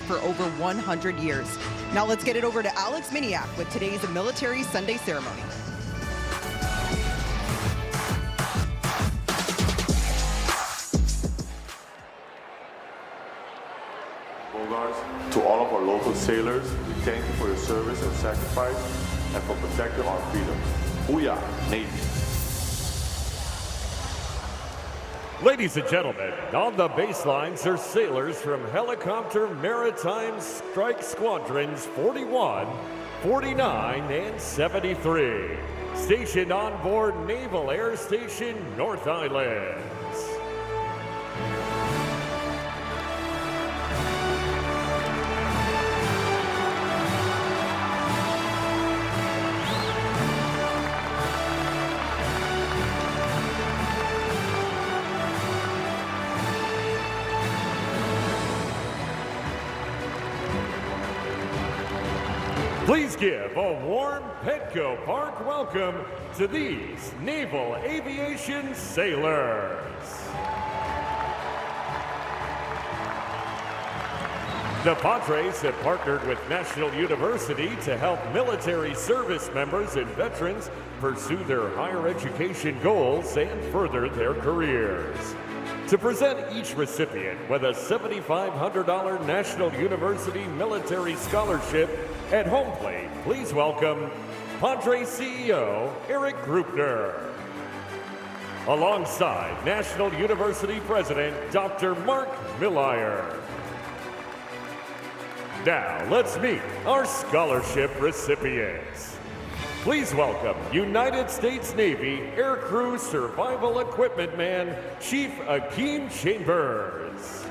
for over 100 years. Now let's get it over to Alex Miniak with today's Military Sunday ceremony. To all of our local sailors, we thank you for your service and sacrifice and for protecting our freedom. Booyah, Navy. Ladies and gentlemen, on the baselines are sailors from Helicopter Maritime Strike Squadrons 41, 49, and 73, stationed on board Naval Air Station North Islands. Please give a warm Petco Park welcome to these Naval Aviation sailors. The Padres have partnered with National University to help military service members and veterans pursue their higher education goals and further their careers. To present each recipient with a $7,500 National University Military Scholarship at home plate, please welcome Padres CEO Eric Grupner, alongside National University President Dr. Mark Millier. Now let's meet our scholarship recipients. Please welcome United States Navy Aircrew Survival Equipment Man, Chief Akeem Chambers.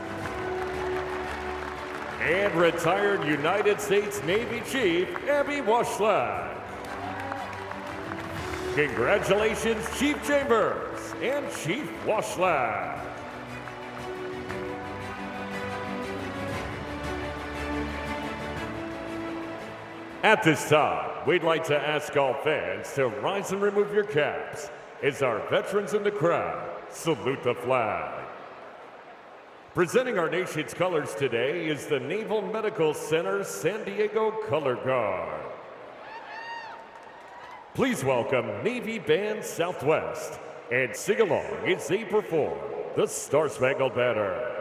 And retired United States Navy Chief Abby Washlag. Congratulations, Chief Chambers and Chief Washlag. At this time, we'd like to ask all fans to rise and remove your caps as our veterans in the crowd salute the flag. Presenting our nation's colors today is the Naval Medical Center San Diego Color Guard. Please welcome Navy Band Southwest and sing along as they perform the Star Spangled Banner.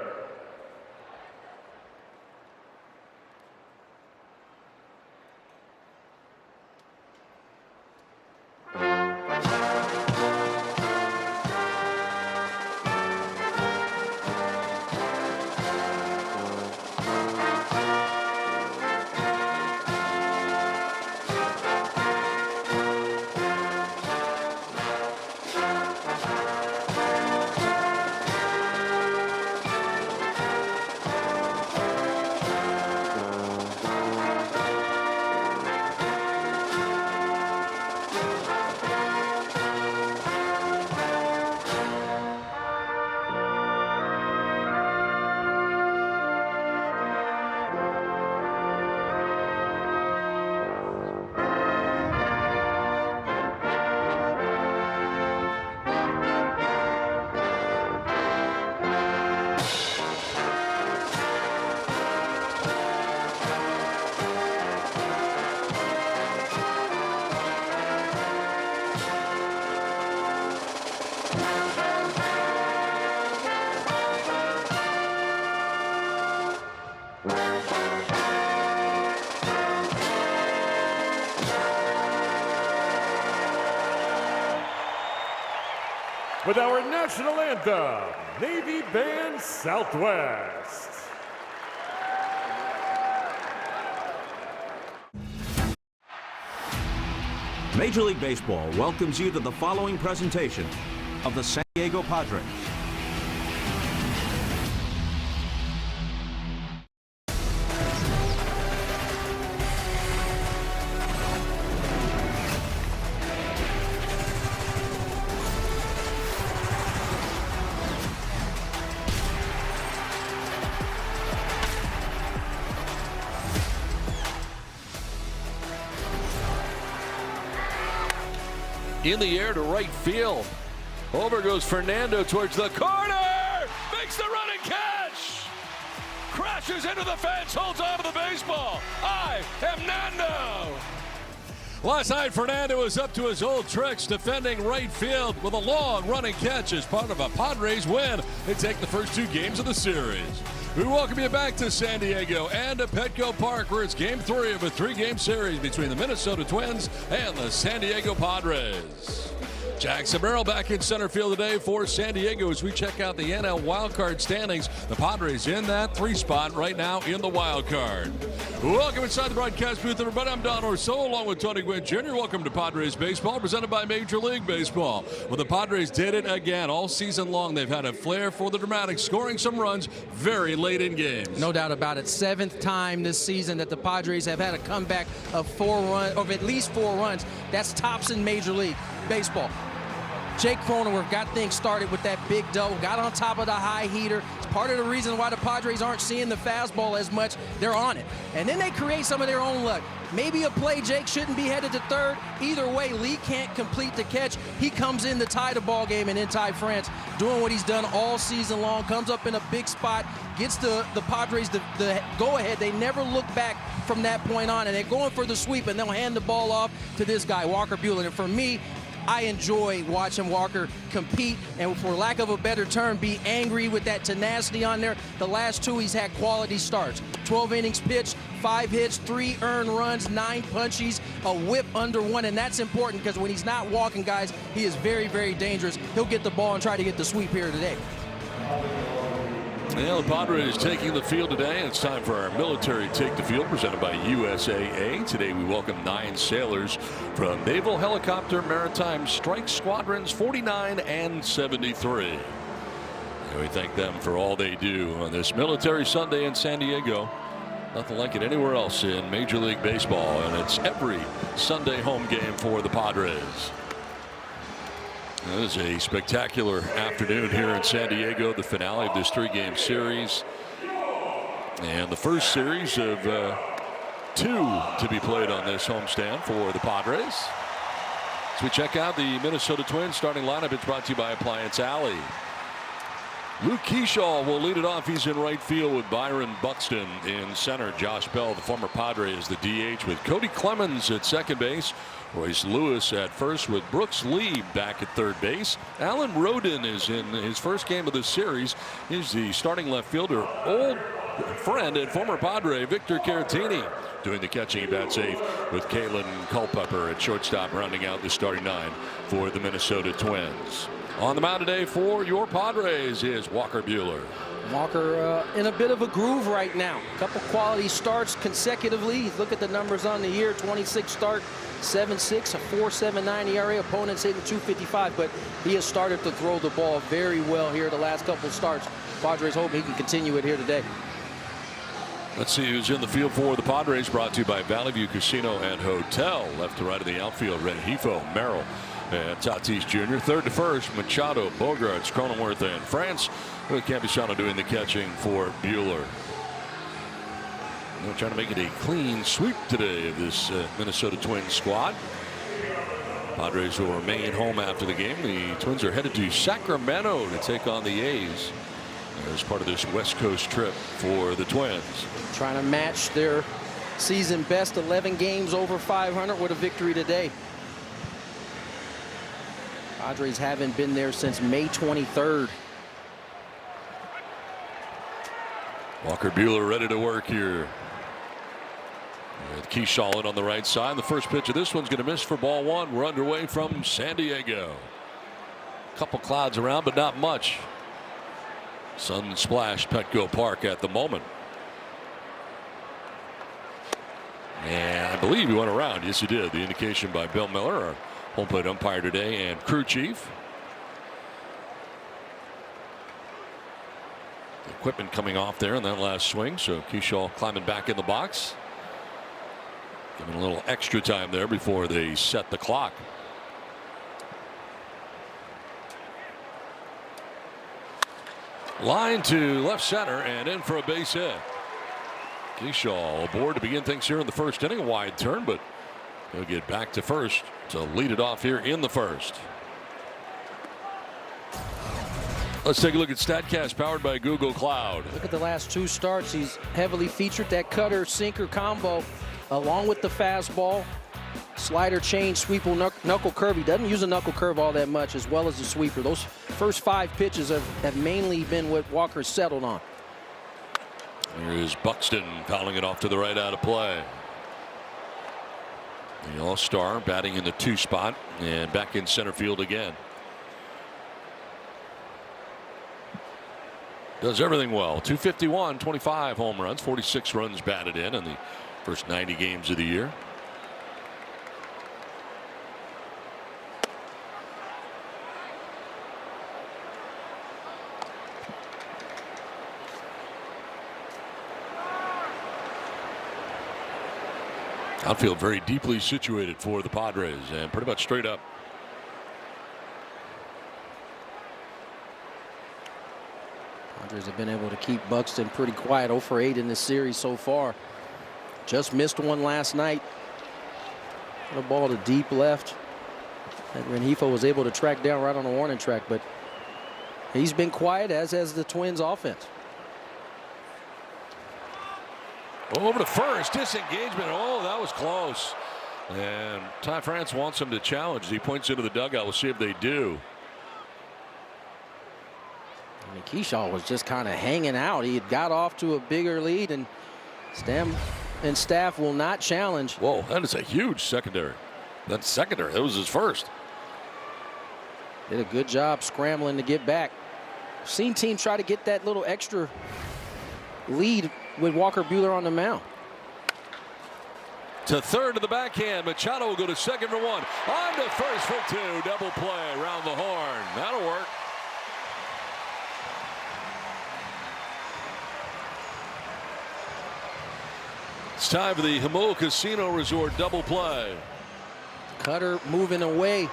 With our national anthem, Navy Band Southwest. Major League Baseball welcomes you to the following presentation of the San Diego Padres. In the air to right field. Over goes Fernando towards the corner. Makes the running catch. Crash smashes into the fence, holds on to the baseball. I am Nando. Last night, Fernando was up to his old tricks, defending right field with a long running catch as part of a Padres win. They take the first 2 games of the series. We welcome you back to San Diego and to Petco Park, where it's Game 3 of a 3-game series between the Minnesota Twins and the San Diego Padres. Jackson Merrill back in center field today for San Diego as we check out the NL wildcard standings. The Padres in that 3 spot right now in the wildcard. Welcome inside the broadcast booth, everybody. I'm Don Orso along with Tony Gwynn Jr. Welcome to Padres Baseball, presented by Major League Baseball. Well, the Padres did it again all season long. They've had a flair for the dramatic, scoring some runs very late in games. No doubt about it. 7th time this season that the Padres have had a comeback of 4 runs, of at least 4 runs. That's tops in Major League Baseball. Jake Cronenworth got things started with that big double, got on top of the high heater. It's part of the reason why the Padres aren't seeing the fastball as much. They're on it. And then they create some of their own luck. Maybe a play, Jake shouldn't be headed to third. Either way, Lee can't complete the catch. He comes in to tie the ball game, and then Ty France doing what he's done all season long, comes up in a big spot, gets the Padres the go-ahead. They never look back from that point on, and they're going for the sweep, and they'll hand the ball off to this guy, Walker Buehler. And for me, I enjoy watching Walker compete and, for lack of a better term, be angry with that tenacity on there. The last 2, he's had quality starts. 12 innings pitched, 5 hits, 3 earned runs, 9 punchies, a whip under 1, and that's important because when he's not walking, guys, he is very, very dangerous. He'll get the ball and try to get the sweep here today. Well, the Padres taking the field today. It's time for our military take the field presented by USAA. Today we welcome 9 sailors from Naval Helicopter Maritime Strike Squadrons 49 and 73. And we thank them for all they do on this Military Sunday in San Diego. Nothing like it anywhere else in Major League Baseball, and it's every Sunday home game for the Padres. It is a spectacular afternoon here in San Diego, the finale of this 3-game series. And the first series of 2 to be played on this homestand for the Padres. As we check out the Minnesota Twins starting lineup, it's brought to you by Appliance Alley. Luke Keyshaw will lead it off. He's in right field with Byron Buxton in center. Josh Bell, the former Padre, is the DH with Cody Clemens at second base. Royce Lewis at first with Brooks Lee back at third base. Alan Rodin is in his first game of the series. He's the starting left fielder. Old friend and former Padre Victor Caratini doing the catching bat safe with Kalen Culpepper at shortstop, rounding out the starting 9 for the Minnesota Twins. On the mound today for your Padres is Walker Buehler. Walker in a bit of a groove right now. A couple quality starts consecutively. Look at the numbers on the year. 26 start, 7.6, a 4.79 ERA. Opponents hitting 255, but he has started to throw the ball very well here the last couple starts. Padres hope he can continue it here today. Let's see who's in the field for the Padres. Brought to you by Valley View Casino and Hotel. Left to right of the outfield, Rengifo, Merrill, and Tatis Jr. Third to first, Machado, Bogarts, Cronenworth, and France. With Campusano doing the catching for Buehler. They're trying to make it a clean sweep today of this Minnesota Twins squad. Padres will remain home after the game. The Twins are headed to Sacramento to take on the A's as part of this West Coast trip for the Twins. Trying to match their season best 11 games over 500 with a victory today. Padres haven't been there since May 23rd. Walker Buehler ready to work here. With Keyshaw in on the right side. The first pitch of this one's going to miss for ball 1. We're underway from San Diego. Couple clouds around, but not much. Sun splashed Petco Park at the moment. And I believe he went around. Yes, he did. The indication by Bill Miller, our home plate umpire today and crew chief. The equipment coming off there in that last swing, so Keyshaw climbing back in the box. Giving a little extra time there before they set the clock. Line to left center and in for a base hit. Keyshaw aboard to begin things here in the first inning. A wide turn, but he'll get back to first to lead it off here in the first. Let's take a look at StatCast powered by Google Cloud. Look at the last 2 starts. He's heavily featured that cutter-sinker combo along with the fastball, slider, change, sweeper, knuckle curve. He doesn't use a knuckle curve all that much, as well as the sweeper. Those first 5 pitches have mainly been what Walker settled on. Here's Buxton fouling it off to the right out of play. The All-Star batting in the 2 spot and back in center field again. Does everything well. 251, 25 home runs, 46 runs batted in the first 90 games of the year. Outfield very deeply situated for the Padres and pretty much straight up. Padres have been able to keep Buxton pretty quiet. 0 for 8 in this series so far. Just missed one last night. A ball to deep left that Rengifo was able to track down right on the warning track, but he's been quiet, as has the Twins offense. Over to first, disengagement. Oh, that was close. And Ty France wants him to challenge. He points into the dugout. We'll see if they do. I mean, Keyshaw was just kind of hanging out. He had got off to a bigger lead, and Stem and staff will not challenge. Whoa, that is a huge secondary. That's secondary. That was his first. Did a good job scrambling to get back. Seen teams try to get that little extra lead with Walker Buehler on the mound. To third to the backhand. Machado will go to second for 1. On to first for 2. Double play around the horn. That'll work. It's time for the Jamul Casino Resort double play. Cutter moving away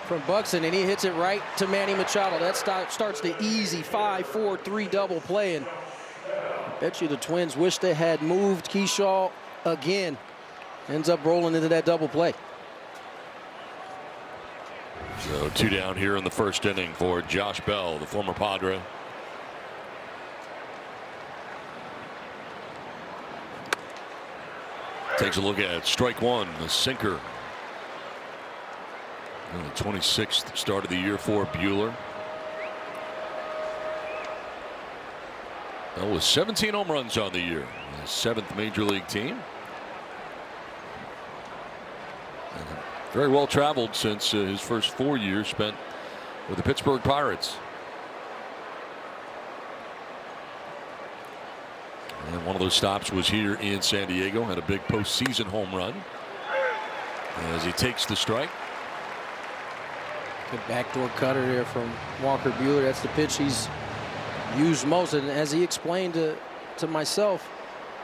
from Buxton, and he hits it right to Manny Machado. That starts the easy 5-4-3 double play. And I bet you the Twins wish they had moved Keyshaw again. Ends up rolling into that double play. So 2 down here in the first inning for Josh Bell, the former Padre. Takes a look at strike 1, the sinker. And the 26th start of the year for Buehler. That was 17 home runs on the year. His 7th major league team. And very well traveled since his first 4 years spent with the Pittsburgh Pirates. And one of those stops was here in San Diego. Had a big postseason home run as he takes the strike. Good backdoor cutter there from Walker Buehler. That's the pitch he's used most, and as he explained to myself,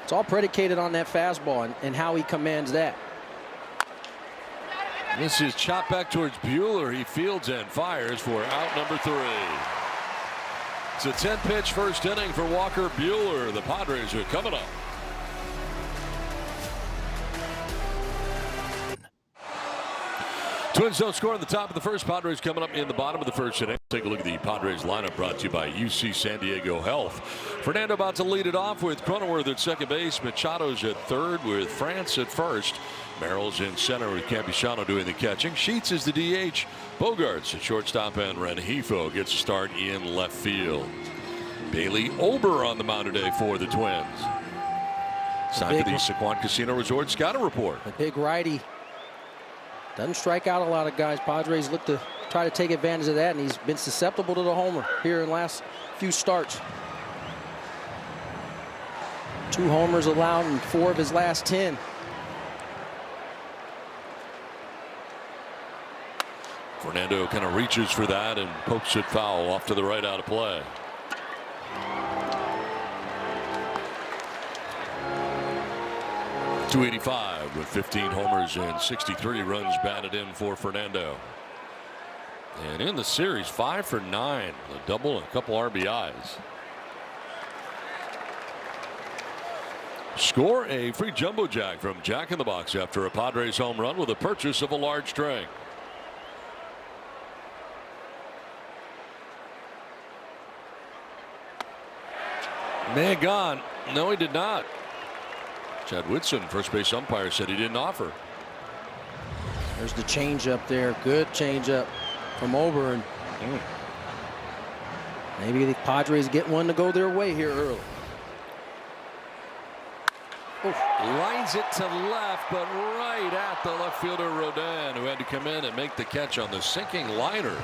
it's all predicated on that fastball and how he commands that. This is chopped back towards Buehler. He fields and fires for out number 3. It's a 10-pitch first inning for Walker Buehler. The Padres are coming up. Twins don't score in the top of the first. Padres coming up in the bottom of the first inning. Take a look at the Padres lineup brought to you by UC San Diego Health. Fernando about to lead it off with Cronenworth at second base. Machado's at third with France at first. Merrill's in center with Campusano doing the catching. Sheets is the DH. Bogarts at shortstop, and Rengifo gets a start in left field. Bailey Ober on the mound today for the Twins. It's time for the Sequan Casino Resort scouting report. A big righty. Doesn't strike out a lot of guys. Padres look to try to take advantage of that, and he's been susceptible to the homer here in the last few starts. 2 homers allowed in 4 of his last 10. Fernando kind of reaches for that and pokes it foul off to the right out of play. .285 with 15 homers and 63 runs batted in for Fernando. And in the series, 5 for 9, a double and a couple RBIs. Score a free jumbo jack from Jack in the Box after a Padres home run with a purchase of a large drink. May have gone. No, he did not. Chad Whitson, first base umpire, said he didn't offer. There's the changeup there. Good changeup from Ober. And maybe the Padres get one to go their way here early. Lines it to left, but right at the left fielder Rodin, who had to come in and make the catch on the sinking liner.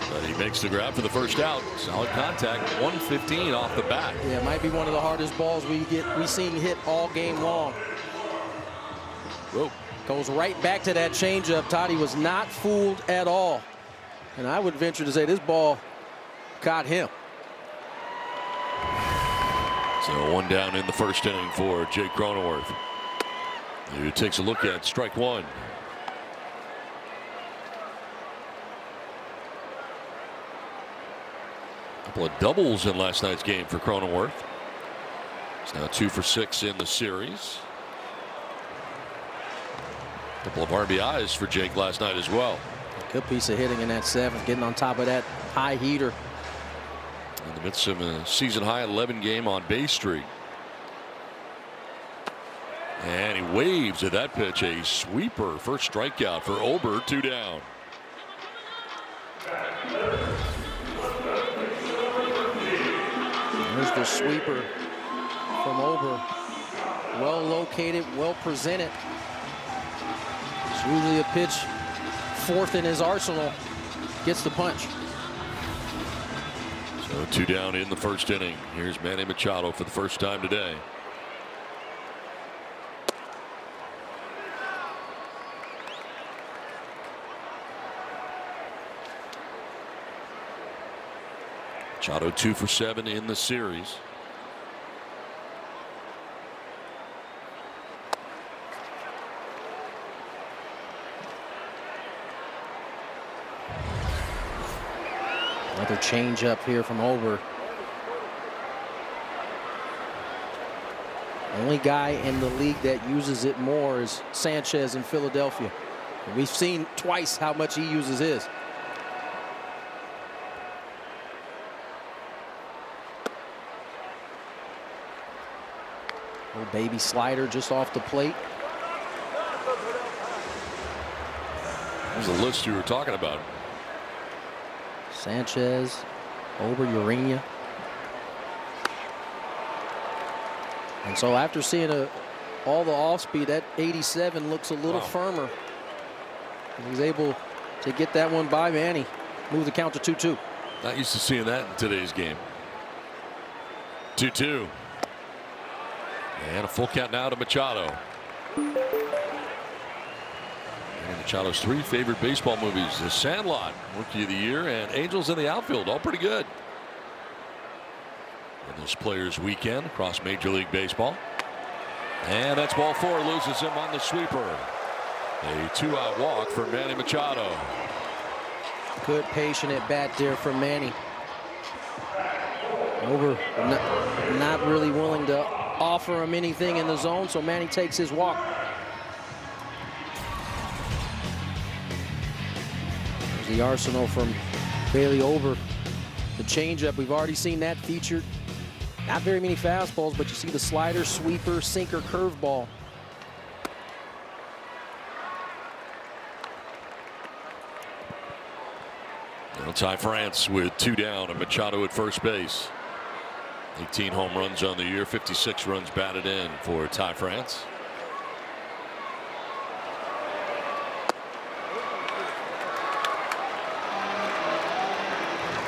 But he makes the grab for the first out. Solid contact. 115 off the bat. Yeah, it might be one of the hardest balls we seen hit all game long. Whoa. Goes right back to that changeup. Toddy was not fooled at all. And I would venture to say this ball caught him. So one down in the first inning for Jake Cronenworth. He takes a look at strike one. Couple of doubles in last night's game for Cronenworth. He's now 2 for 6 in the series. Couple of RBIs for Jake last night as well. Good piece of hitting in that seventh, getting on top of that high heater. In the midst of a season high 11 game on base streak. And he waves at that pitch. A sweeper. First strikeout for Ober. 2 down. There's the sweeper from Ober. Well located, well presented. It's usually a pitch fourth in his arsenal. Gets the punch. So 2 down in the first inning. Here's Manny Machado for the first time today. Machado 2 for 7 in the series. Another change up here from Ober. Only guy in the league that uses it more is Sanchez in Philadelphia. And we've seen twice how much he uses his. Little baby slider just off the plate. There's the list you were talking about. Sanchez, Ober, Urania. And so after seeing all the off speed, that 87 looks a little firmer. And he's able to get that one by Manny. Move the count to 2-2. Not used to seeing that in today's game. 2-2. And a full count now to Machado. And Machado's 3 favorite baseball movies: The Sandlot, Rookie of the Year, and Angels in the Outfield. All pretty good. And this Players Weekend across Major League Baseball. And that's ball 4. Loses him on the sweeper. A 2-out walk for Manny Machado. Good patient at bat there from Manny. Ober not really willing to offer him anything in the zone, so Manny takes his walk. There's the arsenal from Bailey Ober. The changeup, we've already seen that featured. Not very many fastballs, but you see the slider, sweeper, sinker, curveball. Now Ty France with 2 down and Machado at first base. 18 home runs on the year, 56 runs batted in for Ty France.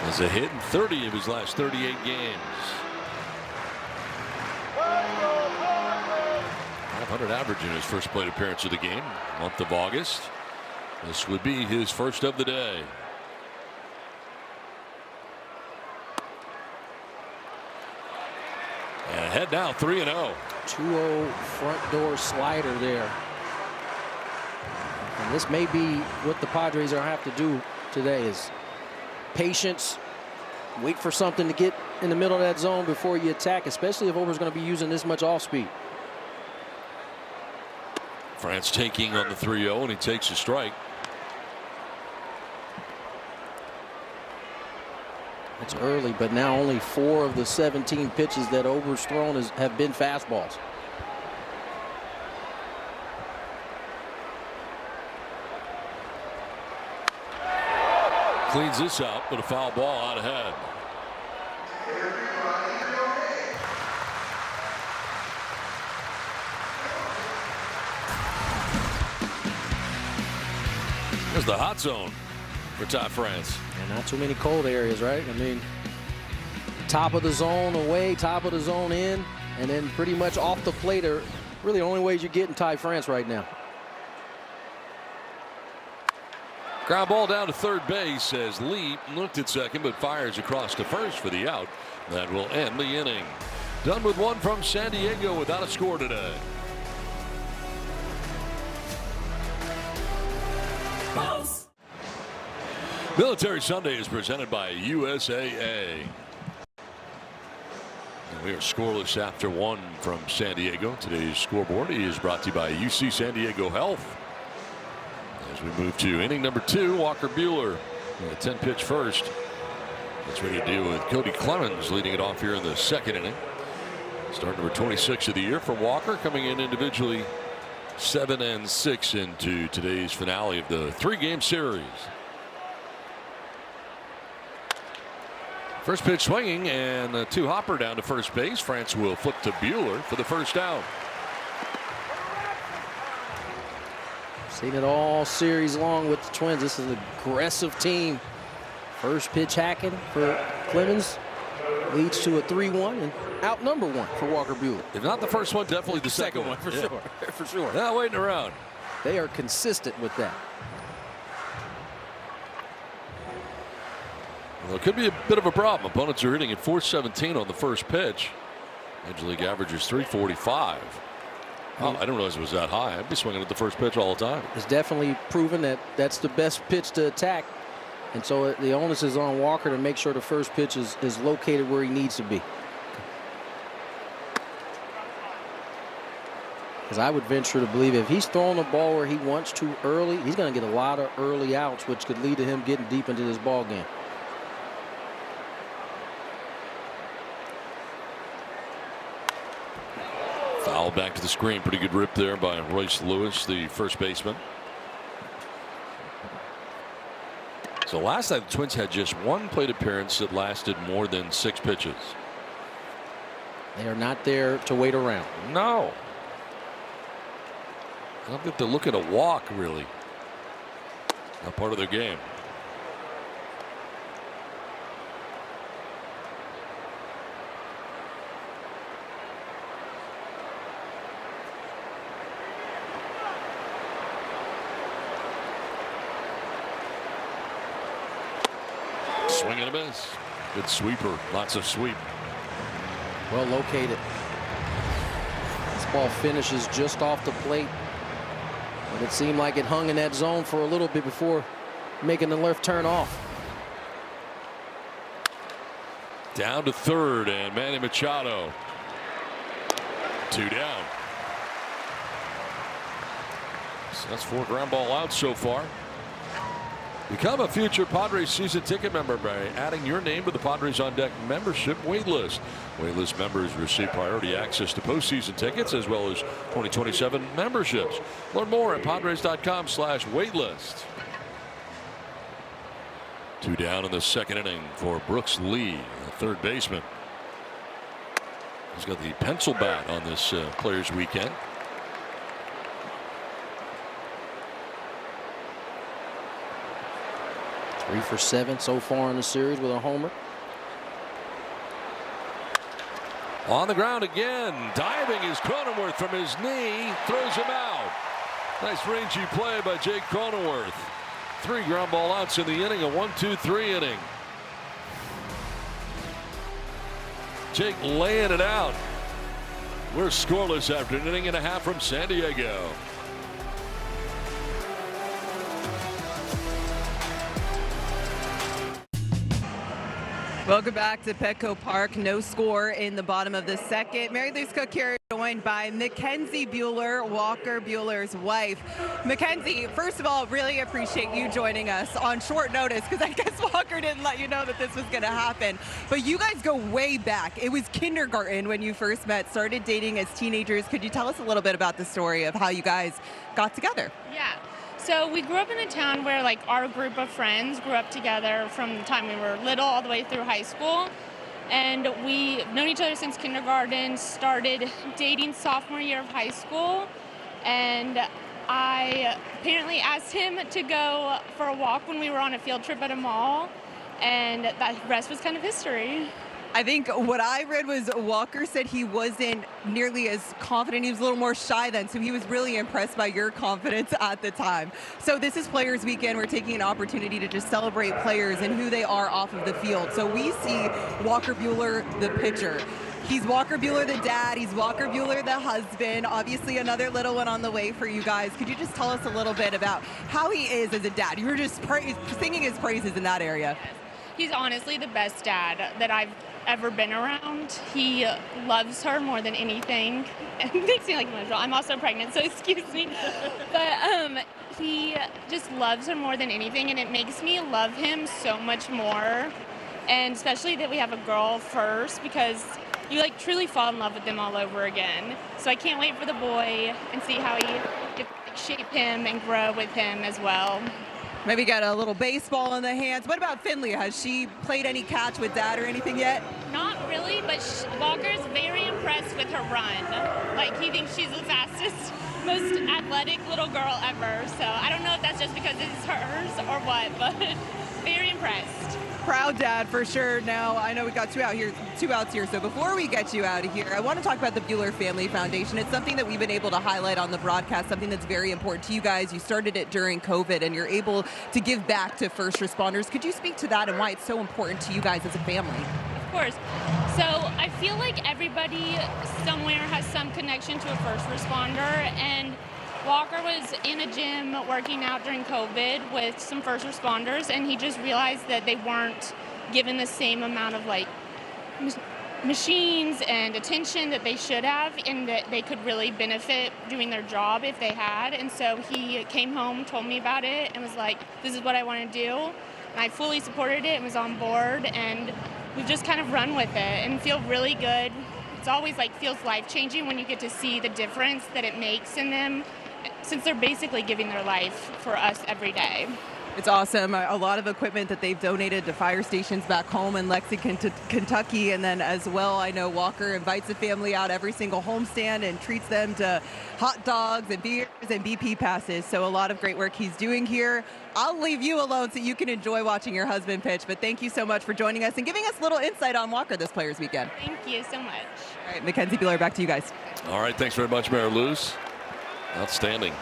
Has a hit in 30 of his last 38 games. 500 average in his first plate appearance of the game, month of August. This would be his first of the day. And ahead now, 3-0. 2-0 front door slider there. And this may be what the Padres are have to do today, is patience. Wait for something to get in the middle of that zone before you attack, especially if Ober's going to be using this much off speed. France taking on the 3-0, and he takes a strike. It's early, but now only 4 of the 17 pitches that Ober's thrown have been fastballs. Cleans this out, but a foul ball out ahead. There's the hot zone for Ty France. And not too many cold areas, right? I mean, top of the zone away, top of the zone in, and then pretty much off the plate are really the only ways you're getting Ty France right now. Ground ball down to third base as Lee looked at second but fires across to first for the out. That will end the inning. Done with one from San Diego without a score today. Military Sunday is presented by USAA. And we are scoreless after one from San Diego. Today's scoreboard is brought to you by UC San Diego Health. As we move to inning number 2, Walker Buehler, a 10-pitch first. That's ready to deal with Cody Clemens leading it off here in the second inning. Start number 26 of the year for Walker, coming in individually 7 and 6 into today's finale of the 3-game series. First pitch swinging and a 2-hopper down to first base. France will flip to Buehler for the first out. Seen it all series long with the Twins. This is an aggressive team. First pitch hacking for Clemens leads to a 3-1 and out number 1 for Walker Buehler. If not the first one, definitely the second one. For sure. For sure. Not waiting around. They are consistent with that. Well, it could be a bit of a problem. Opponents are hitting at .417 on the first pitch. Major League average is .345. Oh, I didn't realize it was that high. I'd be swinging at the first pitch all the time. It's definitely proven that that's the best pitch to attack. And so the onus is on Walker to make sure the first pitch is located where he needs to be. Because I would venture to believe if he's throwing the ball where he wants to early, he's going to get a lot of early outs, which could lead to him getting deep into this ball game. Foul back to the screen. Pretty good rip there by Royce Lewis, the first baseman. So last night the Twins had just one plate appearance that lasted more than 6 pitches. They are not there to wait around. No. I don't think they're looking to walk, really. Not part of their game. Swing and a miss. Good sweeper. Lots of sweep. Well located. This ball finishes just off the plate. But it seemed like it hung in that zone for a little bit before making the left turn off. Down to third and Manny Machado. 2 down. So that's 4 ground ball outs so far. Become a future Padres season ticket member by adding your name to the Padres on Deck membership waitlist. Waitlist members receive priority access to postseason tickets as well as 2027 memberships. Learn more at Padres.com/waitlist. 2 down in the second inning for Brooks Lee, the third baseman. He's got the pencil bat on this Players Weekend. Three for 7 so far in the series with a homer. On the ground again. Diving is Cronenworth from his knee. Throws him out. Nice rangy play by Jake Cronenworth. 3 ground ball outs in the inning. A 1-2-3 inning. Jake laying it out. We're scoreless after an inning and a half from San Diego. Welcome back to Petco Park. No score in the bottom of the second. Mary Louise Cook here, joined by Mackenzie Bueller, Walker Bueller's wife. Mackenzie, first of all, really appreciate you joining us on short notice, because I guess Walker didn't let you know that this was going to happen. But you guys go way back. It was kindergarten when you first met, started dating as teenagers. Could you tell us a little bit about the story of how you guys got together? Yeah. So we grew up in a town where like our group of friends grew up together from the time we were little all the way through high school. And we've known each other since kindergarten, started dating sophomore year of high school. And I apparently asked him to go for a walk when we were on a field trip at a mall. And that rest was kind of history. I think what I read was Walker said he wasn't nearly as confident. He was a little more shy then, so he was really impressed by your confidence at the time. So this is Players Weekend. We're taking an opportunity to just celebrate players and who they are off of the field. So we see Walker Bueller, the pitcher. He's Walker Bueller, the dad. He's Walker Bueller, the husband. Obviously, another little one on the way for you guys. Could you just tell us a little bit about how he is as a dad? You were just singing his praises in that area. He's honestly the best dad that I've ever been around. He loves her more than anything. It makes me like emotional. I'm also pregnant, so excuse me. But he just loves her more than anything, and it makes me love him so much more. And especially that we have a girl first, because you like truly fall in love with them all over again. So I can't wait for the boy and see how he gets to shape him and grow with him as well. Maybe got a little baseball in the hands. What about Finley? Has she played any catch with dad or anything yet? Not really, but Walker's very impressed with her run. Like, he thinks she's the fastest, most athletic little girl ever. So I don't know if that's just because it's hers or what, but very impressed. Proud dad for sure. Now, I know we got two outs here. So before we get you out of here, I want to talk about the Bueller Family Foundation. It's something that we've been able to highlight on the broadcast, something that's very important to you guys. You started it during COVID, and you're able to give back to first responders. Could you speak to that and why it's so important to you guys as a family? Of course. So I feel like everybody somewhere has some connection to a first responder, and Walker was in a gym working out during COVID with some first responders, and he just realized that they weren't given the same amount of like machines and attention that they should have, and that they could really benefit doing their job if they had. And so he came home, told me about it, and was like, this is what I want to do. And I fully supported it and was on board, and we've just kind of run with it and feel really good. It's always like feels life-changing when you get to see the difference that it makes in them, since they're basically giving their life for us every day. It's awesome. A lot of equipment that they've donated to fire stations back home in Lexington, Kentucky. And then as well, I know Walker invites the family out every single homestand and treats them to hot dogs and beers and BP passes. So a lot of great work he's doing here. I'll leave you alone so you can enjoy watching your husband pitch. But thank you so much for joining us and giving us a little insight on Walker this Players Weekend. Thank you so much. All right, Mackenzie Bueller, back to you guys. All right, thanks very much, Mary Louise. Outstanding.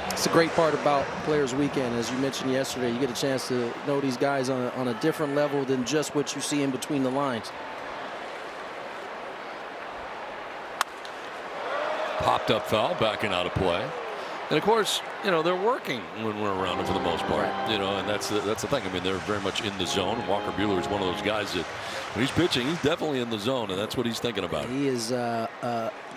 It's a great part about Players Weekend. As you mentioned yesterday, you get a chance to know these guys on a different level than just what you see in between the lines. Popped up foul, backing out of play. And of course, you know, they're working when we're around them for the most part. Right. You know, and that's the thing. I mean, they're very much in the zone. Walker Bueller is one of those guys that when he's pitching, he's definitely in the zone, and that's what he's thinking about. He is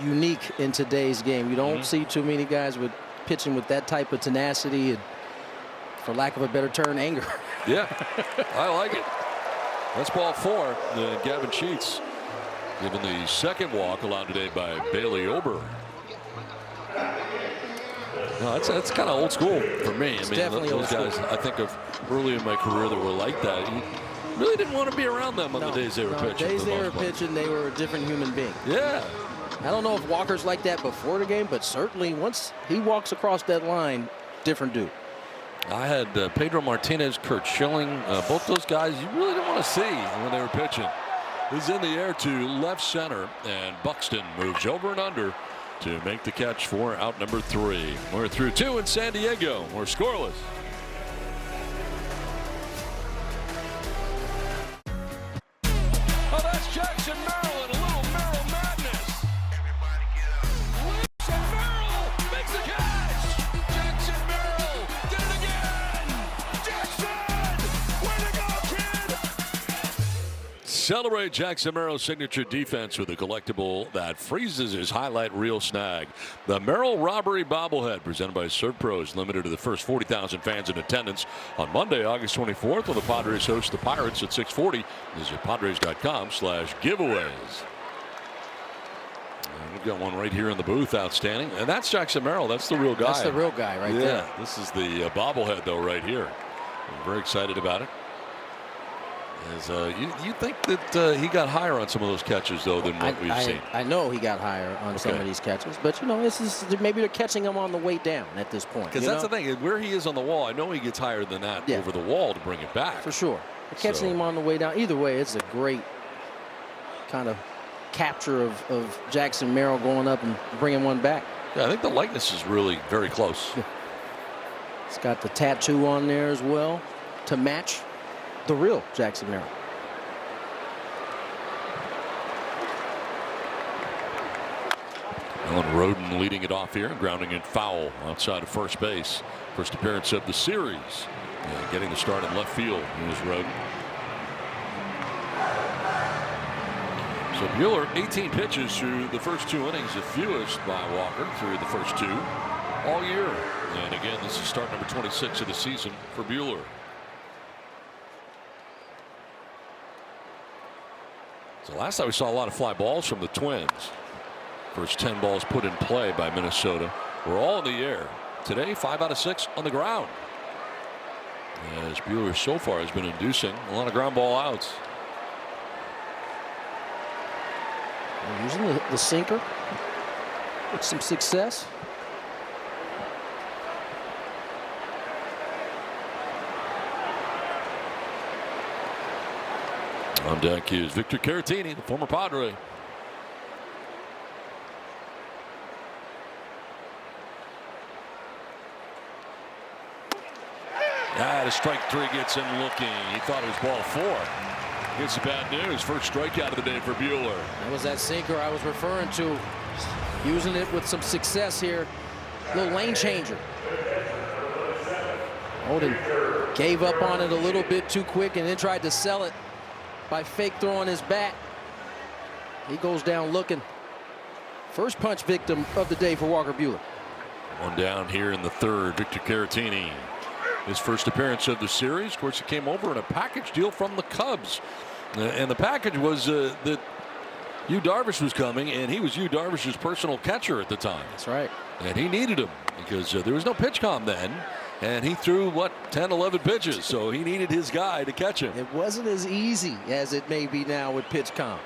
unique in today's game. You don't see too many guys with pitching with that type of tenacity and, for lack of a better term, anger. Yeah, I like it. That's ball 4. Gavin Sheets given the second walk allowed today by Bailey Ober. No, that's kind of old school for me. It's I mean, definitely those guys I think of early in my career that were like that. You really didn't want to be around them on the days they were pitching. The days they were pitching, they were a different human being. Yeah. I don't know if Walker's like that before the game, but certainly once he walks across that line, different dude. I had Pedro Martinez, Kurt Schilling, both those guys you really didn't want to see when they were pitching. This is in the air to left center, and Buxton moves over and under to make the catch for out number 3. We're through 2 in San Diego. We're scoreless. Oh, that's Jackson Merrill and a little Merrill madness. Jackson Merrill makes the catch. Jackson Merrill did it again. Jackson, way to go. Celebrate Jackson Merrill's signature defense with a collectible that freezes his highlight reel snag. The Merrill Robbery Bobblehead, presented by Servpros, limited to the first 40,000 fans in attendance on Monday, August 24th, when the Padres host the Pirates at 6:40. Visit Padres.com/giveaways. We've got one right here in the booth, outstanding. And that's Jackson Merrill. That's the real guy. That's the real guy right there. Yeah, this is the bobblehead, though, right here. I'm very excited about it. You think that he got higher on some of those catches, though, than what we've seen? I know he got higher on some of these catches, but this is maybe they're catching him on the way down at this point. Because that's the thing, where he is on the wall, I know he gets higher than that over the wall to bring it back. For sure, they're catching him on the way down. Either way, it's a great kind of capture of Jackson Merrill going up and bringing one back. Yeah, I think the likeness is really very close. Yeah. It's got the tattoo on there as well to match the real Jackson Merrill. Alan Roden leading it off here, grounding it foul outside of first base. First appearance of the series. Getting the start in left field. Here's Roden. So Buehler, 18 pitches through the first 2 innings, the fewest by Walker through the first 2 all year. And again, this is start number 26 of the season for Buehler. So last time we saw a lot of fly balls from the Twins. First 10 balls put in play by Minnesota were all in the air. Today, 5 out of 6 on the ground. As Buehler so far has been inducing a lot of ground ball outs. Using the sinker with some success. On deck is Victor Caratini, the former Padre. The strike 3 gets him looking. He thought it was ball 4. Gets the bad news. First strikeout of the day for Buehler. That was that sinker I was referring to. Using it with some success here. Little lane changer. Odin gave up on it a little bit too quick and then tried to sell it by fake throwing his bat. He goes down looking. First punch victim of the day for Walker Buehler. One down here in the third. Victor Caratini. His first appearance of the series. Of course, he came over in a package deal from the Cubs. And the package was that Yu Darvish was coming, and he was Yu Darvish's personal catcher at the time. That's right. And he needed him because there was no pitch com then. And he threw, 10, 11 pitches. So he needed his guy to catch him. It wasn't as easy as it may be now with pitch com.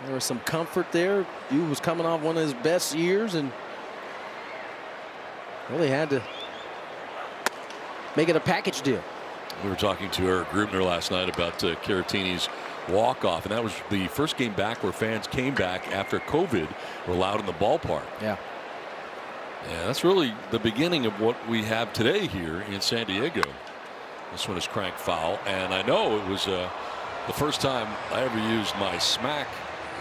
There was some comfort there. Yu was coming off one of his best years and really had to make it a package deal. We were talking to Eric Grubner last night about Caratini's walk-off, and that was the first game back where fans came back after COVID were allowed in the ballpark. Yeah. Yeah, that's really the beginning of what we have today here in San Diego. This one is cranked foul, and I know it was the first time I ever used my smack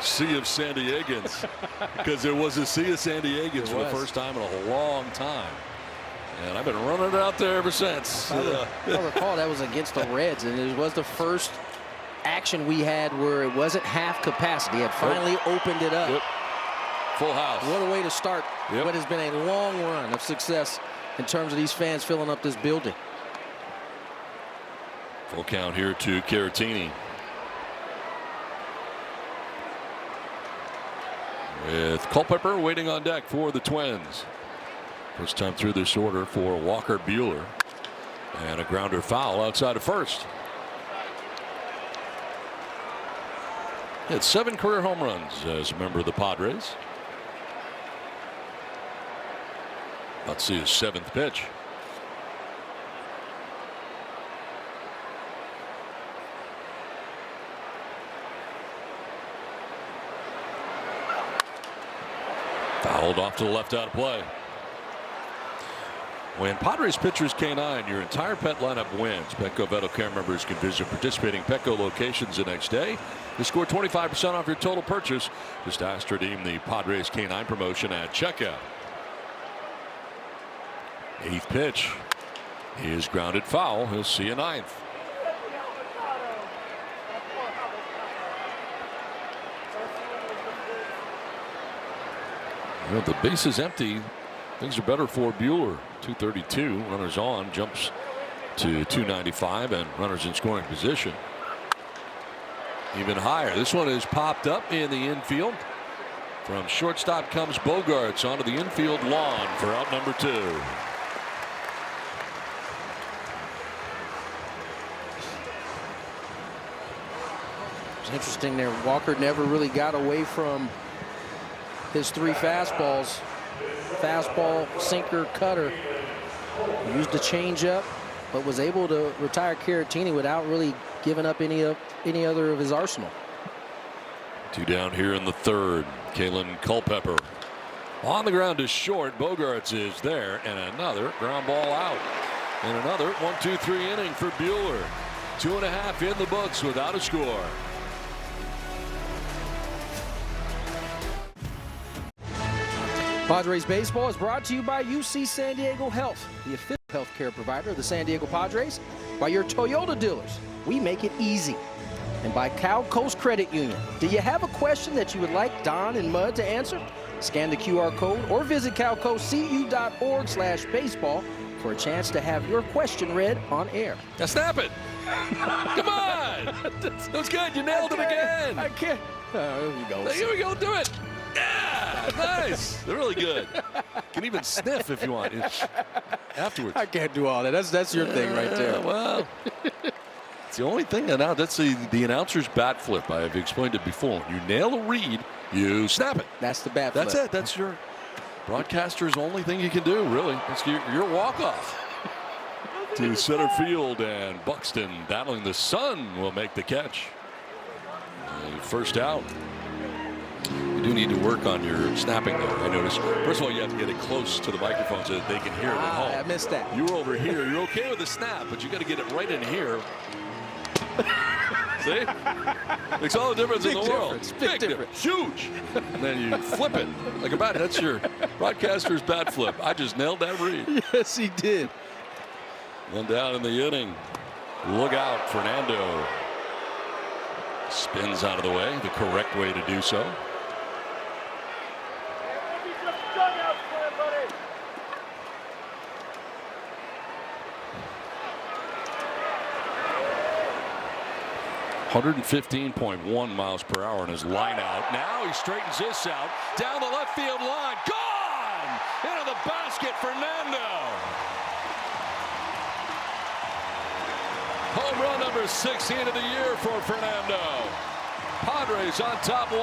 sea of San Diegans because there was a sea of San Diegans for the first time in a long time. And I've been running it out there ever since. I recall that was against the Reds, and it was the first action we had where it wasn't half capacity. It had finally opened it up. Yep. Full house. What a way to start what has been a long run of success in terms of these fans filling up this building. Full count here to Caratini. With Culpepper waiting on deck for the Twins. First time through this order for Walker Buehler. And a grounder foul outside of first. He had 7 career home runs as a member of the Padres. Let's see his 7th pitch. Fouled off to the left out of play. When Padres pitchers K9, your entire pet lineup wins. Petco Vet Care members can visit participating Petco locations the next day to score 25% off your total purchase. Just ask to redeem the Padres K9 promotion at checkout. 8th pitch is grounded foul. He'll see a 9th. You know, the base is empty. Things are better for Buehler. 232. Runners on. Jumps to 295 and runners in scoring position. Even higher. This one is popped up in the infield. From shortstop comes Bogarts onto the infield lawn for out number 2. It's interesting there. Walker never really got away from his 3 fastballs. Fastball, sinker, cutter. He used the changeup, but was able to retire Caratini without really giving up any other of his arsenal. 2 down here in the 3rd. Kalen Culpepper on the ground to short. Bogarts is there, and another ground ball out. And another 1-2-3 inning for Buehler. 2.5 in the books without a score. Padres baseball is brought to you by UC San Diego Health, the official healthcare provider of the San Diego Padres. By your Toyota dealers, we make it easy. And by Cal Coast Credit Union. Do you have a question that you would like Don and Mud to answer? Scan the QR code or visit calcoastcu.org/baseball for a chance to have your question read on air. Now snap it. Come on. That was good. You nailed it again. I can't. There we go. Here we go. Do it. Yeah, nice. They're really good. Can even sniff if you want. Afterwards. I can't do all that. That's your thing right there. Well, it's the only thing now. That's the announcer's bat flip. I have explained it before. When you nail a read, you snap it. That's the bat flip. That's it. That's your broadcaster's only thing you can do, really. It's your walk-off. To center field, and Buxton battling the sun will make the catch. First out. You do need to work on your snapping there, I noticed. First of all, you have to get it close to the microphone so that they can hear it at home. I missed that. You were over here. You're okay with the snap, but you got to get it right in here. See? Makes all the difference in the world. Big difference. Huge. And then you flip it like a bat. That's your broadcaster's bat flip. I just nailed that read. Yes, he did. One down in the inning. Look out, Fernando. Spins out of the way, the correct way to do so. .115 miles per hour in his line out. Now he straightens this out. Down the left field line. Gone! Into the basket, Fernando. Home run number 16 of the year for Fernando. Padres on top 1-0.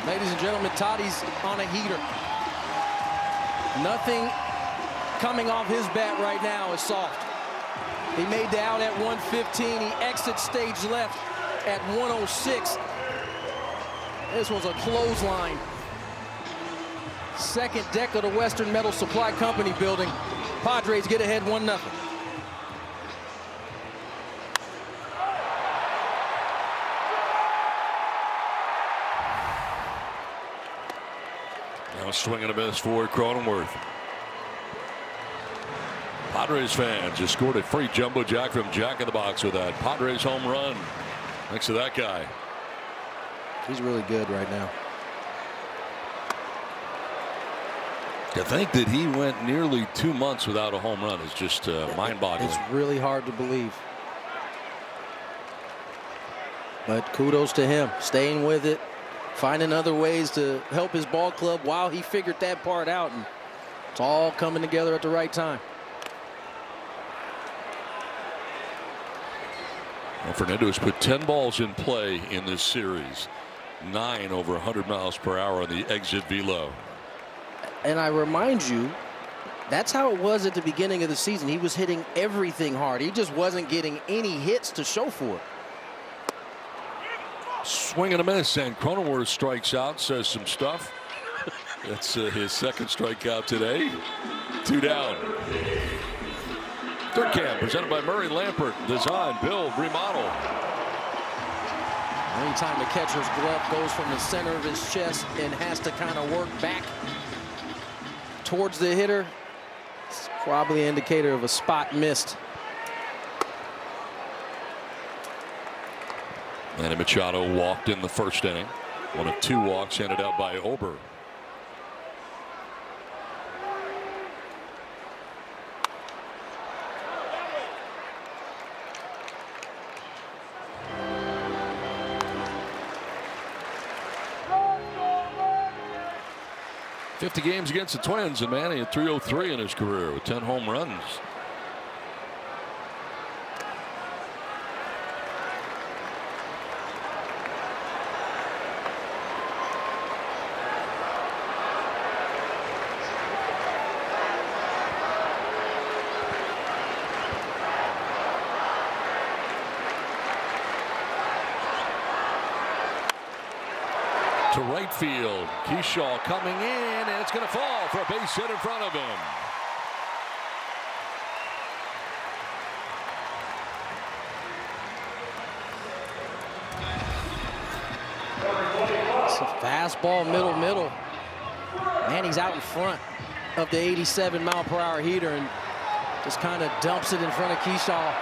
Ladies and gentlemen, Toddy's on a heater. Nothing coming off his bat right now is soft. He made the out at 115. He exits stage left at 106. This was a clothesline. Second deck of the Western Metal Supply Company building. Padres get ahead 1-0. Now swinging a miss for Cronenworth. Padres fans just scored a free jumbo jack from Jack in the Box with that Padres home run. Thanks to that guy. He's really good right now. To think that he went nearly 2 months without a home run is just mind-boggling. It's really hard to believe. But kudos to him, staying with it, finding other ways to help his ball club while he figured that part out. And it's all coming together at the right time. Well, Fernando has put 10 balls in play in this series. 9 over 100 miles per hour on the exit velo. And I remind you, that's how it was at the beginning of the season. He was hitting everything hard. He just wasn't getting any hits to show for it. Swing and a miss, and Cronenworth strikes out, says some stuff. That's his second strikeout today. 2 down. Third cam presented by Murray Lampert. Design, build, remodel. Anytime the catcher's glove goes from the center of his chest and has to kind of work back towards the hitter, it's probably an indicator of a spot missed. And Machado walked in the first inning. One of 2 walks handed out by Ober. "50 games against the Twins, and Manny had 303 in his career with 10 home runs." To right field, Keyshaw coming in, and it's going to fall for a base hit in front of him. It's a fastball, middle. Manny's out in front of the 87-mile-per-hour heater and just kind of dumps it in front of Keyshaw.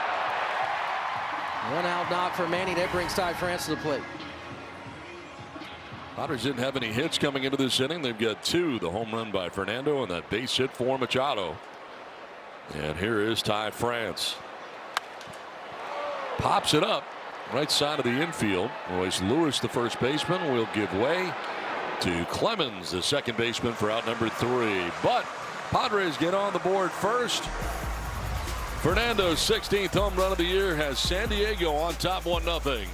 1-out knock for Manny. That brings Ty France to the plate. Padres didn't have any hits coming into this inning. They've got 2, the home run by Fernando and that base hit for Machado. And here is Ty France. Pops it up right side of the infield. Royce Lewis, the first baseman, will give way to Clemens, the second baseman, for out number 3. But Padres get on the board first. Fernando's 16th home run of the year has San Diego on top 1-0.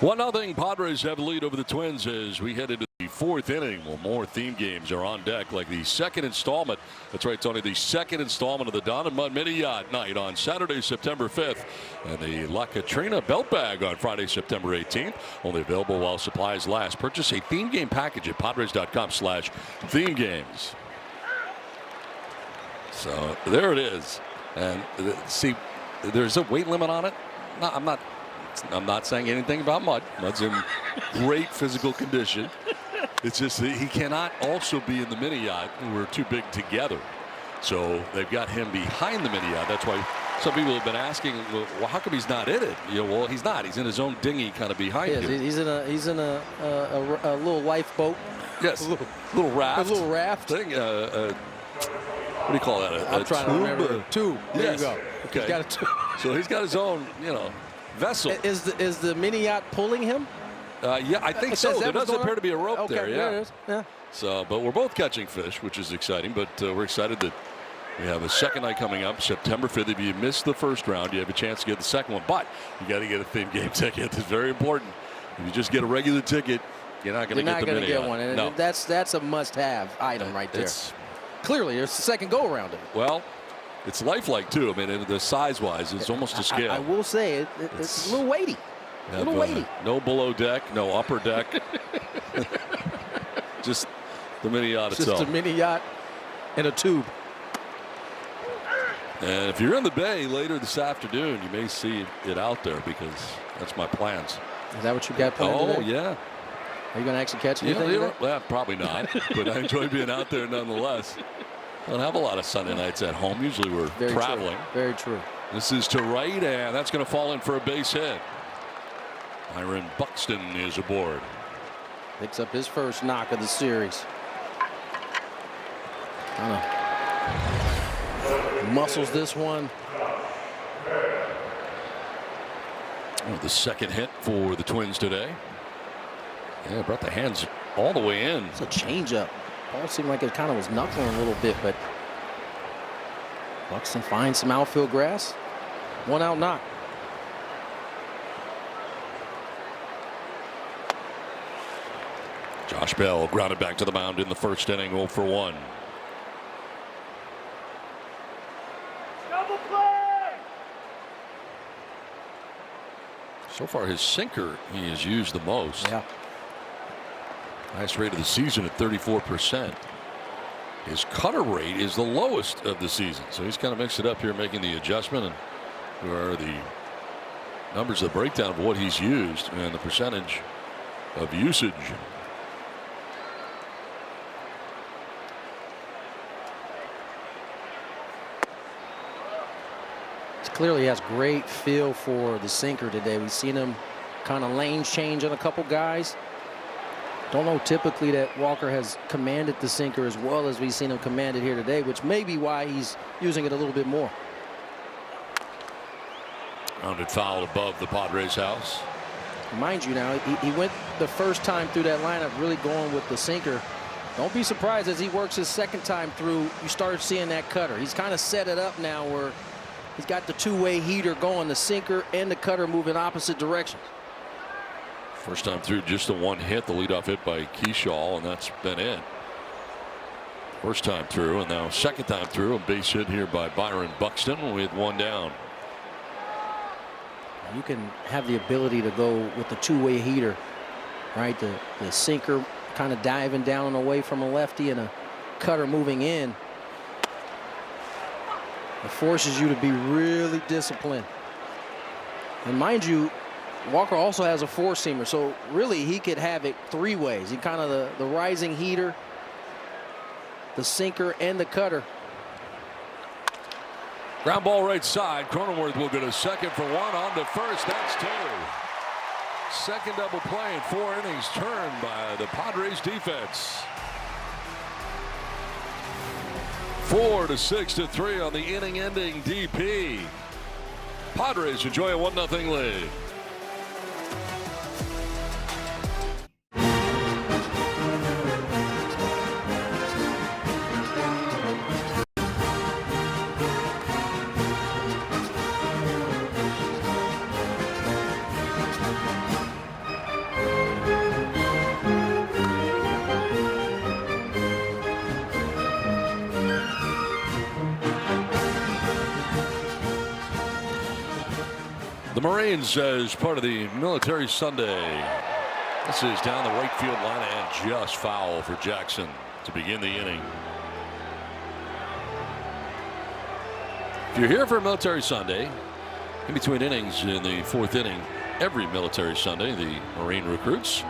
One nothing. Padres have a lead over the Twins as we head into the 4th inning. Well, more theme games are on deck, like the second installment. That's right, Tony. The second installment of the Don and Mud Mini Yacht Night on Saturday, September 5th, and the La Katrina Belt Bag on Friday, September 18th. Only available while supplies last. Purchase a theme game package at Padres.com/theme games. So there it is, and see, there's a weight limit on it. No, I'm not saying anything about Mud. Mud's in great physical condition. It's just that he cannot also be in the mini yacht. We're too big together. So they've got him behind the mini yacht. That's why some people have been asking, well, how come he's not in it? You know, well, he's not. He's in his own dinghy kind of behind him. He's in a little lifeboat. Yes, a little raft. A little raft thing. What do you call that? I'm trying to remember. Tube. There Yes. you go. Okay. He's got a tube. So he's got his own, vessel. Is the mini yacht pulling him? Yeah, I think so. There doesn't appear to be a rope there. Yeah. There it is. Yeah. So, but we're both catching fish, which is exciting. But we're excited that we have a second night coming up, September 5th. If you missed the first round, you have a chance to get the second one. But you got to get a theme game ticket. It's very important. If you just get a regular ticket, you're not going to get the mini. You're not going to get one. No. That's a must-have item right there. Clearly, it's the second go-around. Well, it's lifelike, too. I mean, the size-wise, it's almost to scale. I will say it's a little weighty. A little weighty. No below deck, no upper deck. Just the mini yacht itself. Just a mini yacht and a tube. And if you're in the bay later this afternoon, you may see it out there because that's my plans. Is that what you got planned today? Yeah. Are you going to actually catch anything? Well, probably not. But I enjoy being out there nonetheless. I don't have a lot of Sunday nights at home. Usually we're traveling. Very true. This is to right, and that's going to fall in for a base hit. Byron Buxton is aboard. Picks up his first knock of the series. Muscles this one. The second hit for the Twins today. Yeah, brought the hands all the way in. It's a changeup. Ball seemed like it kind of was knuckling a little bit, but Buxton finds some outfield grass. 1-out knock. Josh Bell grounded back to the mound in the first inning, 0 for 1. Double play! So far, his sinker he has used the most. Yeah. Highest rate of the season at 34%. His cutter rate is the lowest of the season. So he's kind of mixed it up here, making the adjustment. And here are the numbers, the breakdown of what he's used and the percentage of usage. clearly has great feel for the sinker today. We've seen him kind of lane change on a couple guys. Don't know typically that Walker has commanded the sinker as well as we've seen him command it here today, which may be why he's using it a little bit more. Rounded foul above the Padres house. Mind you, now he went the first time through that lineup really going with the sinker. Don't be surprised as he works his second time through, you start seeing that cutter. He's kind of set it up now where he's got the two-way heater going, the sinker and the cutter moving opposite directions. First time through, just a one hit, the leadoff hit by Keyshaw, and that's been it. First time through, and now second time through, a base hit here by Byron Buxton with one down. You can have the ability to go with the two-way heater, right? The sinker kind of diving down and away from a lefty and a cutter moving in. It forces you to be really disciplined. And mind you, Walker also has a four-seamer, so really he could have it three ways. He kind of the rising heater, the sinker, and the cutter. Ground ball right side. Cronenworth will get a second for one. On to first. That's two. Second double play in 4 innings turned by the Padres defense. 4-6-3 on the inning-ending DP. Padres enjoy a 1-0 lead. The Marines as part of the Military Sunday. This is down the right field line and just foul for Jackson to begin the inning. If you're here for a Military Sunday, in between innings in the 4th inning, every Military Sunday, the Marine recruits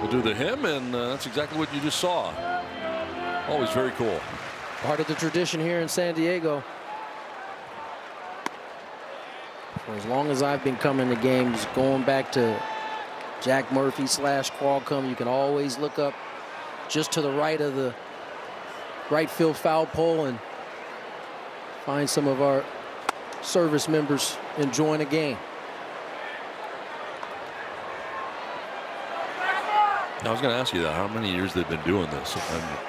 will do the hymn, and that's exactly what you just saw. Always very cool. Part of the tradition here in San Diego. For as long as I've been coming to games, going back to Jack Murphy / Qualcomm, you can always look up just to the right of the right field foul pole and find some of our service members enjoying a game. I was going to ask you that. How many years they've been doing this?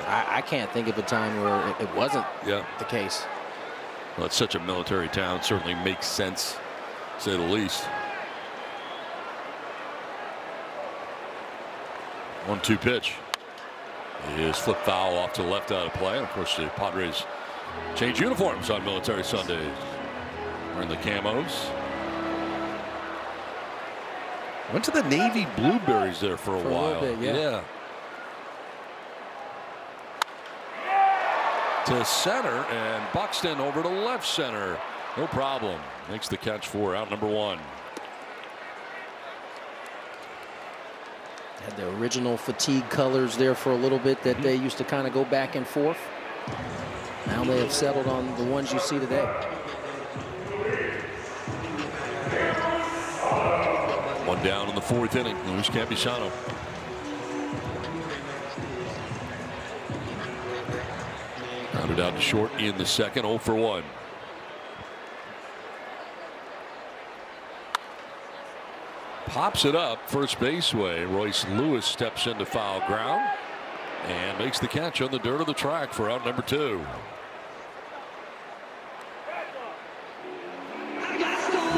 I can't think of a time where it wasn't the case. Well, it's such a military town. Certainly makes sense, to say the least. 1-2 pitch. It is flip foul off to the left out of play. And of course, the Padres change uniforms on Military Sundays. Wearing the camos. Went to the Navy Blueberries there for a while. A little bit, yeah. To center, and Buxton over to left center. No problem. Makes the catch for out number 1. Had the original fatigue colors there for a little bit that they used to kind of go back and forth. Now they have settled on the ones you see today. One down in the 4th inning. Luis Campusano. Rounded out to short in the 2nd. 0 for 1. Pops it up first base way. Royce Lewis steps into foul ground and makes the catch on the dirt of the track for out number 2.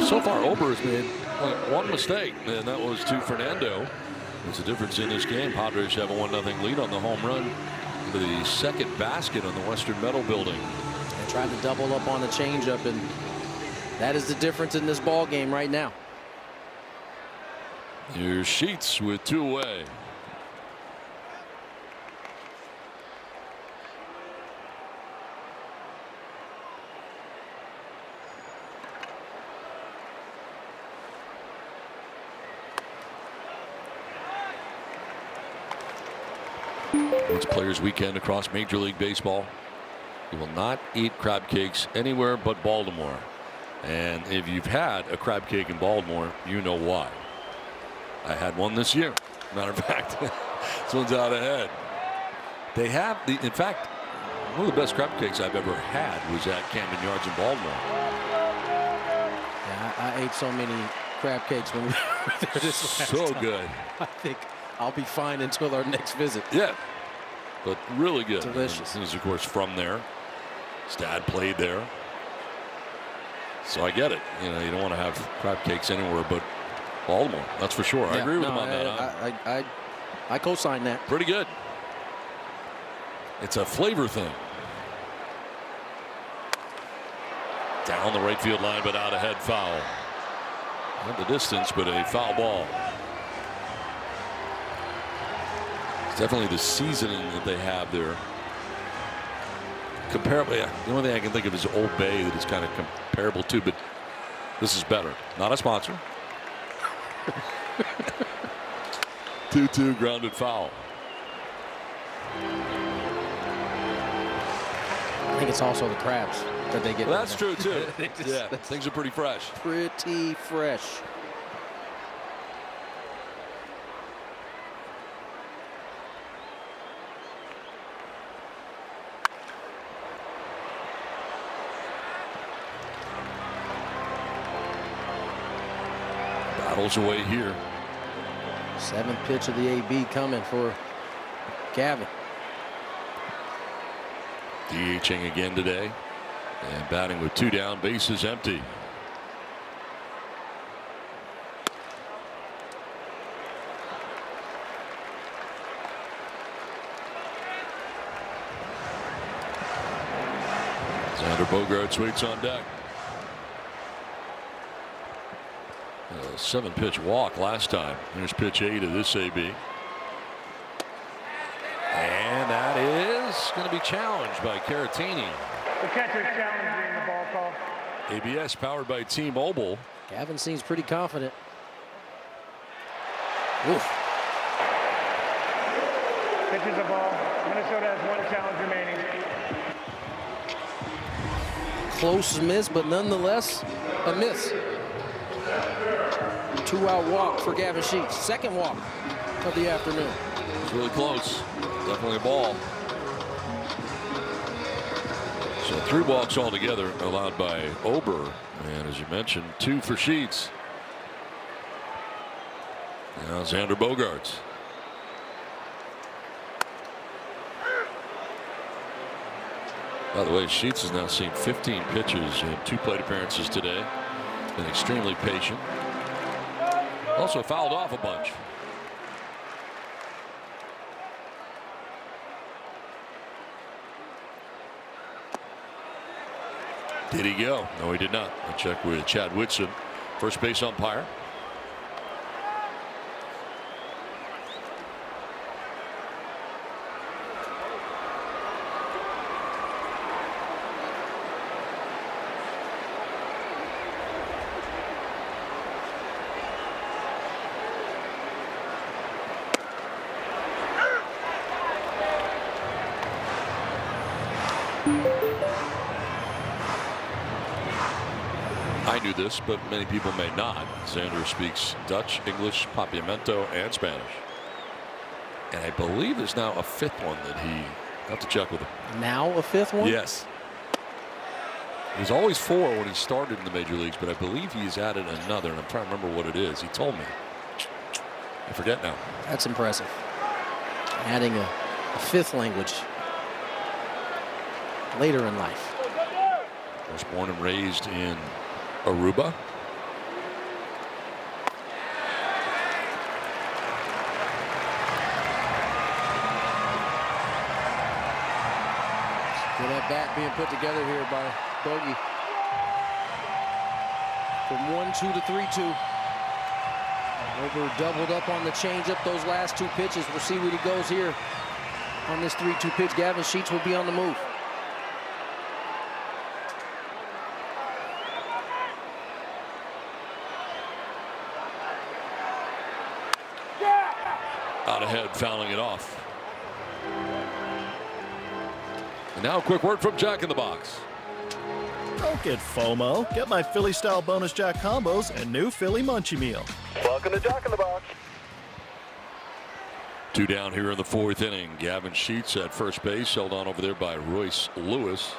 So far, Ober has made one mistake, and that was to Fernando. There's a difference in this game. Padres have a 1-0 lead on the home run to the 2nd basket on the Western Metal Building. They tried to double up on the changeup, and that is the difference in this ball game right now. Here's Sheets with 2 away. It's Players Weekend across Major League Baseball. You will not eat crab cakes anywhere but Baltimore. And if you've had a crab cake in Baltimore, you know why. I had one this year. Matter of fact, this one's out ahead. They have in fact, one of the best crab cakes I've ever had was at Camden Yards in Baltimore. Yeah, I ate so many crab cakes when we were there this last So time. good. I think I'll be fine until our next visit. Yeah, but really good. Delicious. And he's, of course, from there. His dad played there. So I get it. You know, you don't want to have crab cakes anywhere but Baltimore. That's for sure. I agree with him on that. I co-sign that. Pretty good. It's a flavor thing. Down the right field line, but out ahead, foul. Not the distance, but a foul ball. It's definitely the seasoning that they have there. Comparable, yeah, the only thing I can think of is Old Bay that is kind of comparable to, but this is better. Not a sponsor. 2-2 grounded foul. I think it's also the crabs that they get. Well, that's true too. Yeah, things are pretty fresh. Pretty fresh. Battles away here. 7th pitch of the AB coming for Gavin. DHing again today and batting with 2 down, bases empty. Xander Bogaerts waits on deck. A 7-pitch walk last time. Here's pitch 8 of this AB. And that is going to be challenged by Caratini. The catcher's challenging the ball call. ABS powered by T-Mobile. Gavin seems pretty confident. Oof. Pitches the ball. Minnesota has 1 challenge remaining. Close miss, but nonetheless a miss. 2-out walk for Gavin Sheets. 2nd walk of the afternoon. It's really close. Definitely a ball. So 3 walks altogether allowed by Ober. And as you mentioned, 2 for Sheets. Now Xander Bogaerts. By the way, Sheets has now seen 15 pitches in 2 plate appearances today. Been extremely patient. Also fouled off a bunch. Did he go? No, he did not. I check with Chad Whitson, first base umpire. I knew this, but many people may not. Xander speaks Dutch, English, Papiamento, and Spanish. And I believe there's now a 5th one that he, I'll have to check with him. Now a 5th one? Yes. It was always 4 when he started in the major leagues, but I believe he's added another, and I'm trying to remember what it is. He told me. I forget now. That's impressive. Adding a 5th language later in life. Was born and raised in Aruba. Good at bat being put together here by Bogey. From 1-2 to 3-2. Over doubled up on the changeup those last 2 pitches. We'll see where he goes here on this 3-2 pitch. Gavin Sheets will be on the move. Out ahead, fouling it off. And now a quick word from Jack in the Box. Don't get FOMO. Get my Philly-style bonus jack combos and new Philly Munchie Meal. Welcome to Jack in the Box. 2 down here in the 4th inning. Gavin Sheets at first base, held on over there by Royce Lewis.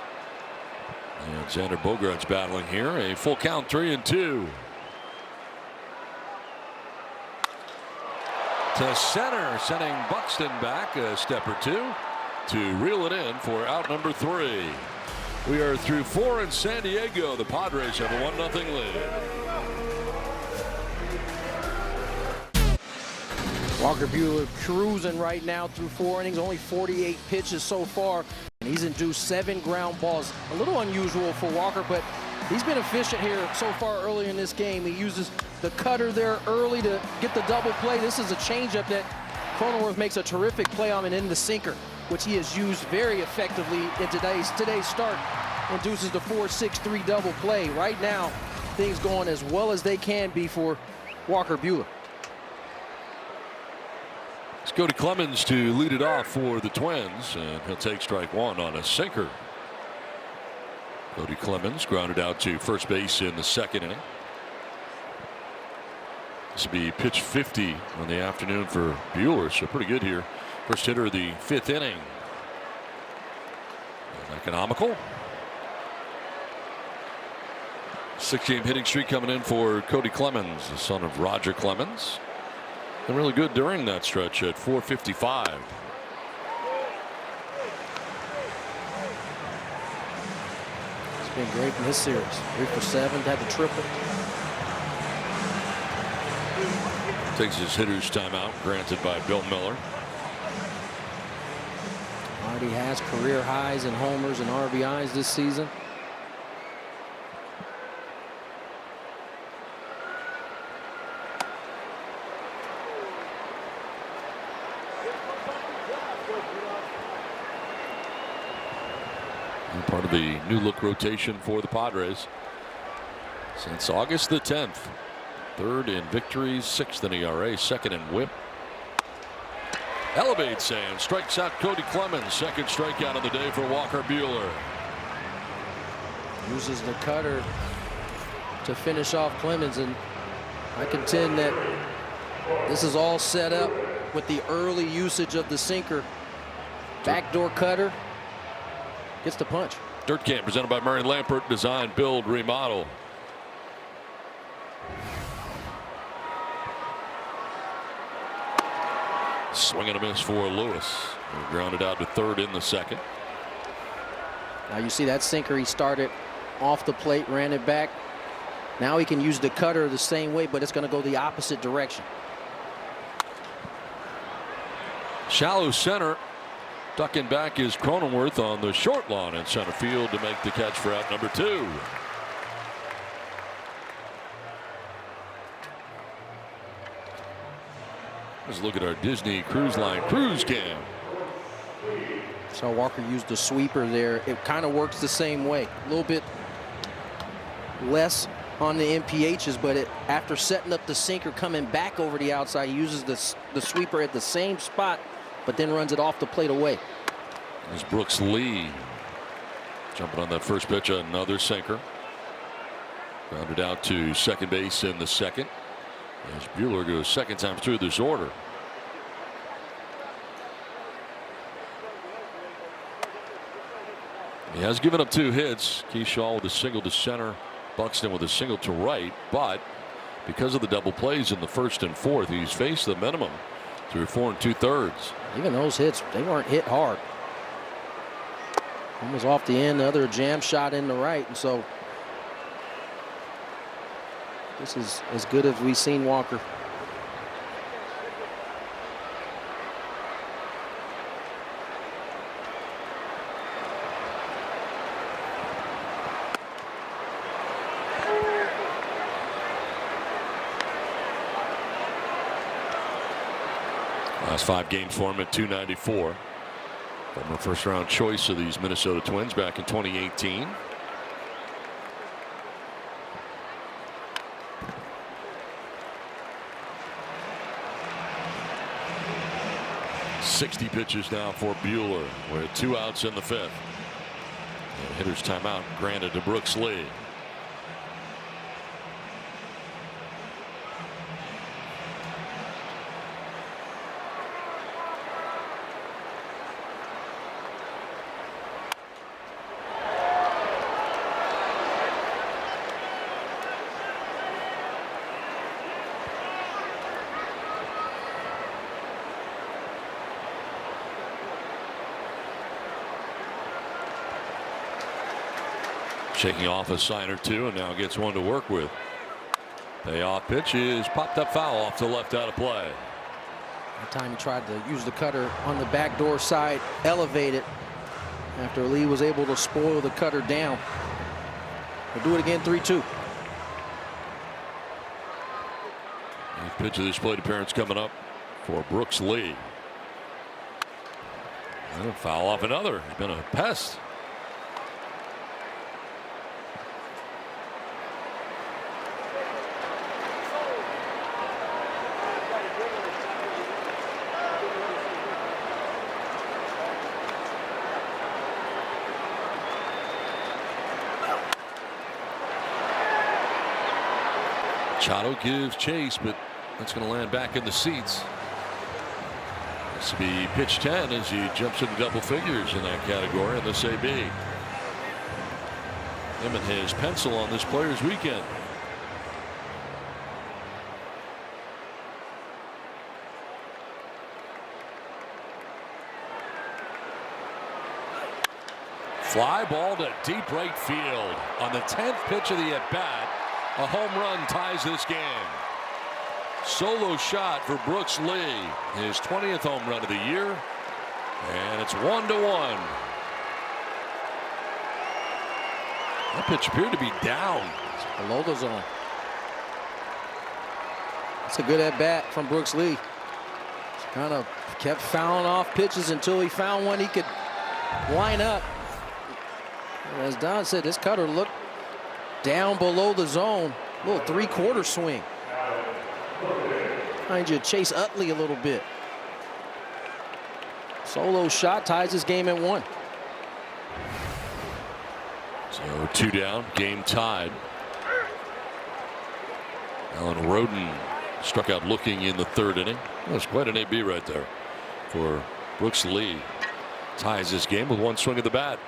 And Xander Bogaerts battling here. A full count, 3-2. To center, sending Buxton back a step or two to reel it in for out number 3. We are through 4 in San Diego. The Padres have a 1-0 lead. Walker Buehler cruising right now through 4 innings, only 48 pitches so far, and he's induced 7 ground balls. A little unusual for Walker, but he's been efficient here so far early in this game. He uses the cutter there early to get the double play. This is a changeup that Cronenworth makes a terrific play on, and in the sinker, which he has used very effectively in today's start, induces the 4-6-3 double play. Right now, things going as well as they can be for Walker Buehler. It's Cody Clemens to lead it off for the Twins, and he'll take strike 1 on a sinker. Cody Clemens grounded out to first base in the 2nd inning. This will be pitch 50 on the afternoon for Buehler, so pretty good here. First hitter of the 5th inning. And economical. 6-game hitting streak coming in for Cody Clemens, the son of Roger Clemens. And really good during that stretch at 455. It's been great in this series. 3 for 7, had the triple. Takes his hitter's timeout, granted by Bill Miller. Already has career highs in homers and RBIs this season. Part of the new look rotation for the Padres since August the 10th. 3rd in victories, 6th in ERA, 2nd in WHIP. Elevates and strikes out Cody Clemens. 2nd strikeout of the day for Walker Buehler. Uses the cutter to finish off Clemens, and I contend that this is all set up with the early usage of the sinker. Backdoor cutter. Gets the punch. Dirt Camp presented by Murray Lampert. Design, build, remodel. Swing and a miss for Lewis. Grounded out to 3rd in the 2nd. Now you see that sinker, he started off the plate, ran it back. Now he can use the cutter the same way, but it's going to go the opposite direction. Shallow center. Ducking back is Cronenworth on the short lawn in center field to make the catch for out number 2. Let's look at our Disney Cruise Line cruise cam. So Walker used the sweeper there. It kind of works the same way. A little bit less on the MPHs, but after setting up the sinker coming back over the outside, he uses the sweeper at the same spot, but then runs it off the plate away. There's Brooks Lee jumping on that first pitch, another sinker. Grounded out to 2nd base in the 2nd. As Buehler goes 2nd time through this order. He has given up 2 hits. Keyshaw with a single to center, Buxton with a single to right, but because of the double plays in the 1st and 4th, he's faced the minimum through 4 2/3. Even those hits, they weren't hit hard. One was off the end, the other a jam shot in the right, and so this is as good as we've seen Walker. Last 5 games for him at 294. Former first-round choice of these Minnesota Twins back in 2018. .60 pitches now for Buehler with 2 outs in the 5th. And hitter's timeout granted to Brooks Lee. Shaking off a sign or two and now gets one to work with. Payoff pitch is popped up foul off to the left out of play. That time he tried to use the cutter on the backdoor side, elevate it after Lee was able to spoil the cutter down. We'll do it again, 3-2. Eighth pitch of this plate appearance coming up for Brooks Lee. And foul off another. He's been a pest. Machado gives chase, but that's going to land back in the seats. This will be pitch 10 as he jumps into double figures in that category in this AB. Him and his pencil on this Players Weekend. Fly ball to deep right field on the 10th pitch of the at-bat. A home run ties this game. Solo shot for Brooks Lee, his 20th home run of the year, and it's 1-1. That pitch appeared to be down. It's below the zone. That's a good at bat from Brooks Lee. Kind of kept fouling off pitches until he found one he could line up. As Don said, this cutter looked down below the zone. A little three-quarter swing. Trying you chase Utley a little bit. Solo shot ties this game at 1. So 2 down, game tied. Alan Roden struck out looking in the 3rd inning. That was quite an AB right there for Brooks Lee. Ties this game with 1 swing of the bat.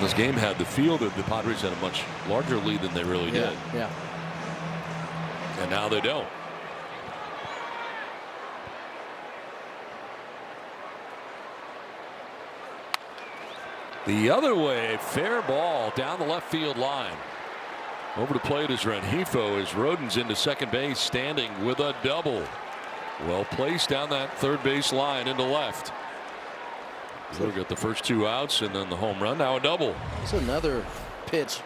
This game had the feel that the Padres had a much larger lead than they really did. Yeah. And now they don't. The other way, fair ball down the left field line. Over the plate is Rengifo as Roden's into second base, standing with a double. Well placed down that third base line into left. So we got the first 2 outs and then the home run, now a double. It's another pitch.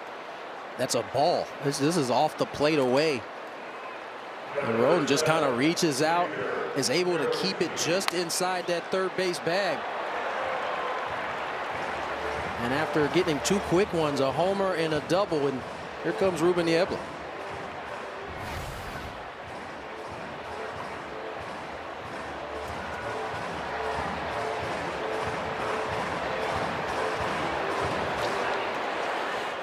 That's a ball. This is off the plate away. And Roden just kind of reaches out, is able to keep it just inside that third base bag. And after getting 2 quick ones, a homer and a double, and here comes Ruben Niebla.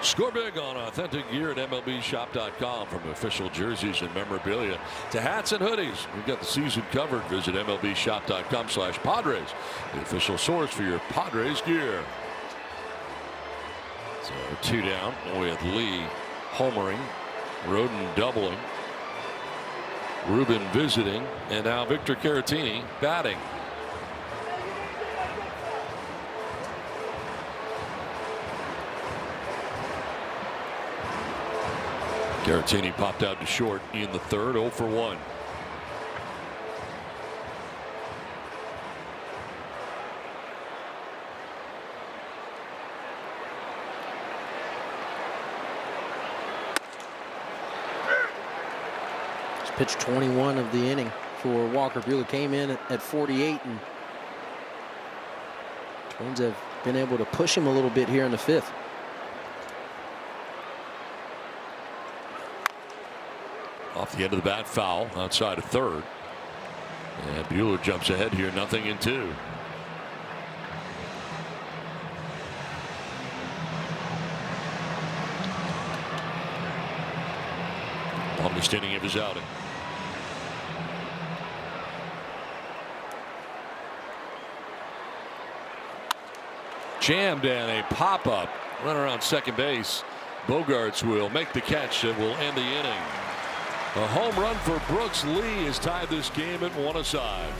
Score big on authentic gear at MLBshop.com. From official jerseys and memorabilia to hats and hoodies, we've got the season covered. Visit MLBshop.com/Padres, the official source for your Padres gear. So 2 down with Lee homering, Roden doubling, Ruben visiting, and now Victor Caratini batting. Caratini popped out to short in the 3rd, 0 for 1. It's pitch 21 of the inning for Walker Buehler. Came in at 48, and Twins have been able to push him a little bit here in the 5th. Off the end of the bat, foul outside of third. And Buehler jumps ahead here, 0-2. Longest inning of his outing. Jammed and a pop-up run around second base. Bogarts will make the catch that will end the inning. A home run for Brooks Lee has tied this game at 1 aside.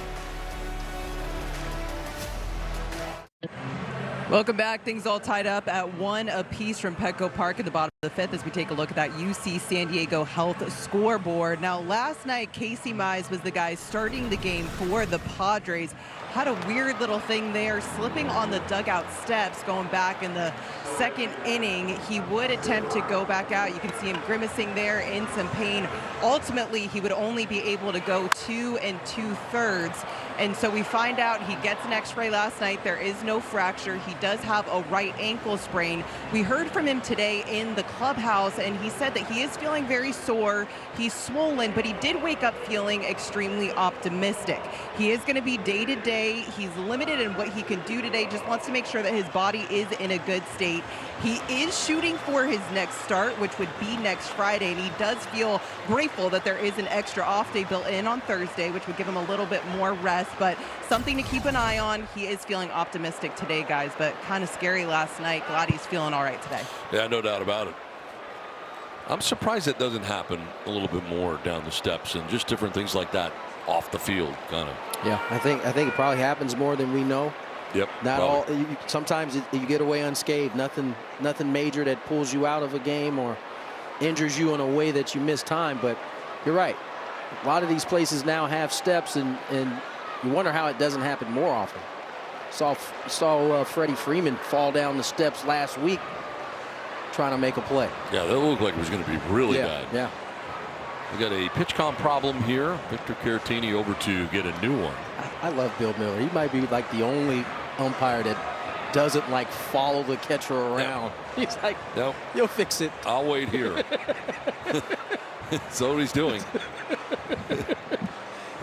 Welcome back. Things all tied up at 1 apiece from Petco Park at the bottom of the 5th as we take a look at that UC San Diego Health scoreboard. Now, last night, Casey Mize was the guy starting the game for the Padres. Had a weird little thing there, slipping on the dugout steps going back in the second inning. He would attempt to go back out. You can see him grimacing there in some pain. Ultimately, he would only be able to go 2 2/3. And so we find out he gets an x-ray last night. There is no fracture. He does have a right ankle sprain. We heard from him today in the clubhouse, and he said that he is feeling very sore. He's swollen, but he did wake up feeling extremely optimistic. He is going to be day-to-day. He's limited in what he can do today. Just wants to make sure that his body is in a good state. He is shooting for his next start, which would be next Friday, and he does feel grateful that there is an extra off day built in on Thursday, which would give him a little bit more rest, but something to keep an eye on. He is feeling optimistic today, guys, but kind of scary last night. Glad he's feeling all right today. Yeah, no doubt about it. I'm surprised that doesn't happen a little bit more down the steps and just different things like that off the field, kind of. Yeah, I think it probably happens more than we know. Yep. Not all. Sometimes you get away unscathed. Nothing major that pulls you out of a game or injures you in a way that you miss time. But you're right. A lot of these places now have steps, and you wonder how it doesn't happen more often. Saw Freddie Freeman fall down the steps last week trying to make a play. Yeah, that looked like it was going to be really bad. Yeah. We got a pitch count problem here. Victor Caratini over to get a new one. I love Bill Miller. He might be like the only umpire that doesn't like follow the catcher around. Yep. He's like, nope, you'll fix it. I'll wait here. That's what he's doing.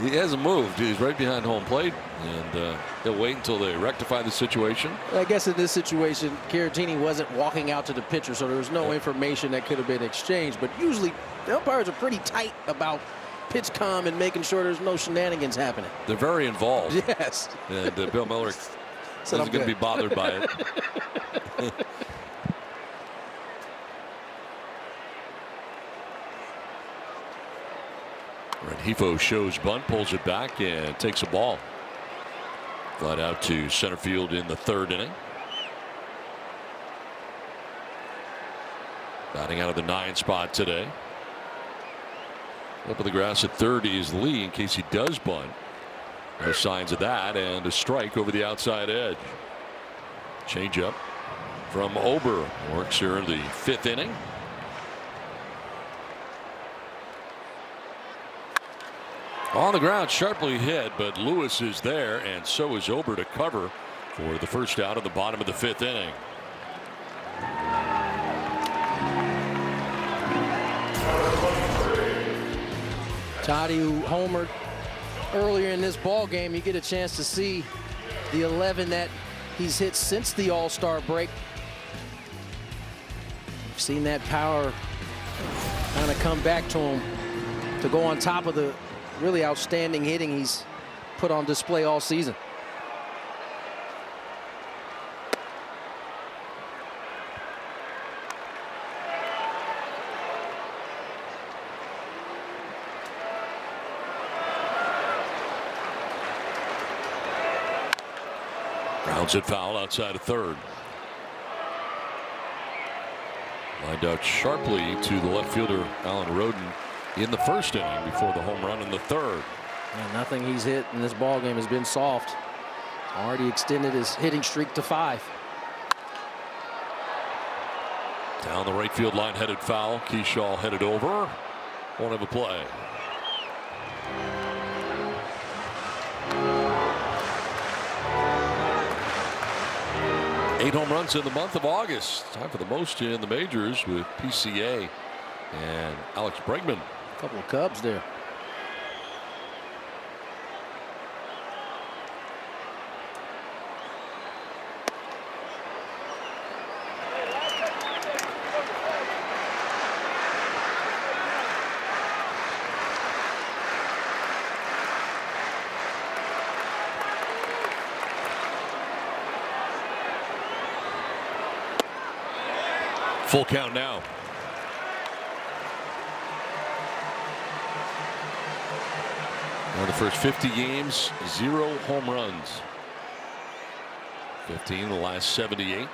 He hasn't moved. He's right behind home plate, and he'll wait until they rectify the situation. I guess in this situation, Caratini wasn't walking out to the pitcher, so there was no information that could have been exchanged. But usually, the umpires are pretty tight about pitch comm and making sure there's no shenanigans happening. They're very involved. Yes. And Bill Miller isn't going to be bothered by it. Rengifo shows bunt, pulls it back, and takes a ball. Flat out to center field in the third inning. Batting out of the 9 spot today. Up in the grass at third is Lee in case he does bunt. No signs of that, and a strike over the outside edge. Change up from Ober. Works here in the 5th inning. On the ground, sharply hit, but Lewis is there, and so is Ober to cover for the first out of the bottom of the 5th inning. Toddy, who homered earlier in this ball game, you get a chance to see the 11 that he's hit since the All-Star break. We've seen that power kind of come back to him to go on top of the really outstanding hitting he's put on display all season. Grounds it foul outside of third. Lined out sharply to the left fielder Alan Roden in the first inning before the home run in the third. And nothing he's hit in this ball game has been soft. Already extended his hitting streak to 5. Down the right field line, headed foul. Keyshaw headed over. Won't have a play. Eight home runs in the month of August. Time for the most in the majors with PCA and Alex Bregman Couple of Cubs there. Full count now. Now the first 50 games, 0 home runs. 15 in the last 78.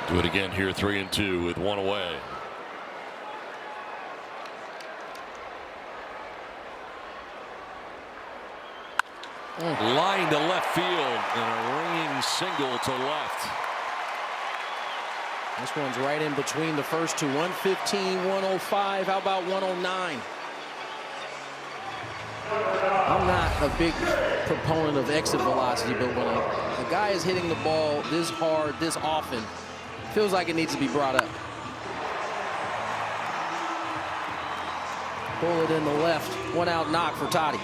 Do it again here, 3-2 with 1 away. Line to left field and a ringing single to left. This one's right in between the first two. 115, 105. How about 109? I'm not a big proponent of exit velocity, but when a guy is hitting the ball this hard, this often, feels like it needs to be brought up. Bullet in the left. 1 out knock for Toddy.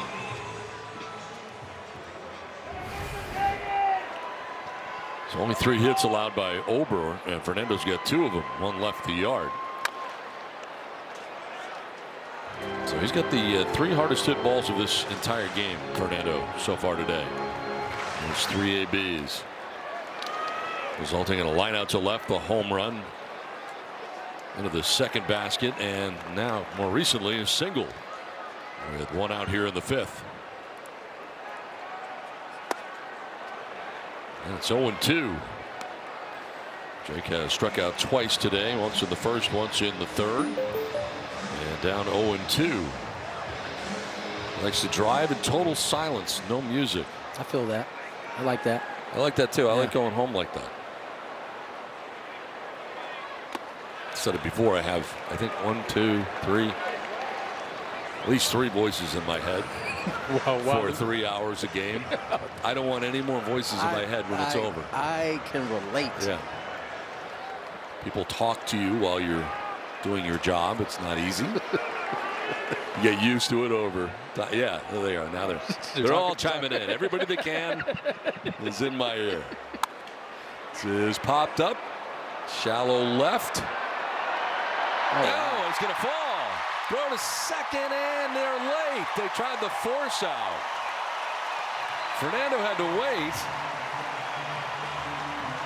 So only 3 hits allowed by Ober, and Fernando's got 2 of them. 1 left the yard. So he's got the 3 hardest hit balls of this entire game, Fernando, so far today. There's 3 ABs. Resulting in a line out to left, a home run into the second basket, and now more recently a single with 1 out here in the 5th. And it's 0-2. Jake has struck out twice today, once in the first, once in the third, and down 0-2. Likes to drive in total silence, no music. I feel that. I like that. I like that too. I like going home like that. Said it before. I have, I think, 1, 2, 3, at least 3 voices in my head for 3 hours a game. I don't want any more voices in my head when it's over. I can relate. Yeah. People talk to you while you're doing your job. It's not easy. You get used to it over. Yeah, there they are. Now they're all chiming in. Everybody that can is in my ear. This is popped up. Shallow left. Oh, it's going to fall. Throw to second, and they're late. They tried the force out. Fernando had to wait.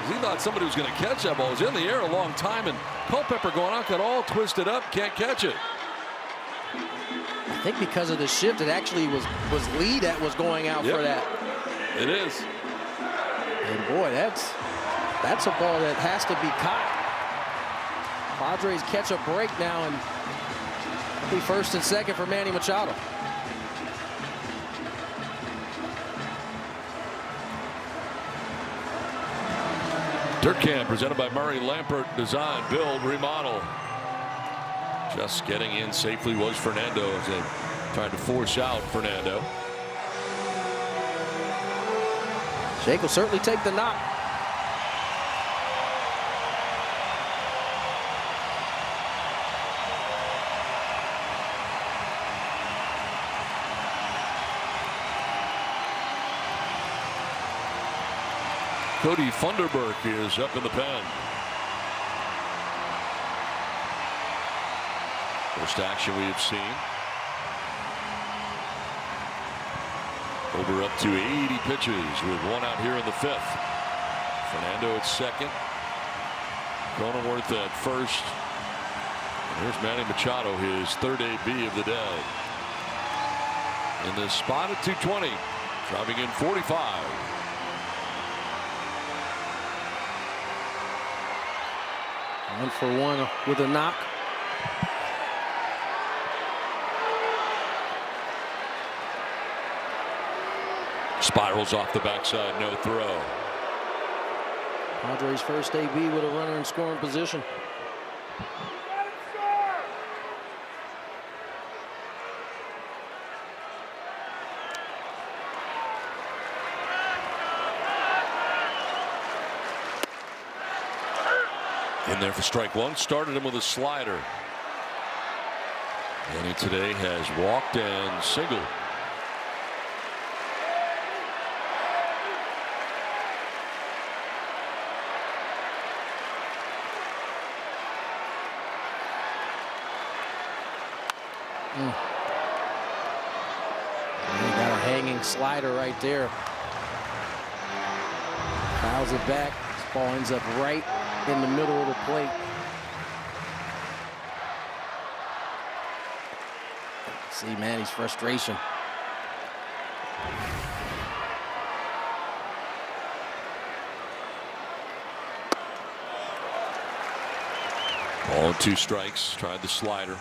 He thought somebody was going to catch that ball. It was in the air a long time, and Culpepper going out, got all twisted up, can't catch it. I think because of the shift, it actually was Lee that was going out for that. It is. And boy, that's a ball that has to be caught. Padres catch a break now, and it'll be first and second for Manny Machado. Dirt Camp presented by Murray Lampert. Design, build, remodel. Just getting in safely was Fernando as they tried to force out Fernando. Jake will certainly take the knock. Cody Funderburk is up in the pen. First action we have seen. Over up to 80 pitches with 1 out here in the 5th. Fernando at second. Cronenworth at first. And here's Manny Machado, his 3rd AB of the day. In the spot at 220. Driving in 45. One for one with a knock. Spirals off the backside, no throw. Padres first AB with a runner in scoring position. In there for strike one. Started him with a slider. And he today has walked and singled. He got a hanging slider right there. Fouls it back. This ball ends up right in the middle of the plate. See Manny's frustration. Ball and 2 strikes. Tried the slider.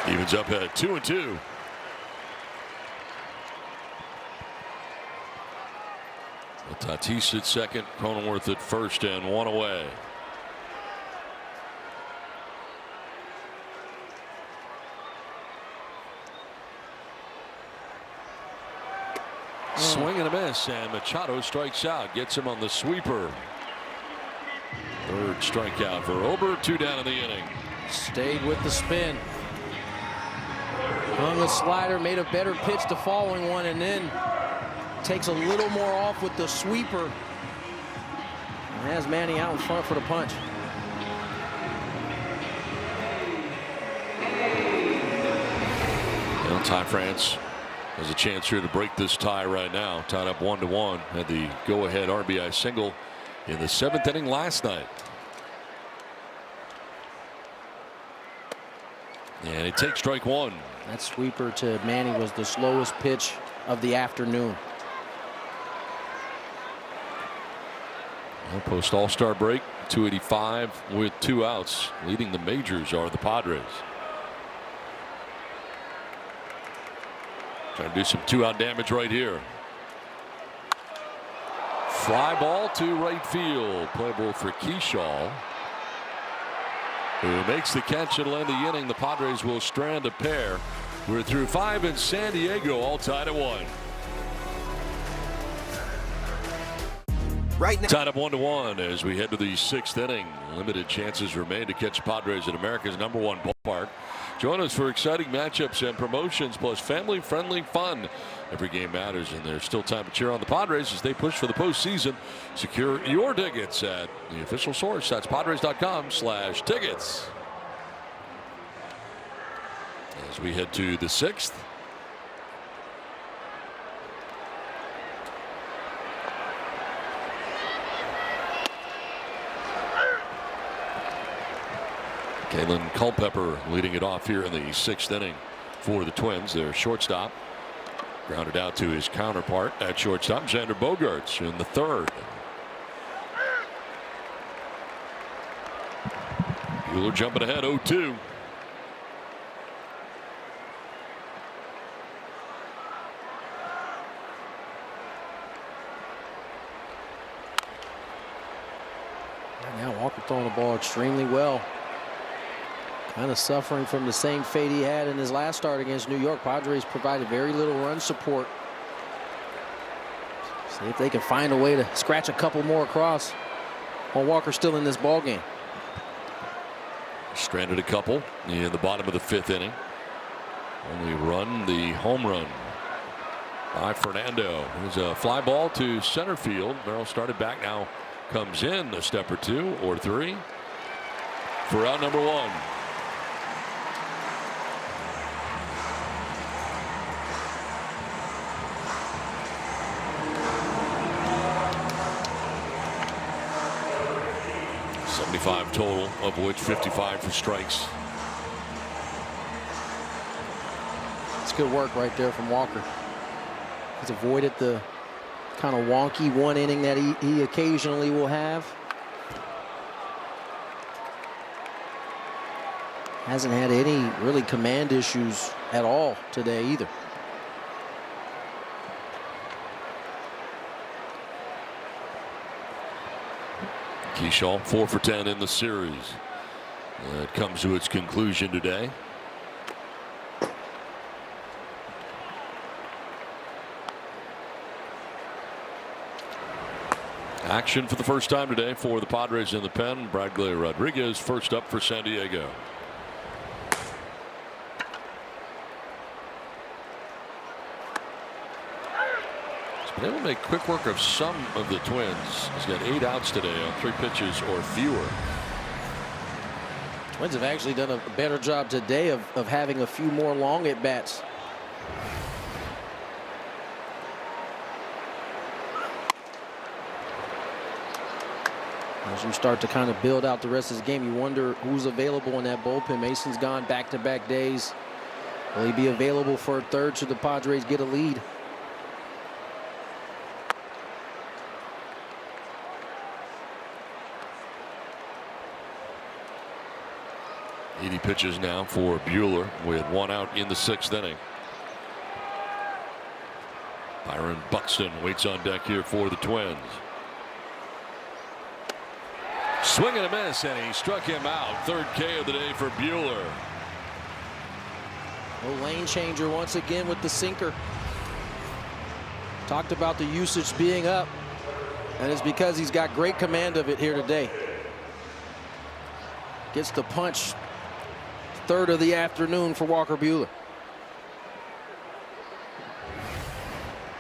Evens up at 2-2. Tatis at second, Cronenworth at first, and 1 away. Swing and a miss, and Machado strikes out, gets him on the sweeper. Third strikeout for Ober, 2 down in the inning. Stayed with the spin. Hung a slider, made a better pitch to following one, and then takes a little more off with the sweeper. And has Manny out in front for the punch. Well, Ty France has a chance here to break this tie right now. Tied up 1-1. Had the go-ahead RBI single in the 7th inning last night. And it takes strike one. That sweeper to Manny was the slowest pitch of the afternoon. Well, post All-Star break, 285 with 2 outs. Leading the majors are the Padres. Trying to do some 2-out damage right here. Fly ball to right field. Playable for Keyshaw, who makes the catch. It'll end the inning. The Padres will strand a pair. We're through 5 in San Diego, all tied at 1. Right now, tied up 1-1 as we head to the 6th inning. Limited chances remain to catch Padres at America's #1 ballpark. Join us for exciting matchups and promotions, plus family-friendly fun. Every game matters, and there's still time to cheer on the Padres as they push for the postseason. Secure your tickets at the official source. That's Padres.com/tickets. As we head to the 6th. Kalen Culpepper leading it off here in the 6th inning for the Twins. Their shortstop grounded out to his counterpart at shortstop, Xander Bogaerts, in the 3rd. Buehler jumping ahead 0-2. Now Walker throwing the ball extremely well. Kind of suffering from the same fate he had in his last start against New York. Padres provided very little run support. See if they can find a way to scratch a couple more across while Walker's still in this ball game. Stranded a couple in the bottom of the 5th inning. Only run, the home run by Fernando. There's a fly ball to center field. Merrill started back, now comes in a step or 2 or 3 for out number 1. Total, of which 55 for strikes. It's good work right there from Walker. He's avoided the kind of wonky 1 inning that he occasionally will have. Hasn't had any really command issues at all today either. Keyshaw 4 for 10 in the series. It comes to its conclusion today. Action for the first time today for the Padres in the pen. Bradley Rodriguez first up for San Diego. He's been able to make quick work of some of the Twins. He's got 8 outs today on 3 pitches or fewer. Twins have actually done a better job today of having a few more long at bats. As you start to kind of build out the rest of this game, you wonder who's available in that bullpen. Mason's gone back-to-back days. Will he be available for a third should the Padres get a lead? He pitches now for Buehler with 1 out in the 6th inning. Byron Buxton waits on deck here for the Twins. Swing and a miss, and he struck him out. 3rd K of the day for Buehler. A lane changer once again with the sinker. Talked about the usage being up, and it's because he's got great command of it here today. Gets the punch. 3rd of the afternoon for Walker Buehler.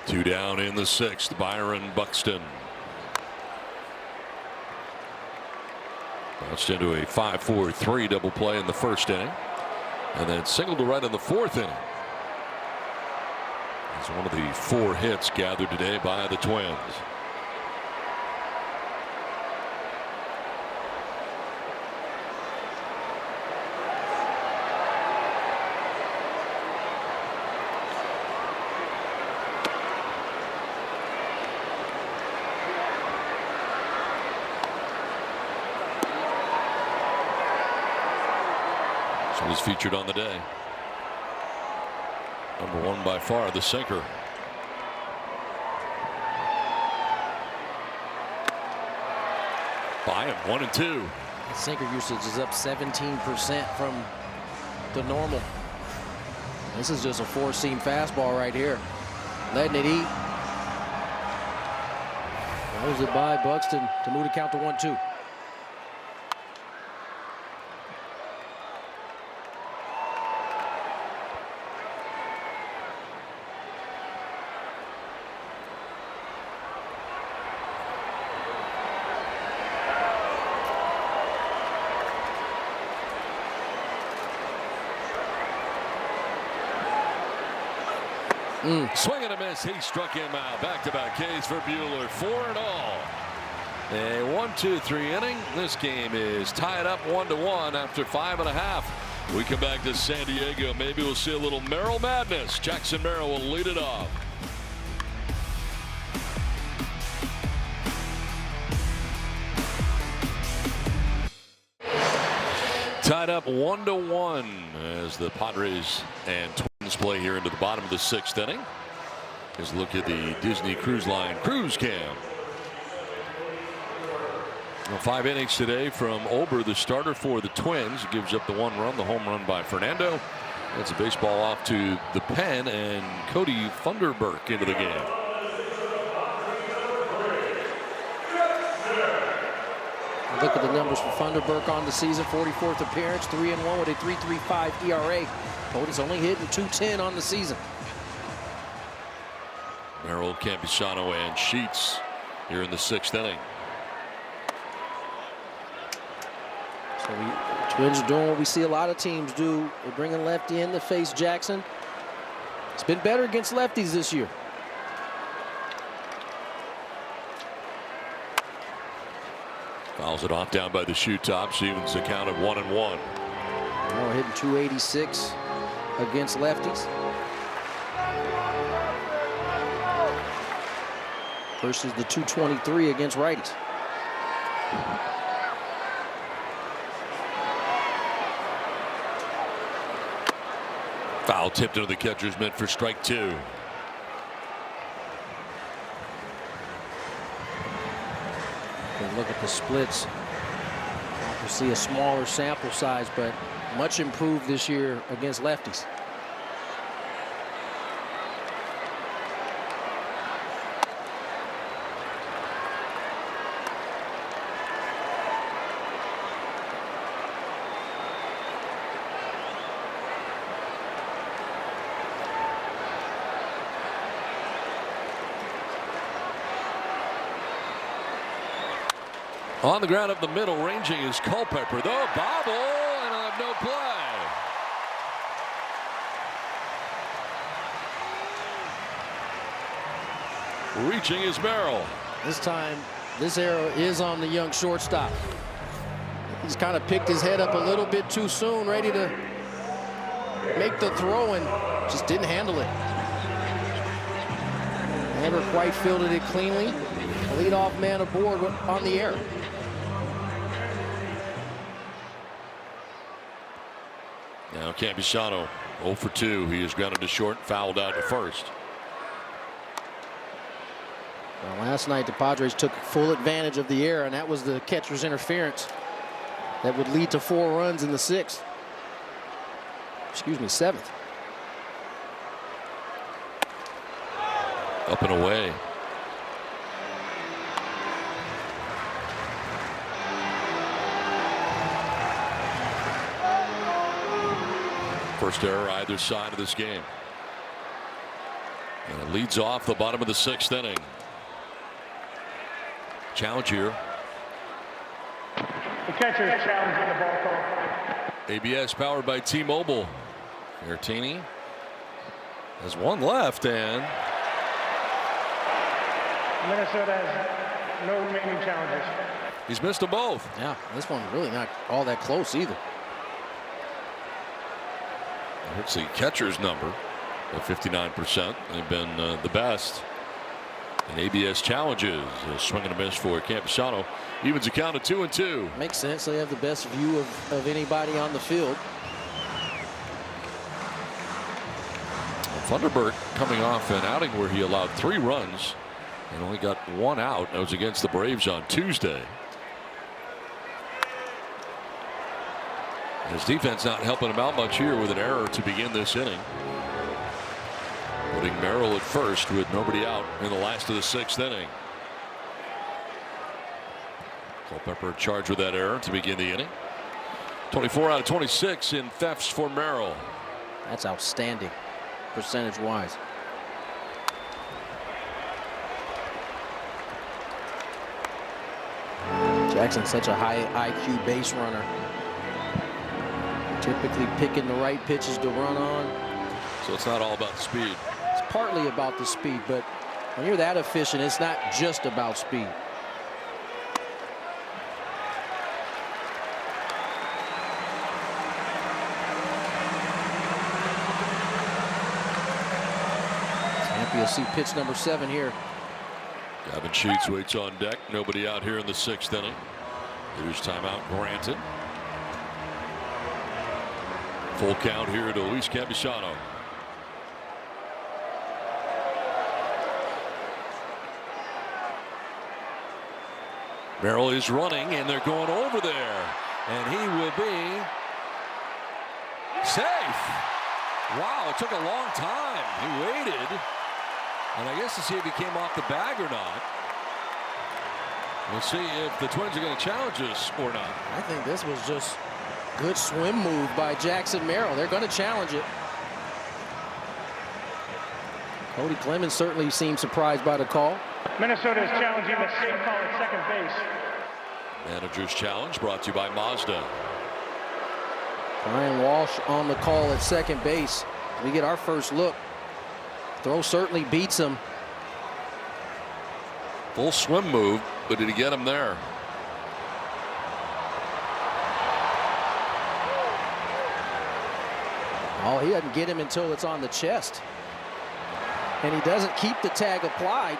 2 down in the 6th. Byron Buxton. Bounced into a 5-4-3 double play in the 1st inning, and then singled to right in the 4th inning. It's one of the 4 hits gathered today by the Twins. Was featured on the day. Number 1 by far, the sinker. By him, 1 and 2. The sinker usage is up 17% from the normal. This is just a 4-seam fastball right here. Letting it eat. Throws it by Buxton to move the count to 1-2. Swing and a miss. He struck him out. Back-to-back Ks for Buehler. 4 and all. A 1-2-3 inning. This game is tied up 1-1 after 5.5. We come back to San Diego. Maybe we'll see a little Merrill madness. Jackson Merrill will lead it off. Tied up 1-1 as the Padres and Twins play here into the bottom of the 6th inning. Let's look at the Disney Cruise Line Cruise Cam. 5 innings today from Ober, the starter for the Twins. Gives up the 1 run, the home run by Fernando. That's a baseball off to the pen, and Cody Funderburk into the game. Look at the numbers for Funderburk on the season. 44th appearance, 3-1 with a 3.35 ERA. Otis only hitting .210 on the season. Merrill, Campusano, and Sheets here in the 6th inning. So Twins are doing what we see a lot of teams do. They're bringing lefty in to face Jackson. It's been better against lefties this year. Fouls it off down by the shoe tops. Evens the count of 1-1. Merrill hitting .286 against lefties. Versus the .223 against righties. Foul tipped into the catcher's mitt for strike 2. look at the splits. You see a smaller sample size, but much improved this year against lefties. On the ground up the middle, ranging is Culpepper. Though bobble, and I'll have no play. Reaching is Merrill. This time, this arrow is on the young shortstop. He's kind of picked his head up a little bit too soon, ready to make the throw, and just didn't handle it. Never quite fielded it cleanly. Leadoff man aboard on the air. Now Campusano 0 for 2. He is grounded to short, fouled out to first. Well, last night the Padres took full advantage of the error, and that was the catcher's interference that would lead to 4 runs in the 6th. Excuse me, 7th. Up and away. First error either side of this game. And it leads off the bottom of the 6th inning. Challenge here. The catcher is challenging the ball call. ABS powered by T-Mobile. Artini has one left, and Minnesota has no remaining challenges. he's missed them both. Yeah, this one really not all that close either. It's the catcher's number of 59%. They've been the best in ABS challenges. A swing and a miss for Campusano. Evens a count of 2-2. Makes sense. They have the best view of anybody on the field. Thunderbird coming off an outing where he allowed 3 runs and only got 1 out. That was against the Braves on Tuesday. His defense not helping him out much here with an error to begin this inning. Putting Merrill at first with nobody out in the last of the 6th inning. Culpepper charged with that error to begin the inning. 24 out of 26 in thefts for Merrill. That's outstanding percentage wise. Jackson's such a high IQ base runner. Typically picking the right pitches to run on. So it's not all about the speed. It's partly about the speed, but when you're that efficient, it's not just about speed. You'll see pitch number 7 here. Gavin Sheets waits on deck. Nobody out here in the 6th inning. Here's timeout granted. Full count here to Luis Campusano. Merrill is running, and they're going over there, and he will be safe. Wow, it took a long time. He waited, and I guess to see if he came off the bag or not. We'll see if the Twins are going to challenge this or not. I think this was just good swim move by Jackson Merrill. They're going to challenge it. Cody Clemens certainly seemed surprised by the call. Minnesota is challenging the safe call at second base. Manager's challenge brought to you by Mazda. Brian Walsh on the call at second base. We get our first look. Throw certainly beats him. Full swim move, but did he get him there? Oh, he doesn't get him until it's on the chest. And he doesn't keep the tag applied.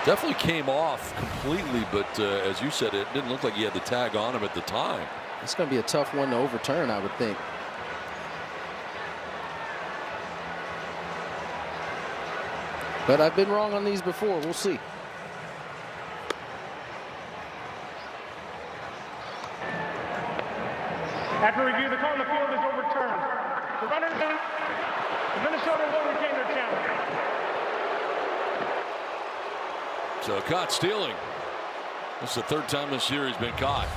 Definitely came off completely, but as you said, it didn't look like he had the tag on him at the time. It's going to be a tough one to overturn, I would think. But I've been wrong on these before. We'll see. After review, the call on the field is overturned. The runners out. The Minnesota will retain their challenge. So caught stealing. This is the third time this year he's been caught.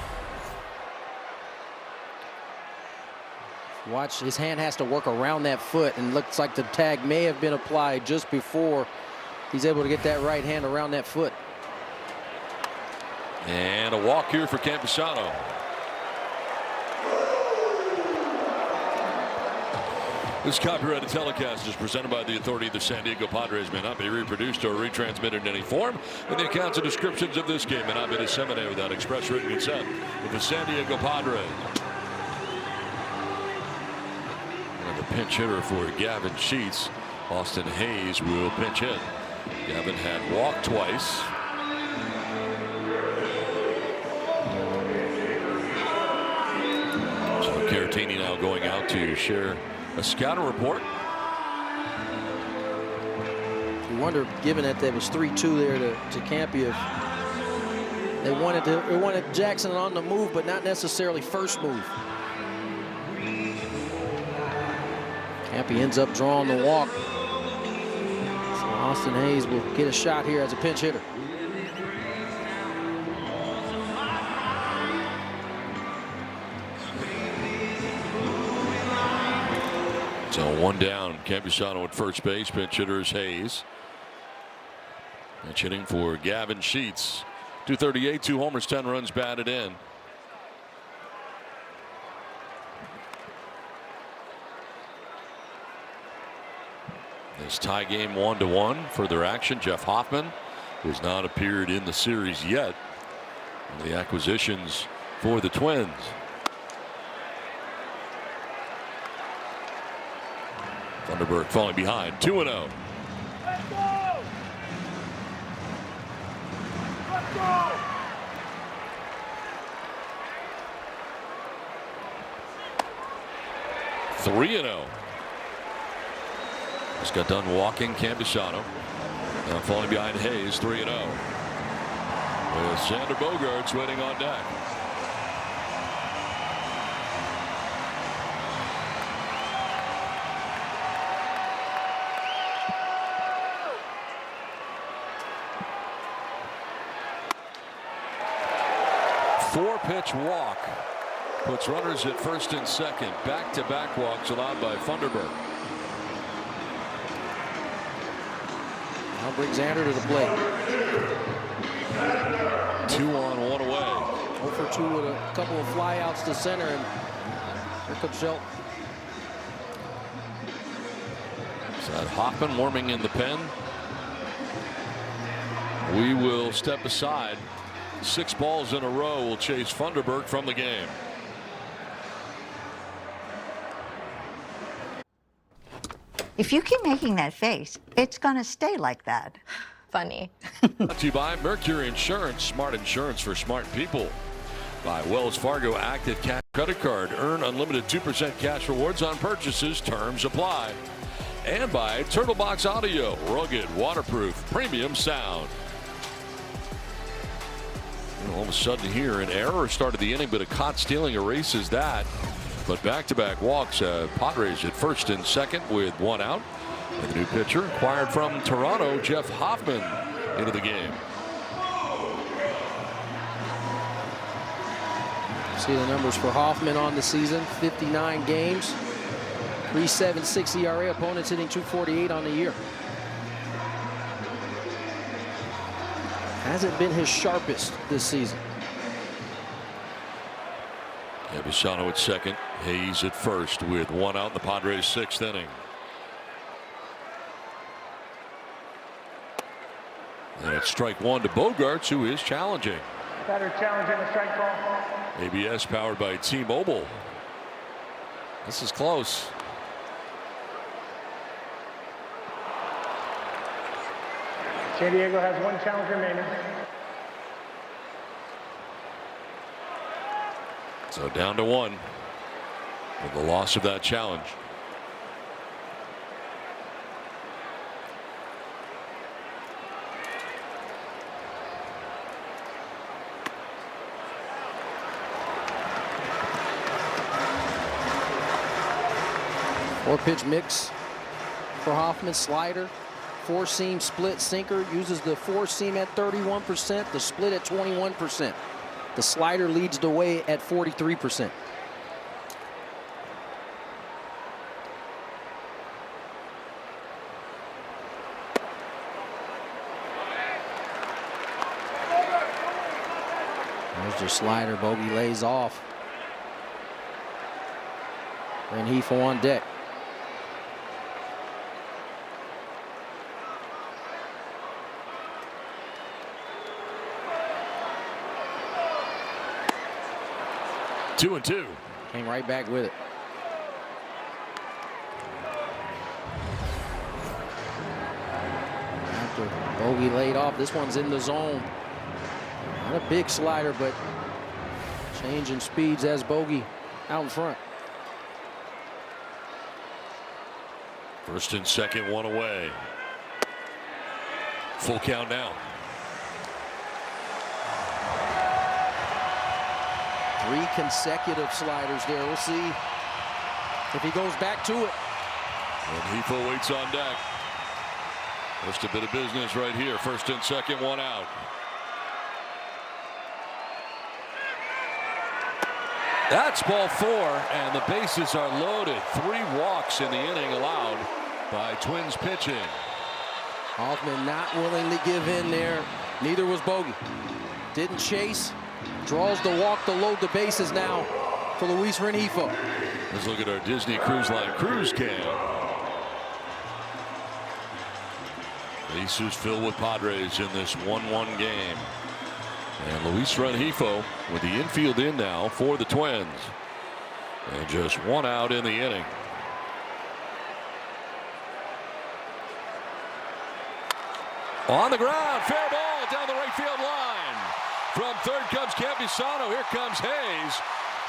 Watch, his hand has to work around that foot, and looks like the tag may have been applied just before he's able to get that right hand around that foot. And a walk here for Campusano. This copyrighted telecast is presented by the authority of the San Diego Padres, may not be reproduced or retransmitted in any form, and the accounts and descriptions of this game may not be disseminated without express written consent of the San Diego Padres. And the pinch hitter for Gavin Sheets, Austin Hayes, will pinch hit. Gavin had walked twice. So Caratini now going out to share a scouting report. You wonder, given that there was 3-2 there to Campy, if they wanted Jackson on the move, but not necessarily first move. Campy ends up drawing the walk. So Austin Hayes will get a shot here as a pinch hitter. So one down. Campusano at first base. Pinch hitter is Hayes. Pinch hitting for Gavin Sheets. 238, 2 homers, 10 runs batted in. This tie game 1-1. Further action. Jeff Hoffman, who has not appeared in the series yet. One of the acquisitions for the Twins. Thunderberg falling behind. 2-0. Let's go! Let's go! Three 3-0. Just got done walking Campusano. Now falling behind Hayes. 3-0. With Sander Bogaerts waiting on deck. Four-pitch walk puts runners at first and second. Back-to-back walks allowed by Thunderberg. Now brings Xander to the plate. 2 on, 1 away. 0 for 2 with a couple of flyouts to center, and here comes Shelton. So that Hoffman warming in the pen. We will step aside. 6 balls in a row will chase Thunderberg from the game. If you keep making that face, it's going to stay like that. Funny. Brought to you by Mercury Insurance, smart insurance for smart people. By Wells Fargo Active Cash Credit Card, earn unlimited 2% cash rewards on purchases, terms apply. And by Turtle Box Audio, rugged, waterproof, premium sound. And all of a sudden here, an error started the inning, but a caught stealing erases that. But back-to-back walks, Padres at first and second with 1 out. And the new pitcher acquired from Toronto, Jeff Hoffman, into the game. See the numbers for Hoffman on the season. 59 games, 3.76 ERA. Opponents hitting .248 on the year. Hasn't been his sharpest this season. Campusano at second. Hayes at first with 1 out in the Padres' 6th inning. And it's strike 1 to Bogaerts, who is challenging. Batter challenging the strike call. ABS powered by T-Mobile. This is close. San Diego has 1 challenge remaining. So down to 1 with the loss of that challenge. Four-pitch mix for Hoffman. Slider, four-seam split sinker. Uses the four-seam at 31%, the split at 21%. The slider leads the way at 43%. There's your slider. Bogey lays off. Rengifo on deck. Two and two. Came right back with it. After Bogey laid off, this one's in the zone. Not a big slider, but changing speeds as Bogey out in front. First and second, 1 away. Full count now. 3 consecutive sliders there. We'll see if he goes back to it. And Rengifo waits on deck. Just a bit of business right here. First and second, 1 out. That's ball 4, and the bases are loaded. 3 walks in the inning allowed by Twins pitching. Hoffman not willing to give in there. Neither was Bogey. Didn't chase. Draws the walk to load the bases now for Luis Rengifo. Let's look at our Disney Cruise Line cruise cam. Bases filled with Padres in this 1-1 game. And Luis Rengifo with the infield in now for the Twins. And just 1 out in the inning. On the ground, fair ball down the right field line. From third comes Campusano. Here comes Hayes.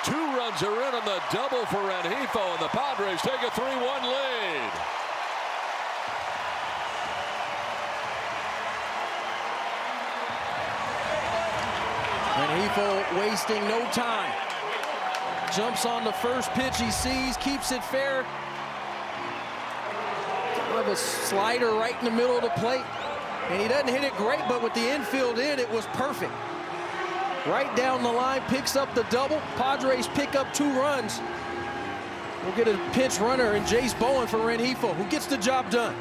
2 runs are in on the double for Rengifo, and the Padres take a 3-1 lead. Rengifo wasting no time. Jumps on the first pitch he sees, keeps it fair. Kind of a slider right in the middle of the plate. And he doesn't hit it great, but with the infield in, it was perfect. Right down the line, picks up the double. Padres pick up 2 runs. We'll get a pinch runner in Jace Bowen for Rengifo, who gets the job done.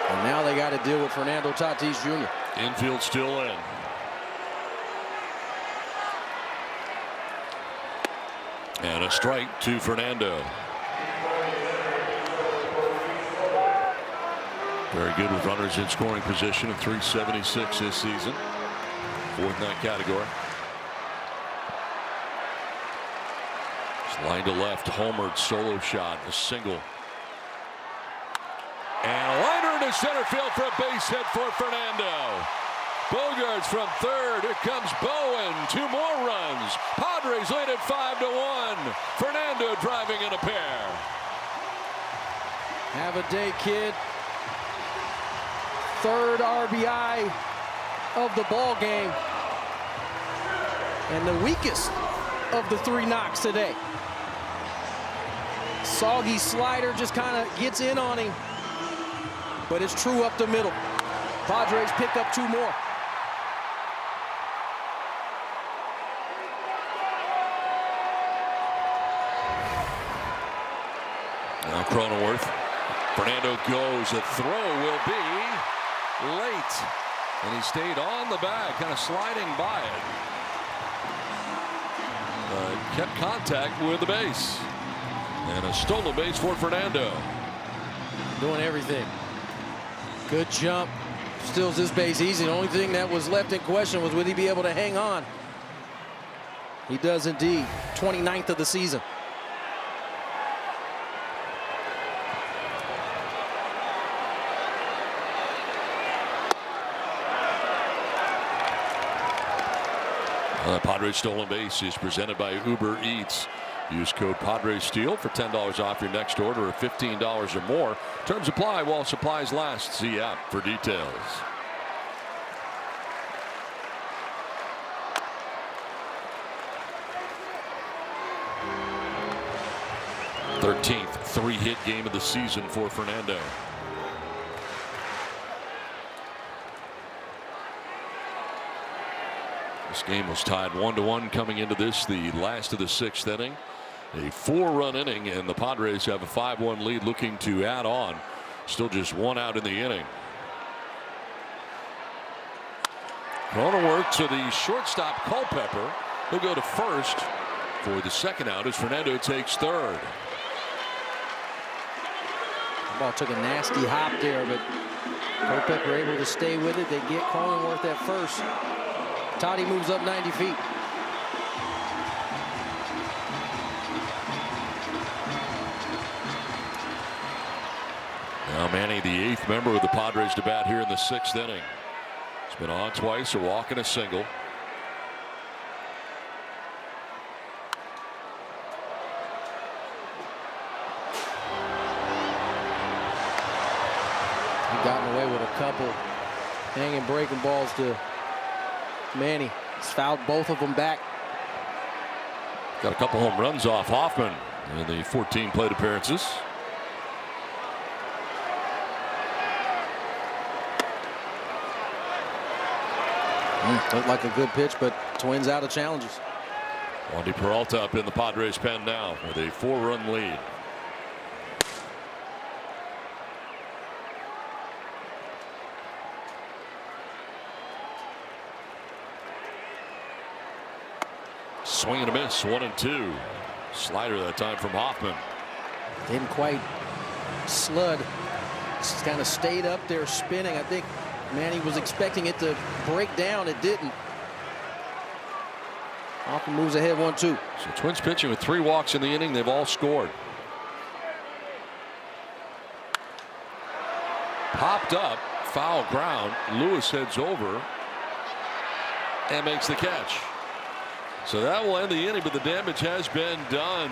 And now they got to deal with Fernando Tatis Jr. Infield still in. And a strike to Fernando. Very good with runners in scoring position at 376 this season. 4th in that category. Line to left, homered, solo shot, a single. And a liner into center field for a base hit for Fernando. Bogarts from third. Here comes Bowen. 2 more runs. Padres lead at 5-1. Fernando driving in a pair. Have a day, kid. 3rd RBI of the ball game. And the weakest of the 3 knocks today. Soggy slider just kind of gets in on him. But it's true up the middle. Padres pick up 2 more. Now Cronenworth. Fernando goes. The throw will be late. And he stayed on the bag, kind of sliding by it. Kept contact with the base. And a stolen base for Fernando. Doing everything. Good jump. Steals this base easy. The only thing that was left in question was would he be able to hang on. He does indeed. 29th of the season. Padres stolen base is presented by Uber Eats. Use code PadresSteal for $10 off your next order of $15 or more. Terms apply while supplies last. See app for details. Thirteenth three-hit game of the season for Fernando. This game was tied 1-1 coming into this, the last of the sixth inning. A 4-run inning, and the Padres have a 5-1 lead, looking to add on. Still just one out in the inning. Cronenworth to the shortstop Culpepper. He'll go to first for the second out as Fernando takes third. The ball took a nasty hop there, but Culpepper able to stay with it. They get Cronenworth at first. Toddy moves up 90 feet. Now Manny, the eighth member of the Padres to bat here in the sixth inning. He's been on twice, a walk and a single. He's gotten away with a couple hanging breaking balls to Manny. He's fouled both of them back. Got a couple home runs off Hoffman in the 14 plate appearances. Looked like a good pitch, but Twins out of challenges. Wandy Peralta up in the Padres pen now with a 4-run lead. Swing and a miss, 1-2. Slider that time from Hoffman. Didn't quite slud. Just kind of stayed up there spinning. I think Manny was expecting it to break down. It didn't. Hoffman moves ahead 1-2. So Twins pitching with 3 walks in the inning. They've all scored. Popped up, foul ground. Lewis heads over and makes the catch. So that will end the inning, but the damage has been done.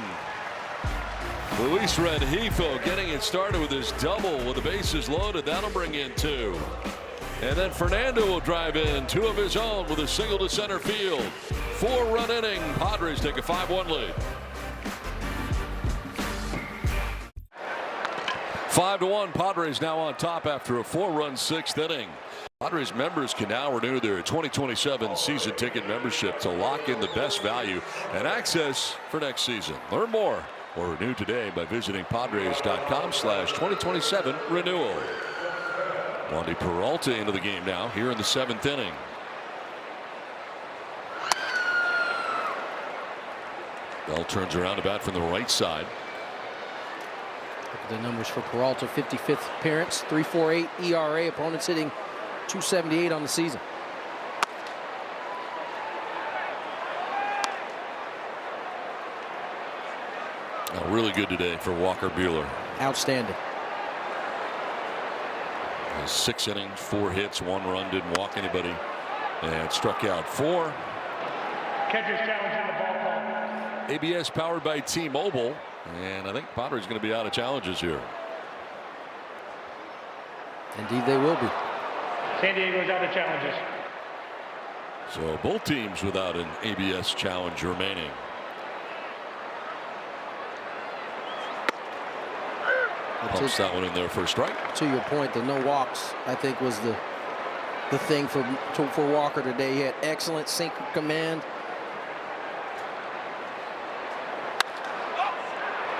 Luis Rengifo getting it started with his double with the bases loaded. That'll bring in 2. And then Fernando will drive in 2 of his own with a single to center field. 4-run inning. Padres take a 5-1 lead. 5-1. Padres now on top after a 4-run 6th inning. Padres members can now renew their 2027 season ticket membership to lock in the best value and access for next season. Learn more or renew today by visiting Padres.com/2027 renewal. Wandy Peralta into the game now here in the 7th inning. Bell turns around to bat from the right side. Look at the numbers for Peralta. 55th appearance, 3.48 ERA. Opponents hitting .278 on the season. Really good today for Walker Buehler. Outstanding. 6 innings, 4 hits, 1 run, didn't walk anybody, and struck out 4. Catcher's challenge in the ball call. ABS powered by T-Mobile, and I think Padres going to be out of challenges here. Indeed, they will be. San Diego's out of challenges. So both teams without an ABS challenge remaining. Pumps that one in there for a strike. To your point, the no walks, I think, was the thing for Walker today. He had excellent sinker command.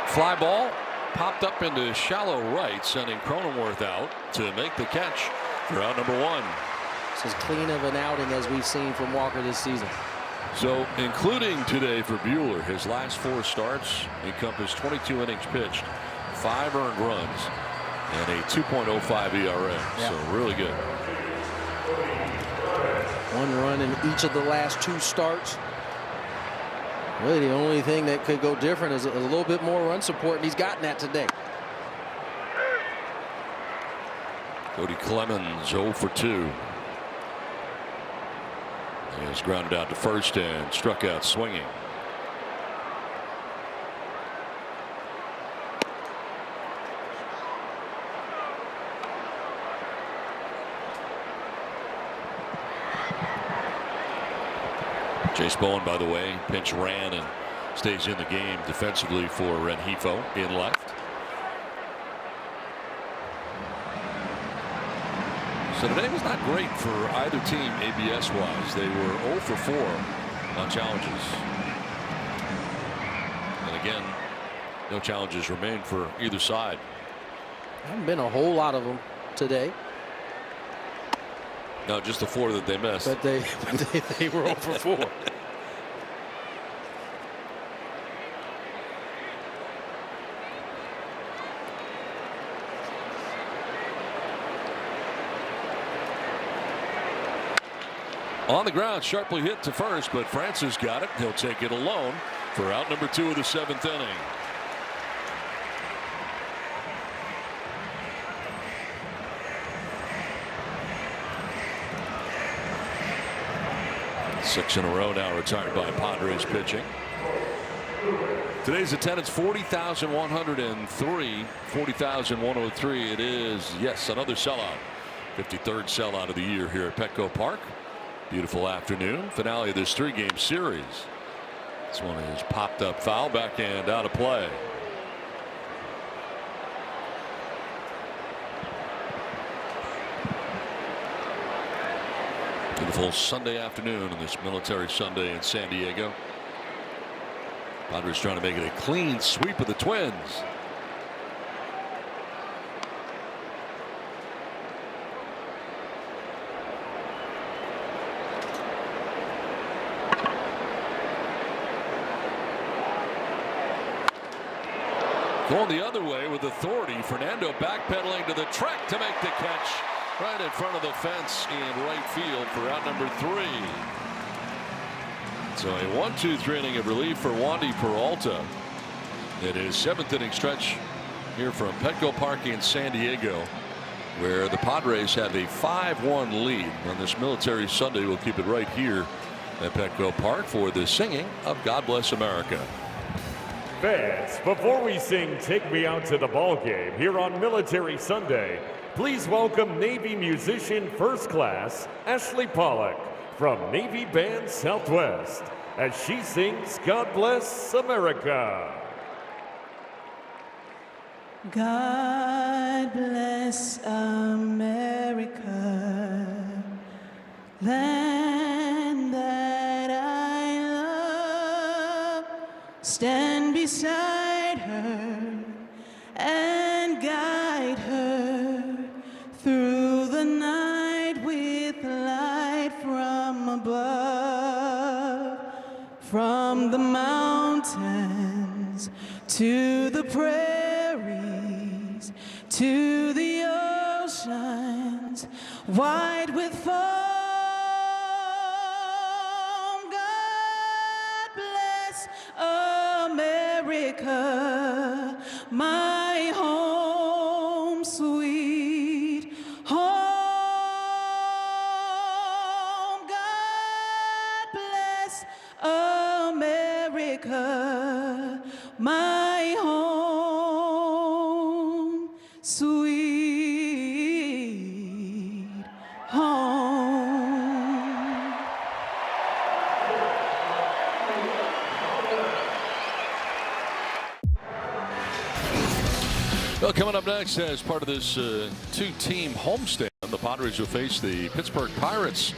Fly ball popped up into shallow right, sending Cronenworth out to make the catch for out number 1. It's as clean of an outing as we've seen from Walker this season. So including today for Buehler, his last 4 starts encompass 22 innings pitched, 5 earned runs, and a 2.05 ERA. Yeah. So really good. 1 run in each of the last 2 starts. Really, the only thing that could go different is a little bit more run support, and he's gotten that today. Cody Clemens 0 for 2. He was grounded out to first and struck out swinging. Chase Bowen, by the way, pinch ran and stays in the game defensively for Rengifo in left. So today was not great for either team ABS wise. They were 0 for 4 on challenges. And again, no challenges remain for either side. Haven't been a whole lot of them today. No, just the 4 that they missed. But they were 0 for 4. On the ground, sharply hit to first, but Francis got it. He'll take it alone for out number 2 of the 7th inning. Six in a row now retired by Padres pitching. Today's attendance 40,103, 40,103. It is, yes, another sellout. 53rd sellout of the year here at Petco Park. Beautiful afternoon. Finale of this 3-game series. This one is popped up foul, backhand out of play. Beautiful Sunday afternoon on this Military Sunday in San Diego. Padres trying to make it a clean sweep of the Twins. Going the other way with authority. Fernando backpedaling to the track to make the catch. Right in front of the fence in right field for out number 3. So a 1-2-3 inning of relief for Wandy Peralta. It is 7th inning stretch here from Petco Park in San Diego, where the Padres have a 5-1 lead on this Military Sunday. We'll keep it right here at Petco Park for the singing of God Bless America. Fans, before we sing Take Me Out to the Ball Game here on Military Sunday, please welcome Navy musician First Class Ashley Pollock from Navy Band Southwest as she sings God Bless America. God bless America, land that I love. Stand beside her and guide her through the night with light from above. From the mountains to the prairies to the oceans wide with foam. God bless America, my home, sweet home. God bless America, my home, sweet home. Well, coming up next as part of this 2-team homestand, the Padres will face the Pittsburgh Pirates.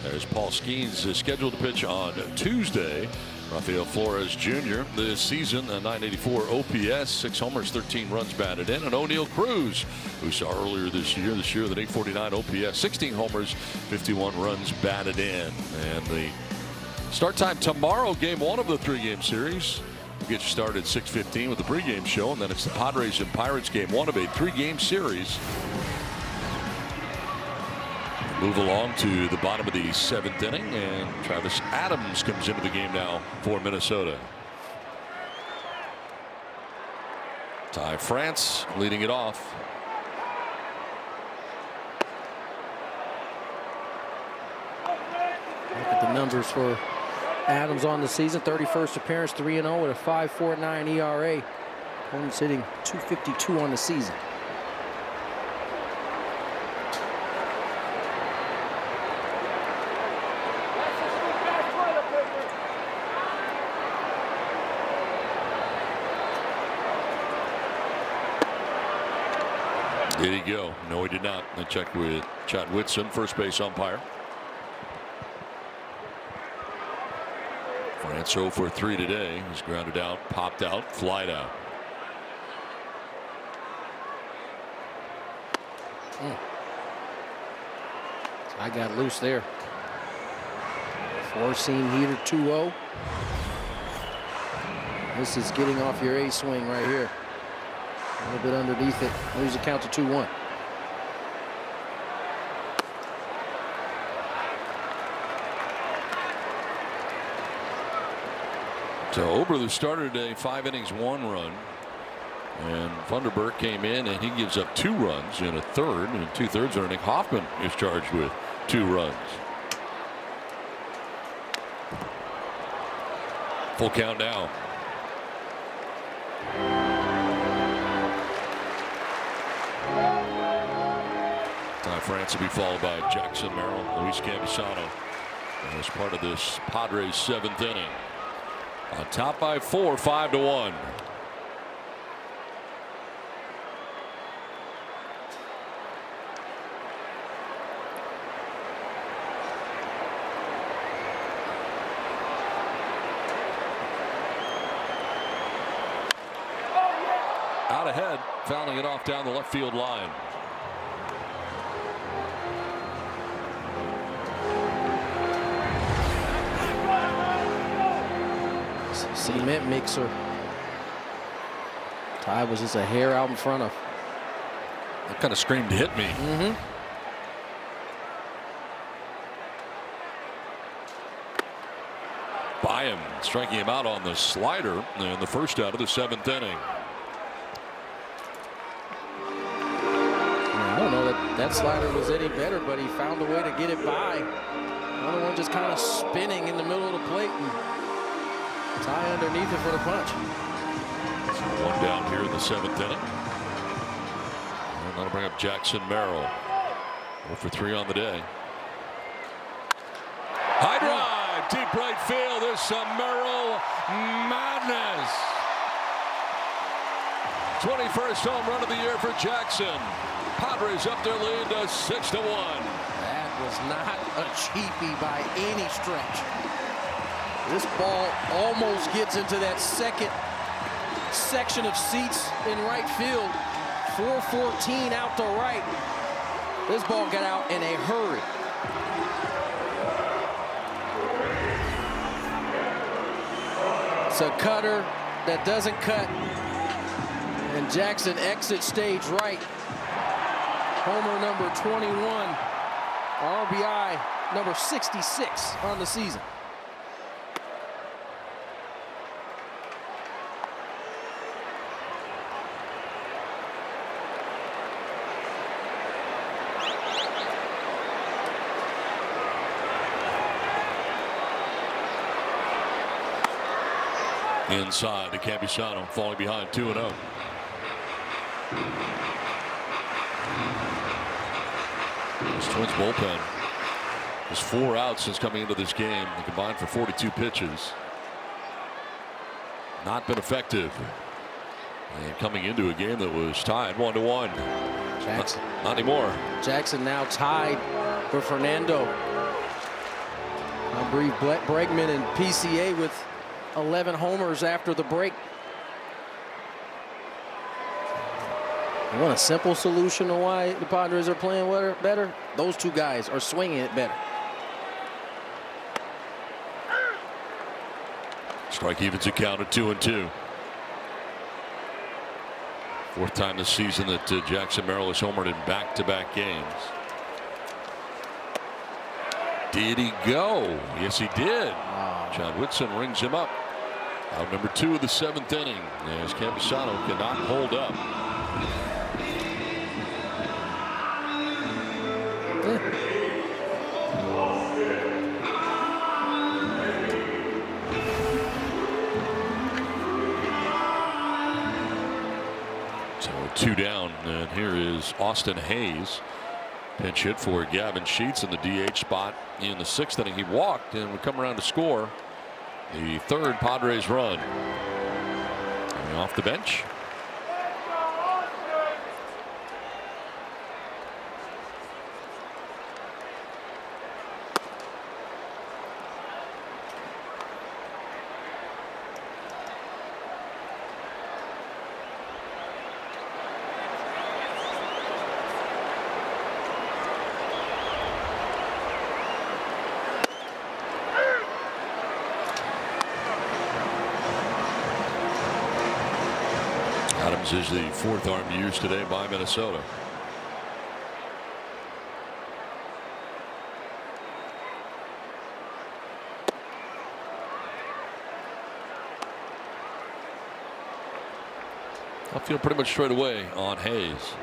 There's Paul Skeens scheduled to pitch on Tuesday. Rafael Flores Jr. this season, a 984 OPS, 6 homers, 13 runs batted in. And O'Neal Cruz, who saw earlier this year with an 849 OPS, 16 homers, 51 runs batted in. And the start time tomorrow, game 1 of the 3-game series. We'll get you started at 6:15 with the pregame show, and then it's the Padres and Pirates game 1 of a 3-game series. Move along to the bottom of the 7th inning, and Travis Adams comes into the game now for Minnesota. Ty France leading it off. Look at the numbers for Adams on the season. 31st appearance, 3-0 with a 5.49 ERA. Opponent's hitting .252 on the season. Did he go? No, he did not. I checked with Chad Whitson, first base umpire. France 0 for 3 today. He's grounded out, popped out, flied out. I got loose there. Four-seam heater 2-0. This is getting off your A swing right here. A little bit underneath it. Moves the count to 2-1. So Ober, the starter today, 5 innings, 1 run. And Funderburk came in and he gives up 2 runs in a third, and 2/3 are Nick Hoffman is charged with 2 runs. Full count now. Ty France will be followed by Jackson Merrill, Luis Campusano as part of this Padres 7th inning. On top by 4, 5-1. Out ahead, fouling it off down the left field line. Cement mixer. Ty was just a hair out in front of. That kind of screamed, hit me. By him, striking him out on the slider in the first out of the 7th inning. I don't know that slider was any better, but he found a way to get it by. Another one just kind of spinning in the middle of the plate. And Ty underneath it for the punch. So 1 down here in the 7th inning. And that'll bring up Jackson Merrill. 0 for 3 on the day. High drive, deep right field. There's some Merrill madness. 21st home run of the year for Jackson. Padres up their lead to 6-1. That was not a cheapie by any stretch. This ball almost gets into that second section of seats in right field. 414 out to right. This ball got out in a hurry. It's a cutter that doesn't cut. And Jackson exits stage right. Homer number 21. RBI number 66 on the season. Inside to Campusano, falling behind 2-0. This Twins bullpen is 4 outs since coming into this game. They combined for 42 pitches. Not been effective. And coming into a game that was tied 1-1. Jackson. Not anymore. Jackson now tied for Fernando. I believe Bregman and PCA with 11 homers after the break. You want a simple solution to why the Padres are playing better? Those 2 guys are swinging it better. Strike evens a count at 2-2. 4th time this season that Jackson Merrill has homered in back-to-back games. Did he go? Yes, he did. Chad Whitson rings him up. Out number 2 of the 7th inning as Campusano cannot hold up. 2 down, and here is Austin Hayes. Pinch hit for Gavin Sheets in the DH spot in the 6th inning. He walked and would come around to score the 3rd Padres run. Coming off the bench. Adams is the 4th arm used today by Minnesota. I feel pretty much straight away on Hayes.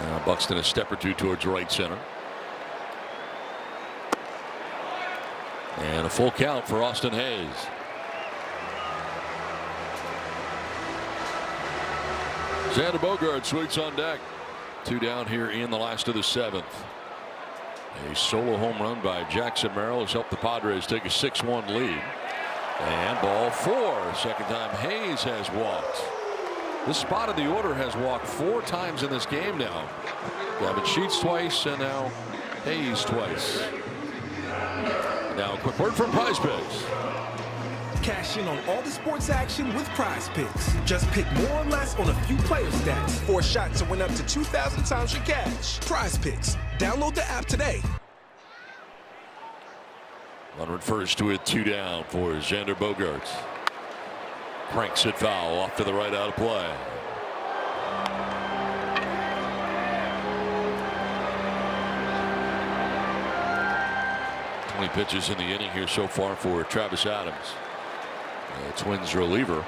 Now Buxton a step or 2 towards right center. And a full count for Austin Hayes. Xander Bogaerts waits on deck. 2 down here in the last of the 7th. A solo home run by Jackson Merrill has helped the Padres take a 6-1 lead. And ball 4. Second time Hayes has walked. This spot in the order has walked 4 times in this game now. Gavin Sheets twice and now Hayes twice. Now a quick word from Prize Picks. Cash in on all the sports action with Prize Picks. Just pick more or less on a few player stats for a shot to win up to 2,000 times your cash. Prize Picks. Download the app today. Runner first with 2 down for Xander Bogaerts. Cranks it foul off to the right out of play. Pitches in the inning here so far for Travis Adams, the Twins reliever.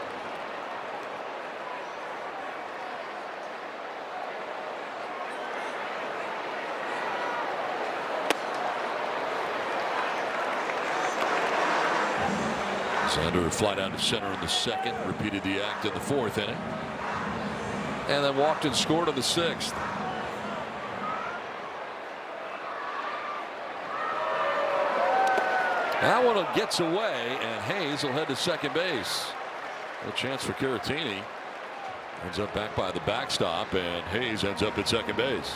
Xander fly down to center in the 2nd, repeated the act in the 4th inning, and then walked and scored in the 6th. That one gets away, and Hayes will head to second base. A chance for Caratini. Ends up back by the backstop, and Hayes ends up at second base.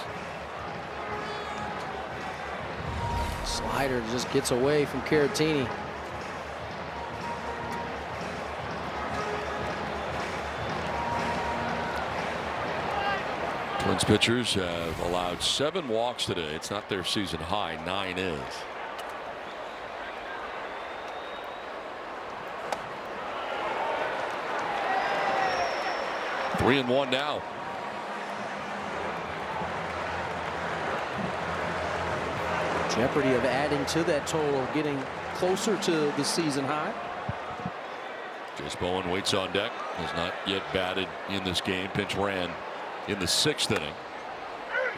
Slider just gets away from Caratini. Twins pitchers have allowed 7 walks today. It's not their season high. 9 is. Three and 1 now. Jeopardy of adding to that total, getting closer to the season high. Chase Bowen waits on deck. Has not yet batted in this game. Pitch ran in the 6th inning.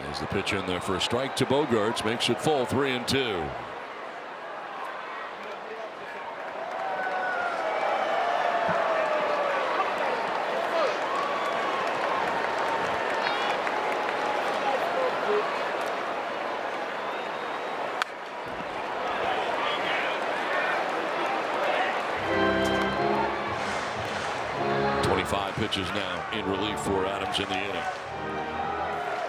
As the pitch in there for a strike to Bogaerts makes it full 3-2. Pitches now in relief for Adams in the inning.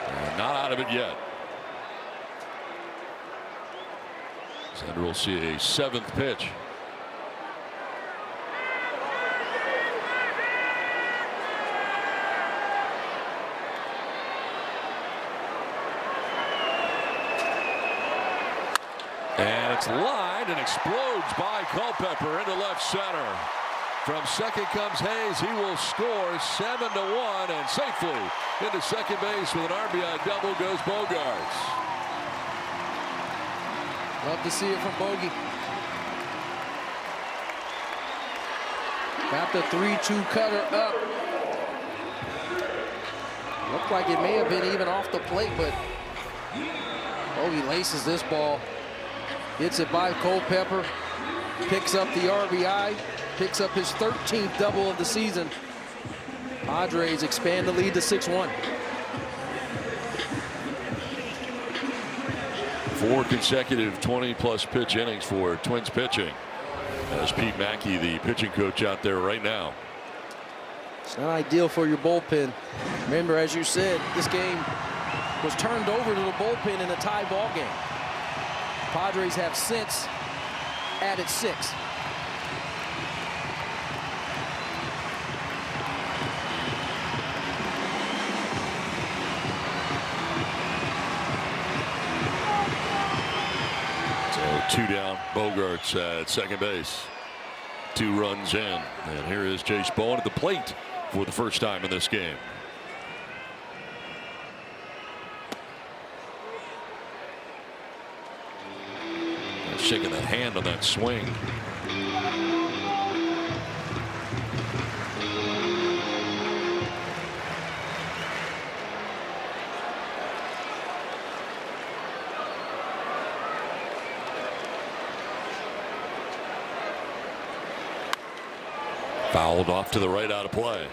And not out of it yet. Xander will see a 7th pitch. And it's lined and explodes by Culpepper into left center. From second comes Hayes. He will score 7-1, and safely into second base with an RBI double goes Bogaerts. Love to see it from Bogey. Got the 3-2 cutter up. Looked like it may have been even off the plate, but Bogey laces this ball. Hits it by Culpepper. Picks up the RBI. picks up his 13th double of the season. Padres expand the lead to 6-1. 4 consecutive 20-plus pitch innings for Twins pitching. As Pete Mackey, the pitching coach, out there right now. It's not ideal for your bullpen. Remember, as you said, this game was turned over to the bullpen in a tie ball game. Padres have since added 6. So 2 down, Bogarts at second base. 2 runs in, and here is Chase Bowen at the plate for the first time in this game. Shaking that hand on that swing. Fouled off to the right, out of play.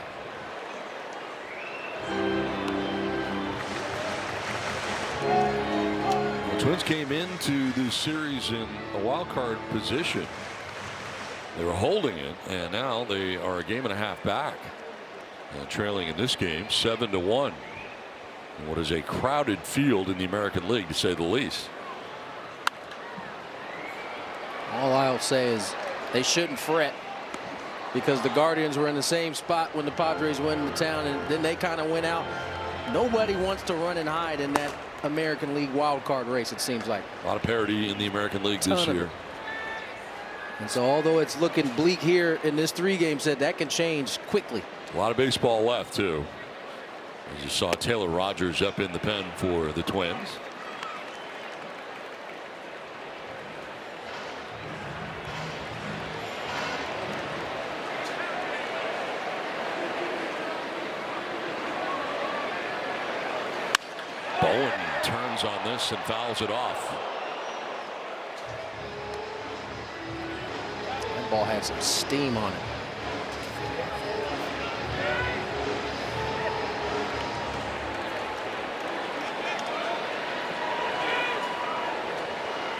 The Twins came into this series in a wild card position. They were holding it, and now they are a game and a half back, trailing in this game 7-1. In what is a crowded field in the American League, to say the least. All I'll say is they shouldn't fret, because the Guardians were in the same spot when the Padres went into town, and then they kind of went out. Nobody wants to run and hide in that American League wild card race, it seems like. A lot of parity in the American League this year. And so although it's looking bleak here in this 3-game set, that can change quickly. A lot of baseball left, too. As you saw Taylor Rogers up in the pen for the Twins. Bowen turns on this and fouls it off. That ball had some steam on it.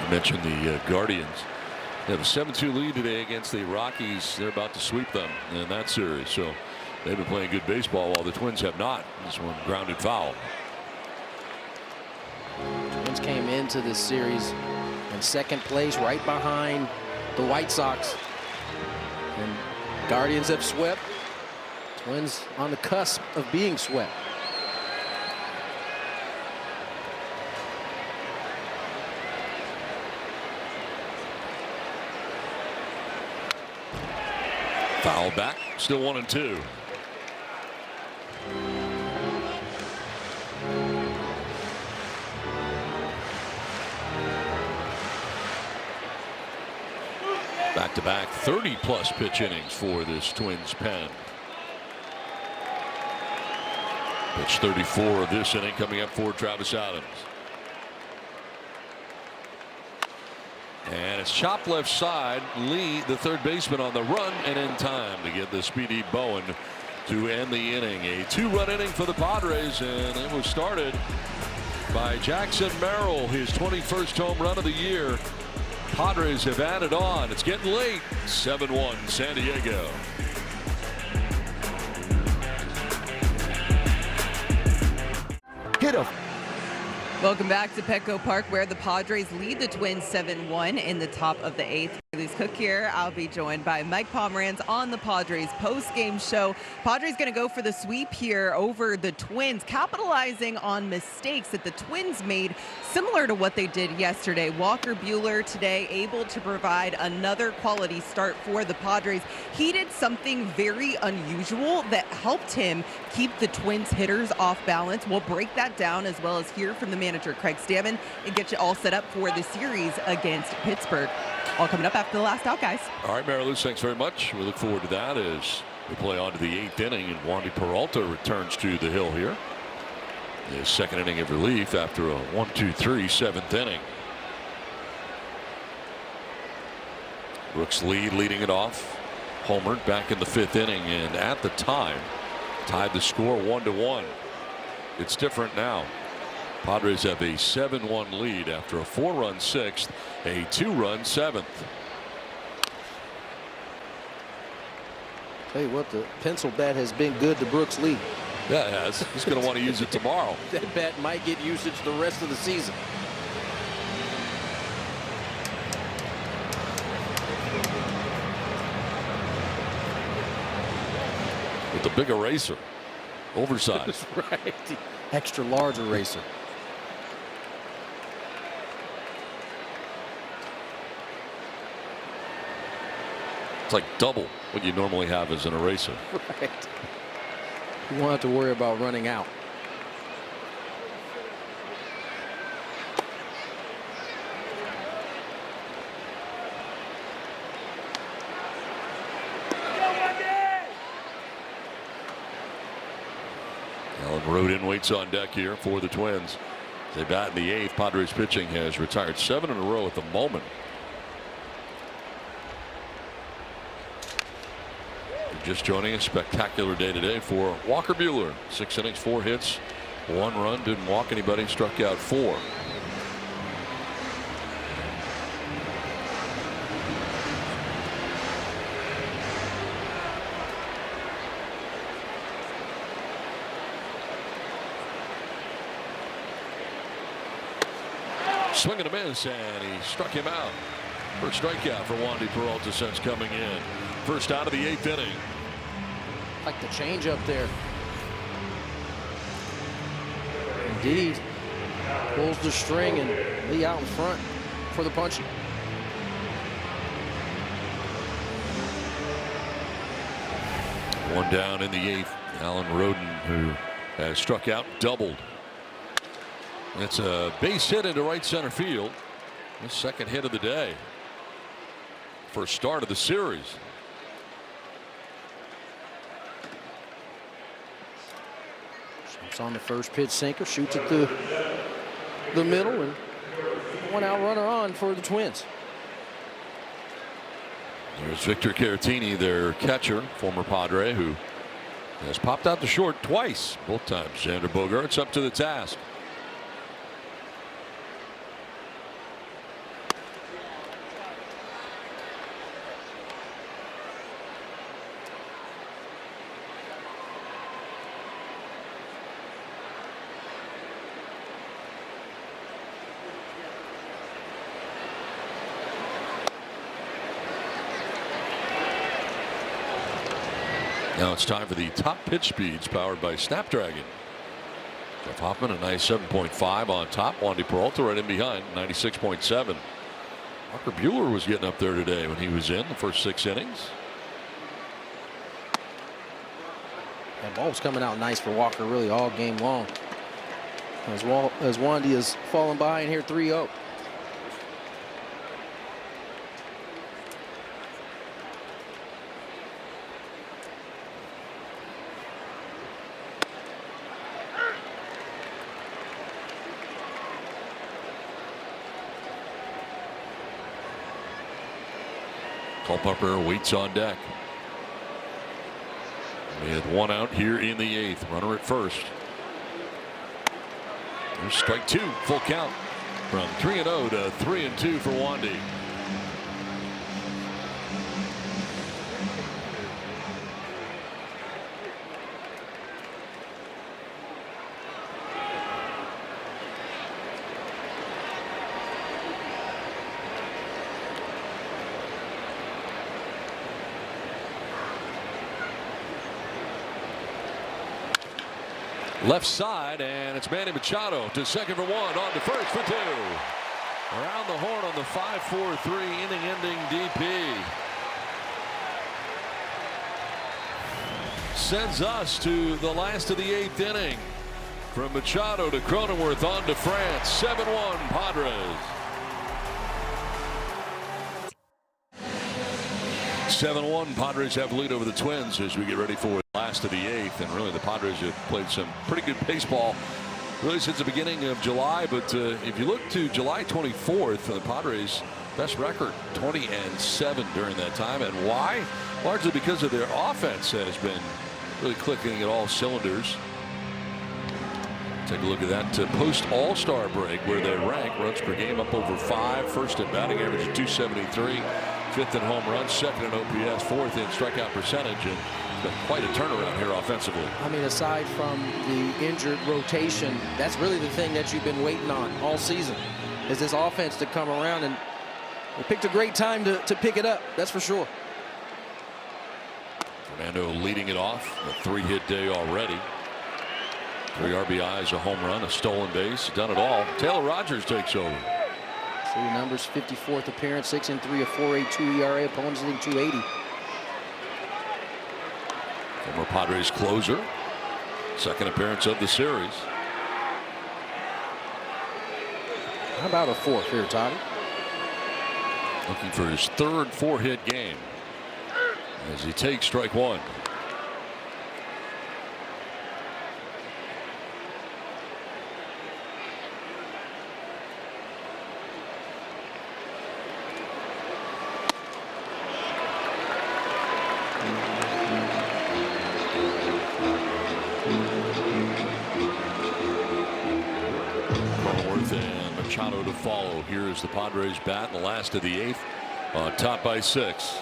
You mentioned the Guardians. They have a 7-2 lead today against the Rockies. They're about to sweep them in that series. So they've been playing good baseball while the Twins have not. This one grounded foul. Twins came into this series in second place, right behind the White Sox. And Guardians have swept. Twins on the cusp of being swept. Foul back, still 1-2. Back-to-back 30-plus pitch innings for this Twins pen. Pitch 34 of this inning coming up for Travis Adams. And it's chopped left side. Lee, the third baseman, on the run and in time to get the speedy Bowen to end the inning. A 2-run inning for the Padres, and it was started by Jackson Merrill, his 21st home run of the year. Padres have added on. It's getting late. 7-1 San Diego. Hit 'em. Welcome back to Petco Park, where the Padres lead the Twins 7-1 in the top of the 8th. Luis Cook here. I'll be joined by Mike Pomeranz on the Padres post-game show. Padres going to go for the sweep here over the Twins, capitalizing on mistakes that the Twins made, similar to what they did yesterday. Walker Buehler today able to provide another quality start for the Padres. He did something very unusual that helped him keep the Twins hitters off balance. We'll break that down, as well as hear from the manager, Craig Stammen, and get you all set up for the series against Pittsburgh. All coming up after the last out, guys. All right, Mary Lou, thanks very much. We look forward to that as we play on to the 8th inning, and Wandy Peralta returns to the hill here. His second inning of relief after a 1-2-3 7th inning. Brooks leading it off. homered back in the 5th inning, and at the time tied the score 1-1. It's different now. Padres have a 7-1 lead after a 4-run 6th, a 2-run 7th. Tell you what, the pencil bat has been good to Brooks Lee. Yeah, it has. He's going to want to use it tomorrow. That bat might get usage the rest of the season. With the big eraser. Oversized. Right. Extra large eraser. It's like double what you normally have as an eraser. Right. You won't have to worry about running out. Alan Rodin waits on deck here for the Twins. They bat in the 8th. Padres pitching has retired 7 in a row at the moment. Just joining a spectacular day today for Walker Buehler. 6 innings, 4 hits, 1 run, didn't walk anybody, struck out 4. Swing and a miss, and he struck him out. First strikeout for Wandy Peralta since coming in. First out of the 8th inning. Like the change up there. Indeed. Pulls the string, and Lee out in front for the punching. One down in the 8th. Alan Rodin, who has struck out, doubled. It's a base hit into right center field. His second hit of the day. First start of the series. Jumps on the first pitch sinker, shoots at the middle, and 1 out runner on for the Twins. There's Victor Caratini, their catcher, former Padre, who has popped out the short twice. Both times Xander Bogaerts up to the task. Now it's time for the top pitch speeds powered by Snapdragon. Jeff Hoffman, a nice 7.5 on top. Wandy Peralta right in behind, 96.7. Walker Buehler was getting up there today when he was in the first 6 innings. That ball was coming out nice for Walker really all game long. As Wandy is falling behind here 3-0. Culpepper waits on deck. We had 1 out here in the 8th. Runner at first. There's strike 2, full count. From 3-0 to 3-2 for Wandy. Left side, and it's Manny Machado to second for 1, on to first for 2. Around the horn on the 5-4-3 inning-ending DP. Sends us to the last of the 8th inning. From Machado to Cronenworth on to France. 7-1 Padres. 7-1 Padres have lead over the Twins as we get ready for the last of the 8th. And really the Padres have played some pretty good baseball really since the beginning of July. But if you look to July 24th, the Padres best record 20-7 during that time. And why? largely because of their offense that has been really clicking at all cylinders. Take a look at that post All-Star break where they rank runs per game up over 5, first in batting average at 273, 5th in home runs, 2nd in OPS, 4th in strikeout percentage, and it's been quite a turnaround here offensively. I mean, aside from the injured rotation, that's really the thing that you've been waiting on all season, is this offense to come around, and they picked a great time to pick it up, that's for sure. Fernando leading it off, a 3-hit day already. 3 RBIs, a home run, a stolen base, done it all. Taylor Rogers takes over. See the numbers: 54th appearance, 6-3, a 4.82 ERA, opponents hitting 280. Former Padres closer, 2nd appearance of the series. How about a 4th here, Toddy? Looking for his 3rd 4-hit game as he takes strike 1. To follow. Here is the Padres bat in the last of the 8th, on top by 6.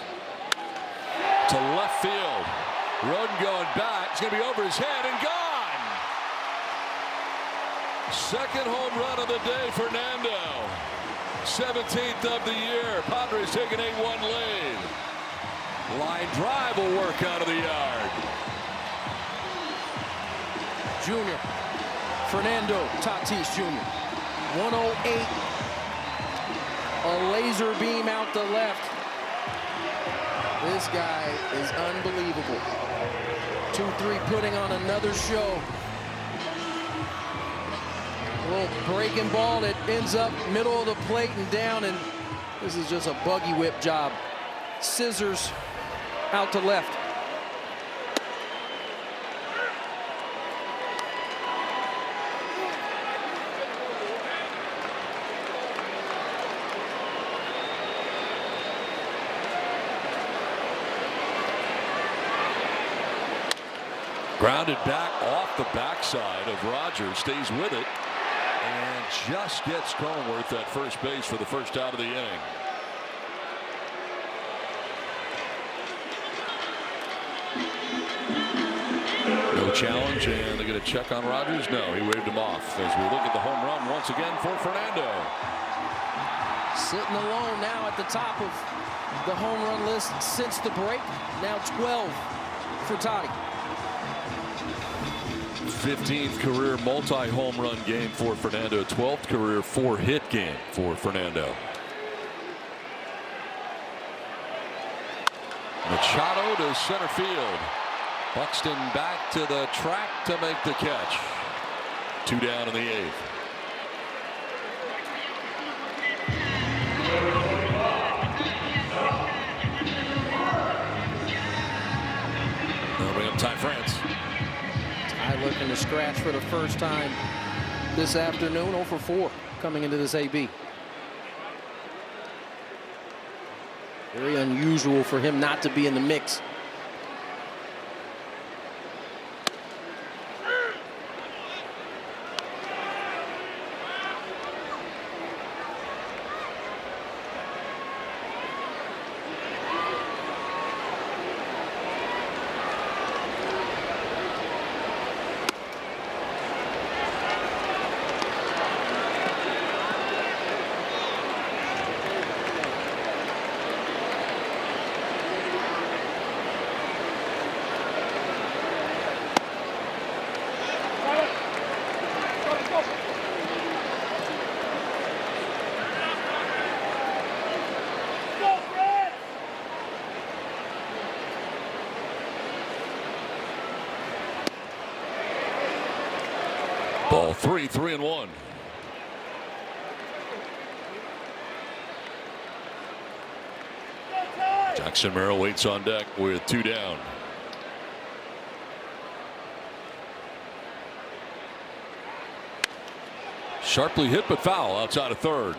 To left field. Roden going back. It's going to be over his head and gone. 2nd home run of the day, Fernando. 17th of the year. Padres take an 8-1 lead. Line drive will work out of the yard. Junior. Fernando Tatis Jr. 108. A laser beam out the left. This guy is unbelievable. 2-3 putting on another show. A little breaking ball that ends up middle of the plate and down, and this is just a buggy whip job. Scissors out to left. Grounded back off the backside of Rogers, stays with it, and just gets Cronenworth at first base for the first out of the inning. No challenge, and they get a check on Rogers. No, he waved him off as we look at the home run once again for Fernando. Sitting alone now at the top of the home run list since the break. Now 12 for Toddy. 15th career multi-home run game for Fernando. 12th career 4-hit game for Fernando. Machado to center field. Buxton back to the track to make the catch. 2 down in the 8th. They'll bring up Ty France. Ty looking to scratch for the first time this afternoon. 0 for 4 coming into this AB. Very unusual for him not to be in the mix. Ball 3, 3-1. Jackson Merrill waits on deck with 2 down. Sharply hit but foul outside of third.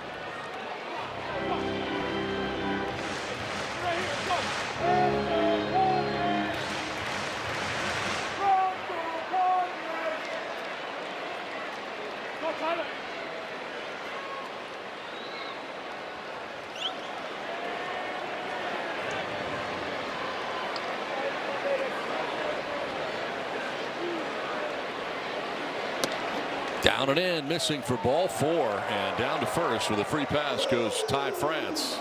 Down and in, missing for ball 4, and down to first with a free pass goes Ty France.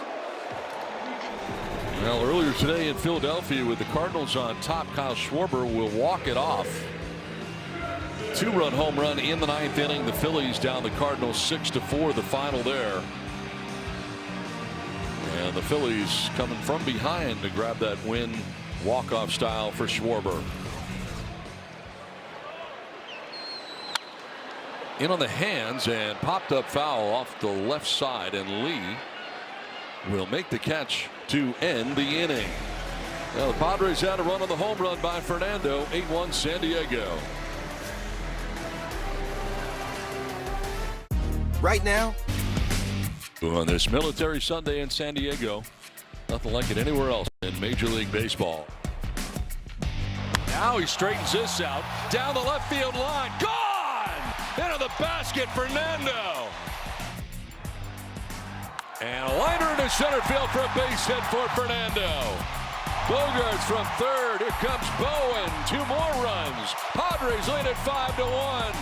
Well, earlier today in Philadelphia with the Cardinals on top, Kyle Schwarber will walk it off. 2-run home run in the 9th inning. The Phillies down the Cardinals 6-4, the final there. And the Phillies coming from behind to grab that win, walk-off style for Schwarber. In on the hands and popped up foul off the left side, and Lee will make the catch to end the inning. Now the Padres had a run on the home run by Fernando. 8-1 San Diego. Right now, on this Military Sunday in San Diego, nothing like it anywhere else in Major League Baseball. Now he straightens this out down the left field line. Gone! Into the basket, Fernando. And a liner into center field for a base hit for Fernando. Bogarts from third. Here comes Bowen. 2 more runs. Padres lead at 5-1.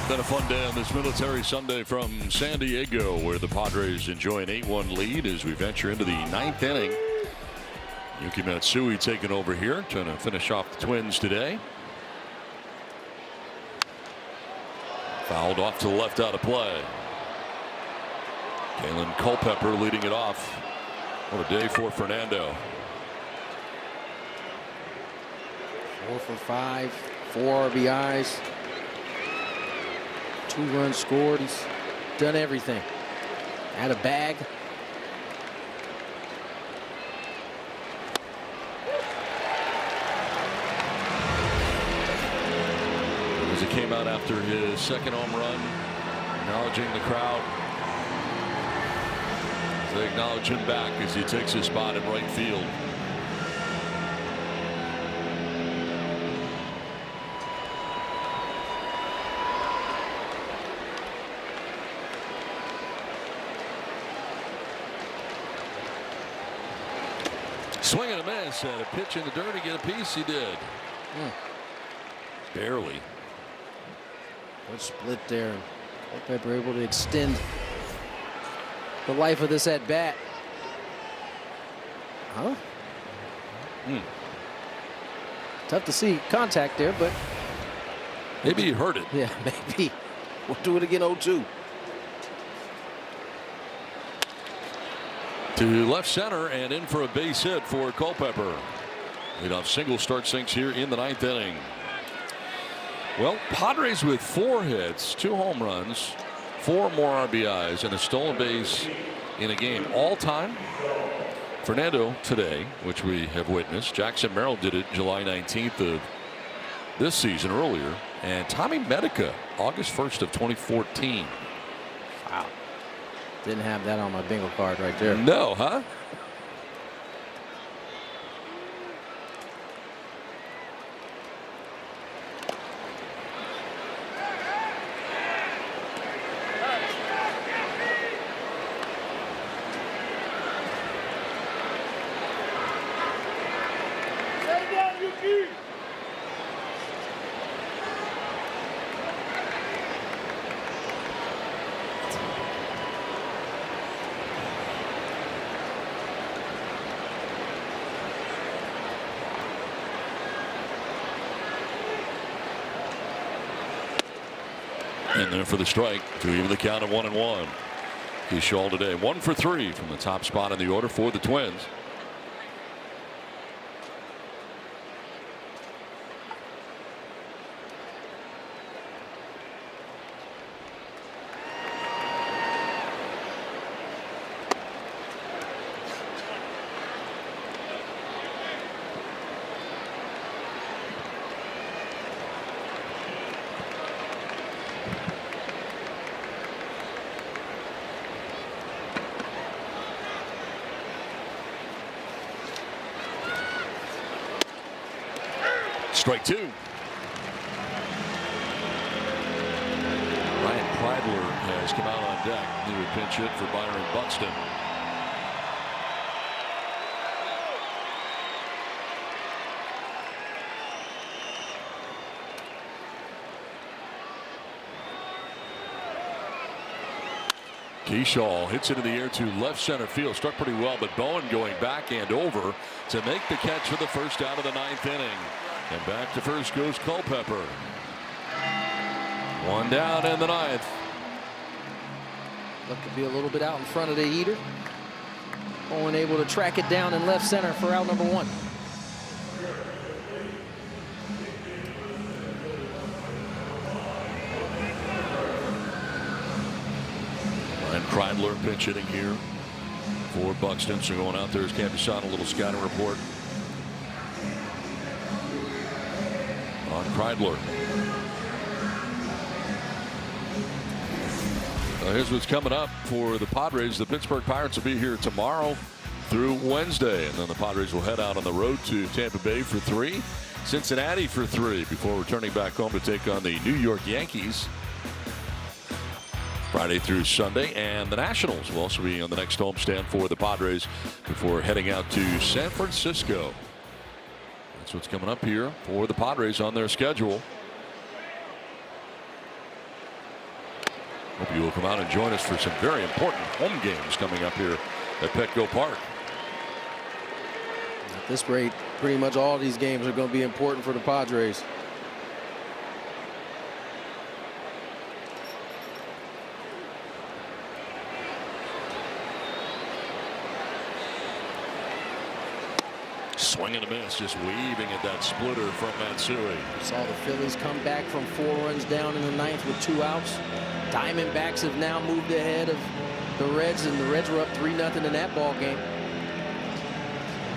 Been a fun day on this Military Sunday from San Diego, where the Padres enjoy an 8-1 lead as we venture into the 9th inning. Yuki Matsui taking over here, trying to finish off the Twins today. Fouled off to the left out of play. Kalen Culpepper leading it off. What a day for Fernando. 4 for 5, 4 RBIs, 2 runs scored. He's done everything. Had a bag. As he came out after his second home run, acknowledging the crowd. They acknowledge him back as he takes his spot in right field. Swing and a miss, and a pitch in the dirt to get a piece. He did. Barely. Good split there. Culpepper able to extend the life of this at bat. Huh? Tough to see contact there, but maybe he heard it. Yeah, maybe. We'll do it again 0-2. To left center and in for a base hit for Culpepper. Leadoff single starts things here in the 9th inning. Well, Padres with 4 hits, 2 home runs, 4 more RBIs, and a stolen base in a game. All time, Fernando today, which we have witnessed. Jackson Merrill did it July 19th of this season earlier. And Tommy Medica, August 1st of 2014. Wow. Didn't have that on my bingo card right there. No, huh? And there for the strike to even the count of 1-1. Keyshaw today 1 for 3 from the top spot in the order for the Twins. Strike 2. Ryan Kreidler has come out on deck. He would pinch hit for Byron Buxton. Keyshaw hits it in the air to left center field. Struck pretty well, but Bowen going back and over to make the catch for the first out of the 9th inning. And back to first goes Culpepper. One down in the 9th. Look to be a little bit out in front of the heater. Bowen able to track it down in left center for out number 1. And Kreidler pinch hitting here for Buxton. So going out there is Campusano, a little scouting report on Kreidler. Here's what's coming up for the Padres. The Pittsburgh Pirates will be here tomorrow through Wednesday, and then the Padres will head out on the road to Tampa Bay for 3, Cincinnati for 3, before returning back home to take on the New York Yankees Friday through Sunday. And the Nationals will also be on the next homestand for the Padres before heading out to San Francisco. That's what's coming up here for the Padres on their schedule. Hope you will come out and join us for some very important home games coming up here at Petco Park. At this rate, pretty much all these games are going to be important for the Padres. Swing and a miss, just weaving at that splitter from Matsui. Saw the Phillies come back from 4 runs down in the 9th with 2 outs. Diamondbacks have now moved ahead of the Reds, and the Reds were up 3-0 in that ball game.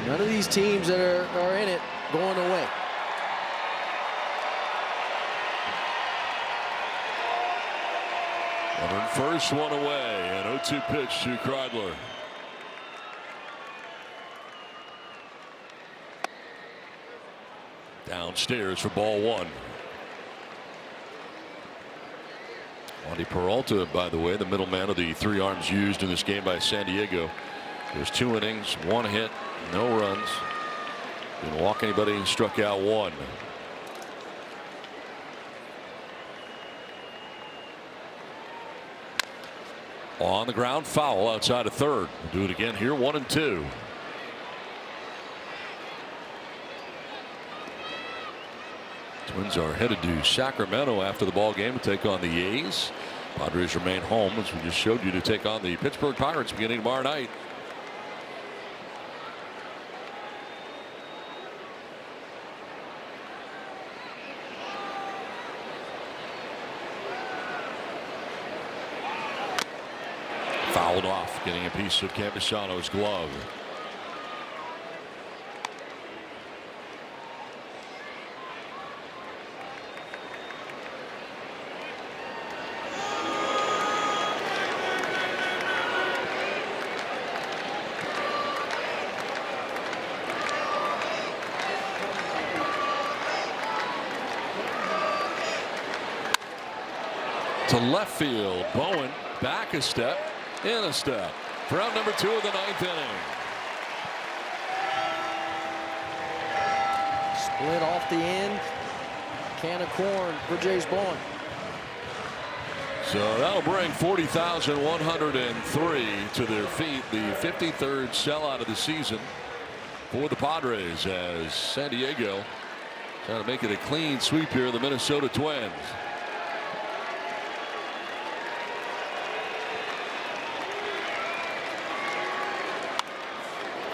None of these teams that are in it going away. First one away, an 0-2 pitch to Kreidler. Downstairs for ball 1. Wandy Peralta, by the way, the middleman of the 3 arms used in this game by San Diego. There's 2 innings, 1 hit, no runs. Didn't walk anybody, struck out 1. On the ground, foul outside of third. We'll do it again here, 1-2. Twins are headed to Sacramento after the ball game to take on the A's. Padres remain home, as we just showed you, to take on the Pittsburgh Pirates beginning tomorrow night. Fouled off, getting a piece of Campusano's glove. To left field, Bowen back a step, in a step for out number 2 of the 9th inning. Split off the end. Can of corn for Jace Bowen. So that'll bring 40,103 to their feet. The 53rd sellout of the season for the Padres, as San Diego trying to make it a clean sweep here, the Minnesota Twins.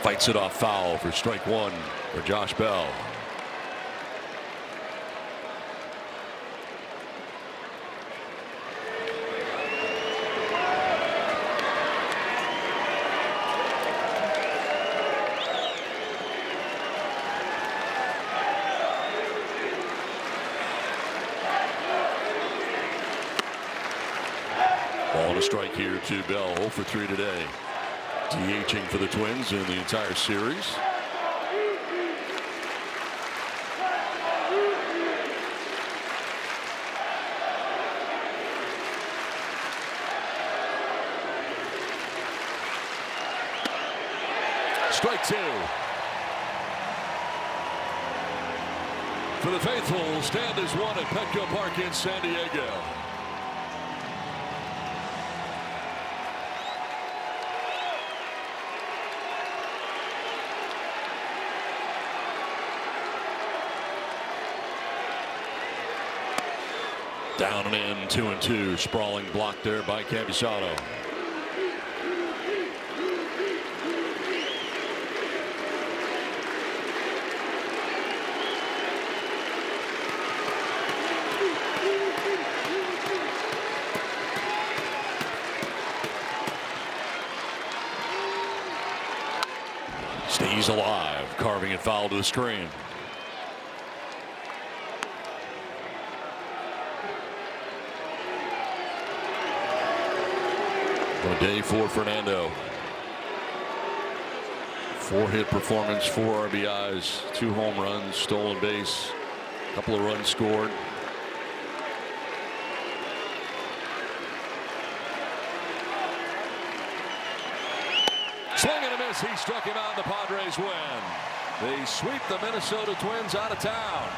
Fights it off foul for strike 1 for Josh Bell. Ball and a strike here to Bell. 0 for 3 today. DHing for the Twins in the entire series. Strike 2. For the faithful, stand as one at Petco Park in San Diego. Down and in, 2-2. Sprawling block there by Campusano. Stays alive, carving it foul to the screen. A day for Fernando. 4-hit performance, 4 RBIs, 2 home runs, stolen base, a couple of runs scored. Swing and a miss. He struck him out. The Padres win. They sweep the Minnesota Twins out of town.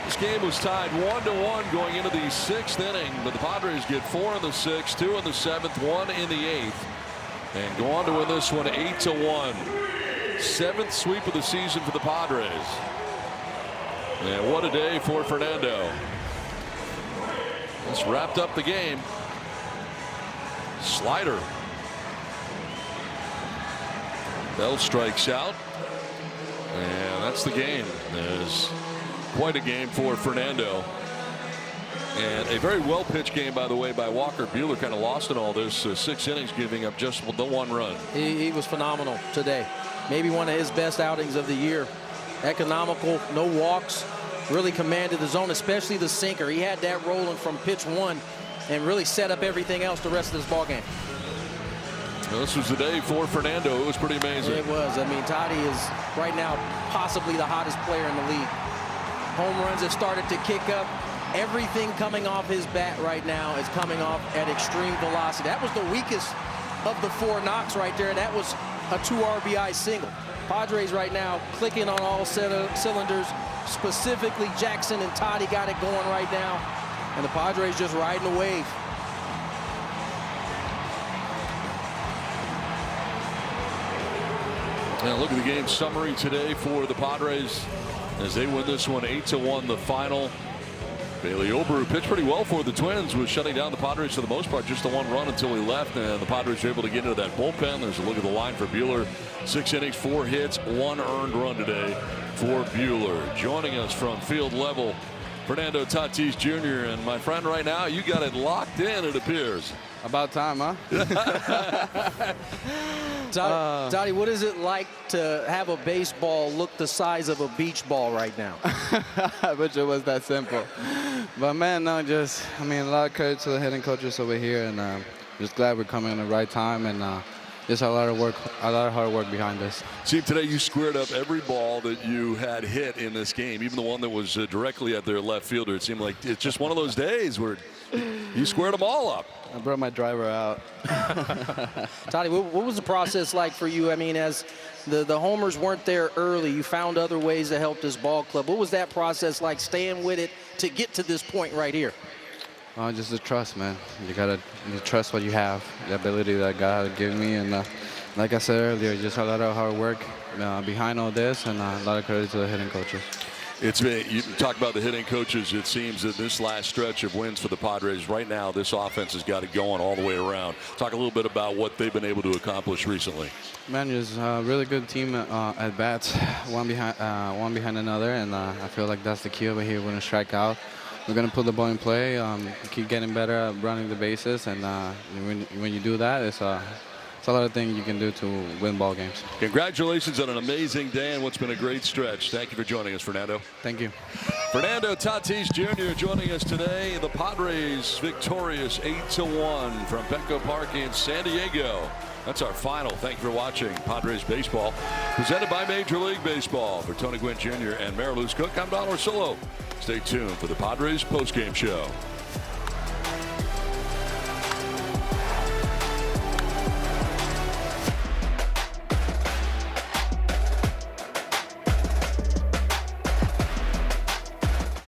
This game was tied 1-1 going into the 6th inning, but the Padres get 4 in the 6th, 2 in the 7th, 1 in the 8th, and go on to win this one 8-1. 7th sweep of the season for the Padres. And what a day for Fernando. This wrapped up the game. Slider. Bell strikes out, and that's the game. There's quite a game for Fernando, and a very well pitched game, by the way, by Walker Buehler. Kind of lost in all this. 6 innings, giving up just the 1 run. He was phenomenal today. Maybe one of his best outings of the year. Economical, no walks, really commanded the zone, especially the sinker. He had that rolling from pitch 1 and really set up everything else the rest of this ball game. Well, this was the day for Fernando. It was pretty amazing. It was. I mean, Toddy is right now possibly the hottest player in the league. Home runs have started to kick up. Everything coming off his bat right now is coming off at extreme velocity. That was the weakest of the 4 knocks right there. That was a 2 RBI single. Padres right now clicking on all cylinders. Specifically, Jackson and Toddy got it going right now. And the Padres just riding the wave. Now look at the game summary today for the Padres as they win this one 8-1, the final. Bailey Ober, who pitched pretty well for the Twins, was shutting down the Padres for the most part, just a 1 run until he left, and the Padres were able to get into that bullpen. There's a look at the line for Buehler. 6 innings, 4 hits, 1 earned run today for Buehler. Joining us from field level, Fernando Tatis Jr. And my friend, right now, you got it locked in, it appears. About time, huh? Toddy, what is it like to have a baseball look the size of a beach ball right now? I wish it was that simple. But, man, no, just, I mean, a lot of credit to the hitting coaches over here, and just glad we're coming in the right time, and just a lot of work, a lot of hard work behind us. See, today you squared up every ball that you had hit in this game, even the one that was directly at their left fielder. It seemed like it's just one of those days where you squared them all up. I brought my driver out. Toddy, what was the process like for you? I mean, as the homers weren't there early, you found other ways to help this ball club. What was that process like, staying with it to get to this point right here? Just the trust, man. You gotta trust what you have, the ability that God had given me, and like I said earlier, just a lot of hard work behind all this, and a lot of credit to the hitting coaches. It's been, you talk about the hitting coaches. It seems that this last stretch of wins for the Padres right now, this offense has got it going all the way around. Talk a little bit about what they've been able to accomplish recently. Man, it's a really good team at bats, one behind another, and I feel like that's the key over here. We're going to strike out. We're going to put the ball in play, keep getting better at running the bases, and when you do that, it's a lot of things you can do to win ball games. Congratulations on an amazing day and what's been a great stretch. Thank you for joining us, Fernando. Thank you. Fernando Tatis Jr. joining us today. The Padres victorious 8-1 from Petco Park in San Diego. That's our final. Thank you for watching Padres Baseball, presented by Major League Baseball. For Tony Gwynn Jr. and Mariluz Cook, I'm Don Orsillo. Stay tuned for the Padres postgame show.